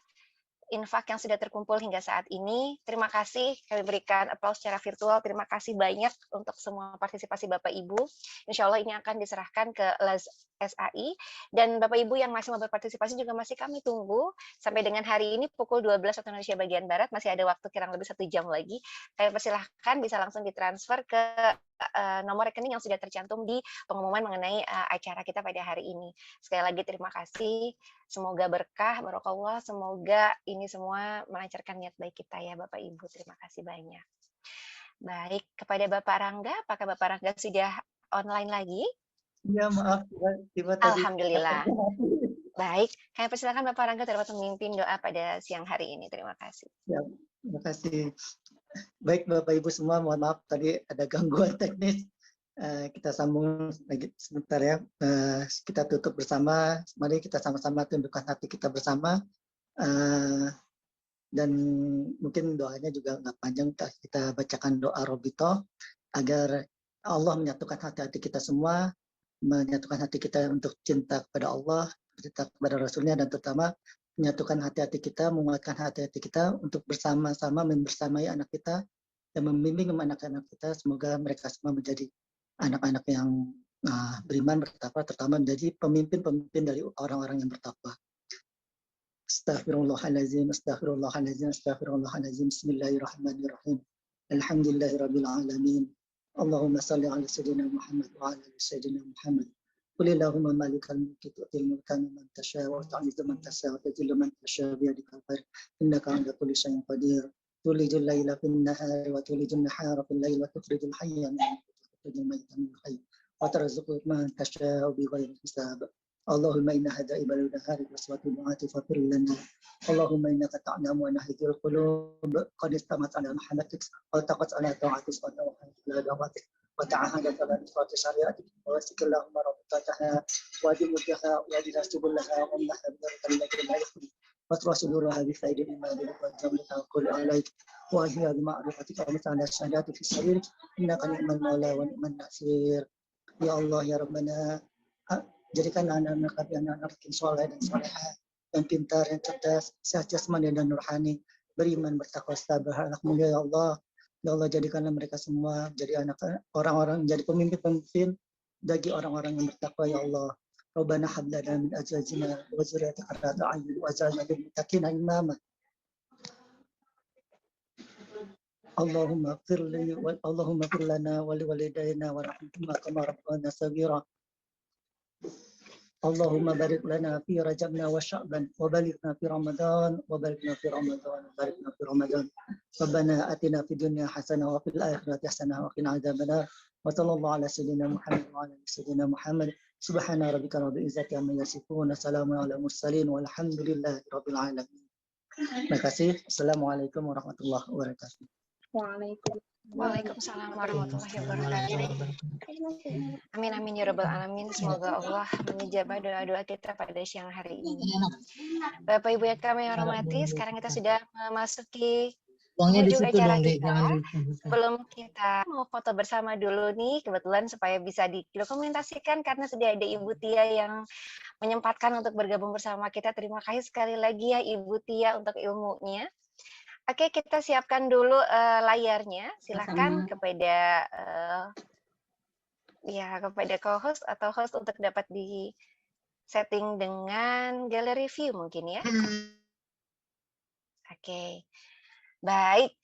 infak yang sudah terkumpul hingga saat ini. Terima kasih. Kami berikan aplaus secara virtual. Terima kasih banyak untuk semua partisipasi Bapak Ibu. Insya Allah ini akan diserahkan ke LAS SAI. Dan Bapak Ibu yang masih mau berpartisipasi juga masih kami tunggu. Sampai dengan hari ini pukul 12 waktu Indonesia bagian Barat. Masih ada waktu kurang lebih 1 jam lagi. Kami persilahkan bisa langsung ditransfer ke nomor rekening yang sudah tercantum di pengumuman mengenai acara kita pada hari ini. Sekali lagi terima kasih. Semoga berkah, barokahullah. Semoga ini semua melancarkan niat baik kita ya Bapak Ibu. Terima kasih banyak. Baik, kepada Bapak Rangga, apakah Bapak Rangga sudah online lagi? Ya maaf, tiba tadi. Alhamdulillah. Baik, kami persilakan Bapak Rangga dapat memimpin doa pada siang hari ini. Terima kasih. Ya, terima kasih. Baik Bapak Ibu semua, mohon maaf tadi ada gangguan teknis. Kita sambung lagi sebentar ya. Kita tutup bersama. Mari kita sama-sama tundukkan hati kita bersama. Dan mungkin doanya juga nggak panjang. Kita bacakan doa Robito agar Allah menyatukan hati-hati kita semua, menyatukan hati kita untuk cinta kepada Allah, cinta kepada Rasulnya, dan terutama menyatukan hati-hati kita, menguatkan hati-hati kita untuk bersama-sama membersamai anak kita dan membimbing anak-anak kita. Semoga mereka semua menjadi anak-anak yang beriman, bertakwa, terutama menjadi pemimpin-pemimpin dari orang-orang yang bertakwa. Astaghfirullahaladzim, astaghfirullahaladzim, astaghfirullahaladzim. Bismillahirrahmanirrahim. Alhamdulillahirabbil alamin. Allahumma salli ala sayyidina Muhammad wa ala sayyidina Muhammad. قل اللهم مالك الملك تؤتي الملك ممن تشاء وتعز من تشاء وتذل من تشاء بيدك الخير انك على كل شيء قدير تولج الليل في النهار وتولج النهار في الليل وتخرج الحي من الميت وتخرج الميت من الحي وترزق من تشاء بغير حساب اللهم ان هذا بلد هذه وسوات دعاتي فاغفر لنا اللهم انك تعلم ونهج القلوب قد استمت على محبتك والتقت على طاعتك وتوحدت على دعوتك وتعهدت على نصرة شريعتك ووسك اللهم ربطتها وجمدها وجلها سبلها وامنحها بذلك الذي لا يخلي واترى صدورها بخير ايمان وجملها كل عليك وهي بمعرفتك ومثل الشهادات في سبيلك انك نعم المولى ونعم النصير. Ya Allah ya Rabbana, jadikan anak-anak kami anak-anak yang soleh dan solehah, yang pintar, yang cerdas, sehat jasmani dan nurhani, beriman, bertakwa, sabar, anak mulia ya Allah. Ya Allah, jadikanlah mereka semua jadi anak orang-orang, menjadi pemimpin-pemimpin bagi orang-orang yang bertakwa ya Allah. Rabbana hab lana min azwajina wa dzurriyyatina qurrata a'yun waj'alna lil muttaqina imama. Allahumma ighfir lana wa liwalidayna warhamhuma kama rabbana saghira. Allahumma barik lana fi rajabna wa sya'ban wa balighna fi ramadan wa balighna fi ramadan wa balighna fi ramadan Rabbana atina fid dunya hasanah wa fil akhirati hasanah wa qina adzabannar. Wa sallallahu ala sayyidina Muhammad wa ala ali sayyidina Muhammad. Subhana rabbika rabbil izzati amma yasifun. Assalamu ala mursalin walhamdulillahi rabbil alamin. Terima kasih. Assalamualaikum warahmatullahi wabarakatuh. Waalaikumsalam warahmatullahi wabarakatuh. Amin amin ya rabbal alamin. Semoga Allah menijabah doa-doa kita pada siang hari ini. Bapak Ibu yang kami hormati, sekarang kita sudah memasuki ujung acara kita. Sebelum kita mau foto bersama dulu nih, kebetulan supaya bisa didokumentasikan karena sudah ada Ibu Tia yang menyempatkan untuk bergabung bersama kita. Terima kasih sekali lagi ya Ibu Tia untuk ilmunya. Oke, kita siapkan dulu layarnya. Silakan kepada kepada co-host atau host untuk dapat di setting dengan gallery view mungkin ya. Oke. Baik.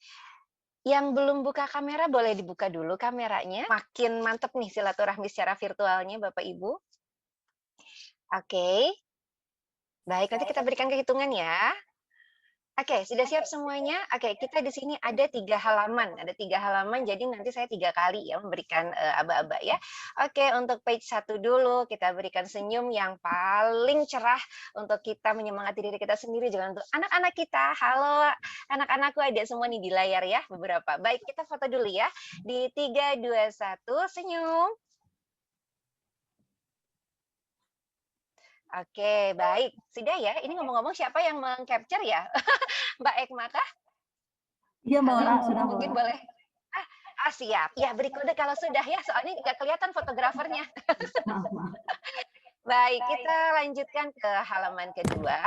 Yang belum buka kamera boleh dibuka dulu kameranya. Makin mantep nih silaturahmi secara virtualnya Bapak Ibu. Oke. Baik, nanti kita berikan kehitungan ya. Oke, sudah siap semuanya? Oke, kita di sini ada 3 halaman. Ada 3 halaman, jadi nanti saya 3 kali ya memberikan aba-aba ya. Oke, untuk page 1 dulu, kita berikan senyum yang paling cerah untuk kita menyemangati diri kita sendiri. Juga untuk anak-anak kita. Halo, anak-anakku ada semua nih di layar ya, beberapa. Baik, kita foto dulu ya. Di 3, 2, 1, senyum. Oke, baik. Sudah ya? Ini ngomong-ngomong siapa yang meng-capture ya? Mbak Ekma kah? Iya, Mbak Ora, sudah. Mungkin boleh. Siap. Ya, beri kode kalau sudah ya, soalnya nggak kelihatan fotografernya. Maaf. Baik, kita lanjutkan ke halaman kedua.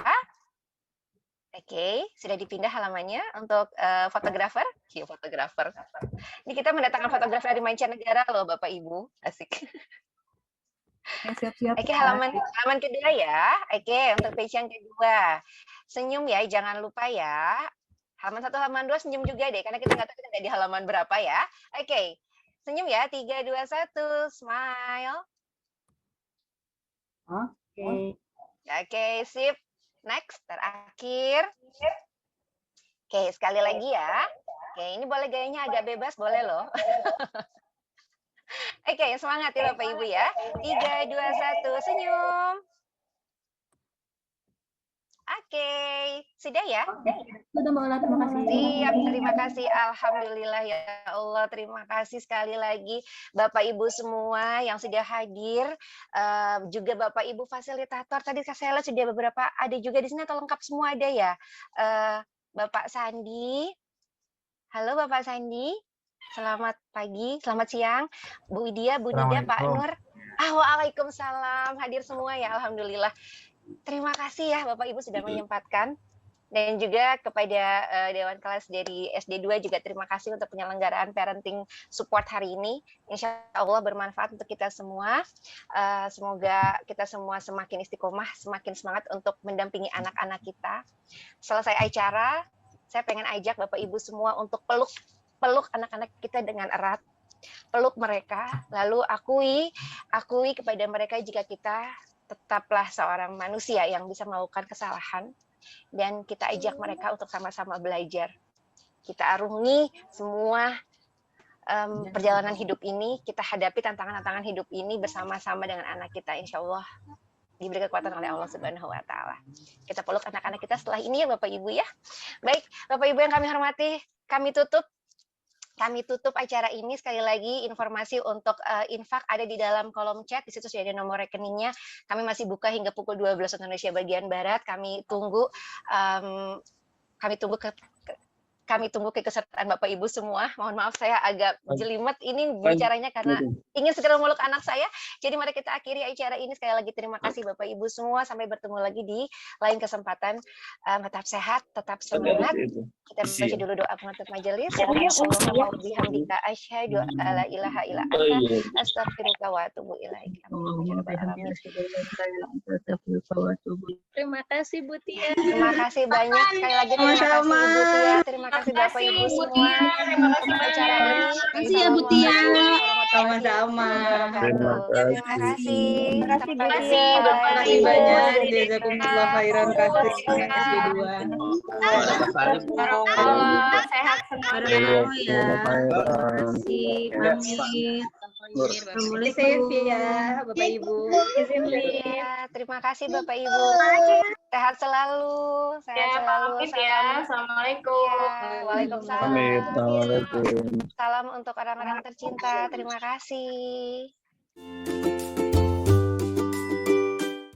Oke, sudah dipindah halamannya untuk fotografer. Iya, fotografer. Ini kita mendatangkan fotografer dari mancanegara loh, Bapak Ibu. Asik. Siap-siap. Oke, halaman kedua ya. Oke, untuk page yang kedua. Senyum ya, jangan lupa ya. Halaman 1, halaman 2 senyum juga deh, karena kita nggak tahu kita di halaman berapa ya. Oke, senyum ya, 3, 2, 1, smile. Oke, sip. Next, terakhir. Oke, sekali lagi ya. Oke, ini boleh gayanya agak bebas, boleh loh. Oke, semangat ya Bapak Ibu ya. 3, 2, 1, senyum. Oke, sudah ya? Sudah Mbak Ola, terima kasih. Siap, terima kasih. Alhamdulillah ya Allah, terima kasih sekali lagi Bapak Ibu semua yang sudah hadir. Juga Bapak Ibu fasilitator, tadi saya lihat sudah beberapa, ada juga di sini atau lengkap semua ada ya. Bapak Sandi. Halo Bapak Sandi. Selamat pagi, selamat siang, Bu Widya, Bu Nida, Pak Nur. Waalaikumsalam, hadir semua ya, alhamdulillah. Terima kasih ya Bapak Ibu sudah menyempatkan. Dan juga kepada Dewan Kelas dari SD2 juga terima kasih untuk penyelenggaraan parenting support hari ini. Insya Allah bermanfaat untuk kita semua. Semoga kita semua semakin istiqomah, semakin semangat untuk mendampingi anak-anak kita. Selesai acara, saya pengen ajak Bapak Ibu semua untuk peluk anak-anak kita dengan erat, peluk mereka, lalu akui kepada mereka jika kita tetaplah seorang manusia yang bisa melakukan kesalahan, dan kita ajak mereka untuk sama-sama belajar. Kita arungi semua perjalanan hidup ini, kita hadapi tantangan-tantangan hidup ini bersama-sama dengan anak kita, insya Allah diberi kekuatan oleh Allah Subhanahu wa Ta'ala. Kita peluk anak-anak kita setelah ini ya Bapak Ibu ya. Baik, Bapak Ibu yang kami hormati, kami tutup acara ini. Sekali lagi informasi untuk infak ada di dalam kolom chat, di situ sudah ada nomor rekeningnya. Kami masih buka hingga pukul 12 waktu Indonesia bagian barat. Kami tunggu keikutsertaan Bapak Ibu semua. Mohon maaf saya agak jelimet ini bicaranya karena ingin segera memeluk anak saya. Jadi mari kita akhiri acara ini. Sekali lagi terima kasih Bapak Ibu semua. Sampai bertemu lagi di lain kesempatan. Tetap sehat, tetap semangat. Kita baca dulu doa penutup majelis. Allahumma bihamdika asyhadu alla ilaha illa anta astaghfiruka wa atubu ilaik. Terima kasih Bu Tia. Terima kasih banyak sekali lagi. Terima kasih Ibu Tia. Terima kasih Bapak Ibu semua. Terima kasih acara ini. Terima kasih ya Bu Tia. Sama-sama. Terima kasih. Terima kasih banyak. Jazakumullah khairan kasih SD2. Halo, sehat semuanya. Barakallahu ya. Bismillahirrahmanirrahim. Terima kasih. Pamit. Stay safe ya Bapak Ibu. Izin nih. Ya, terima kasih Bapak Ibu. Sehat selalu. Sehat Ya, selalu. pamit ya. Assalamualaikum. Ya, Waalaikumsalam. Pamit. Assalamualaikum. Salam untuk orang-orang tercinta. Terima kasih.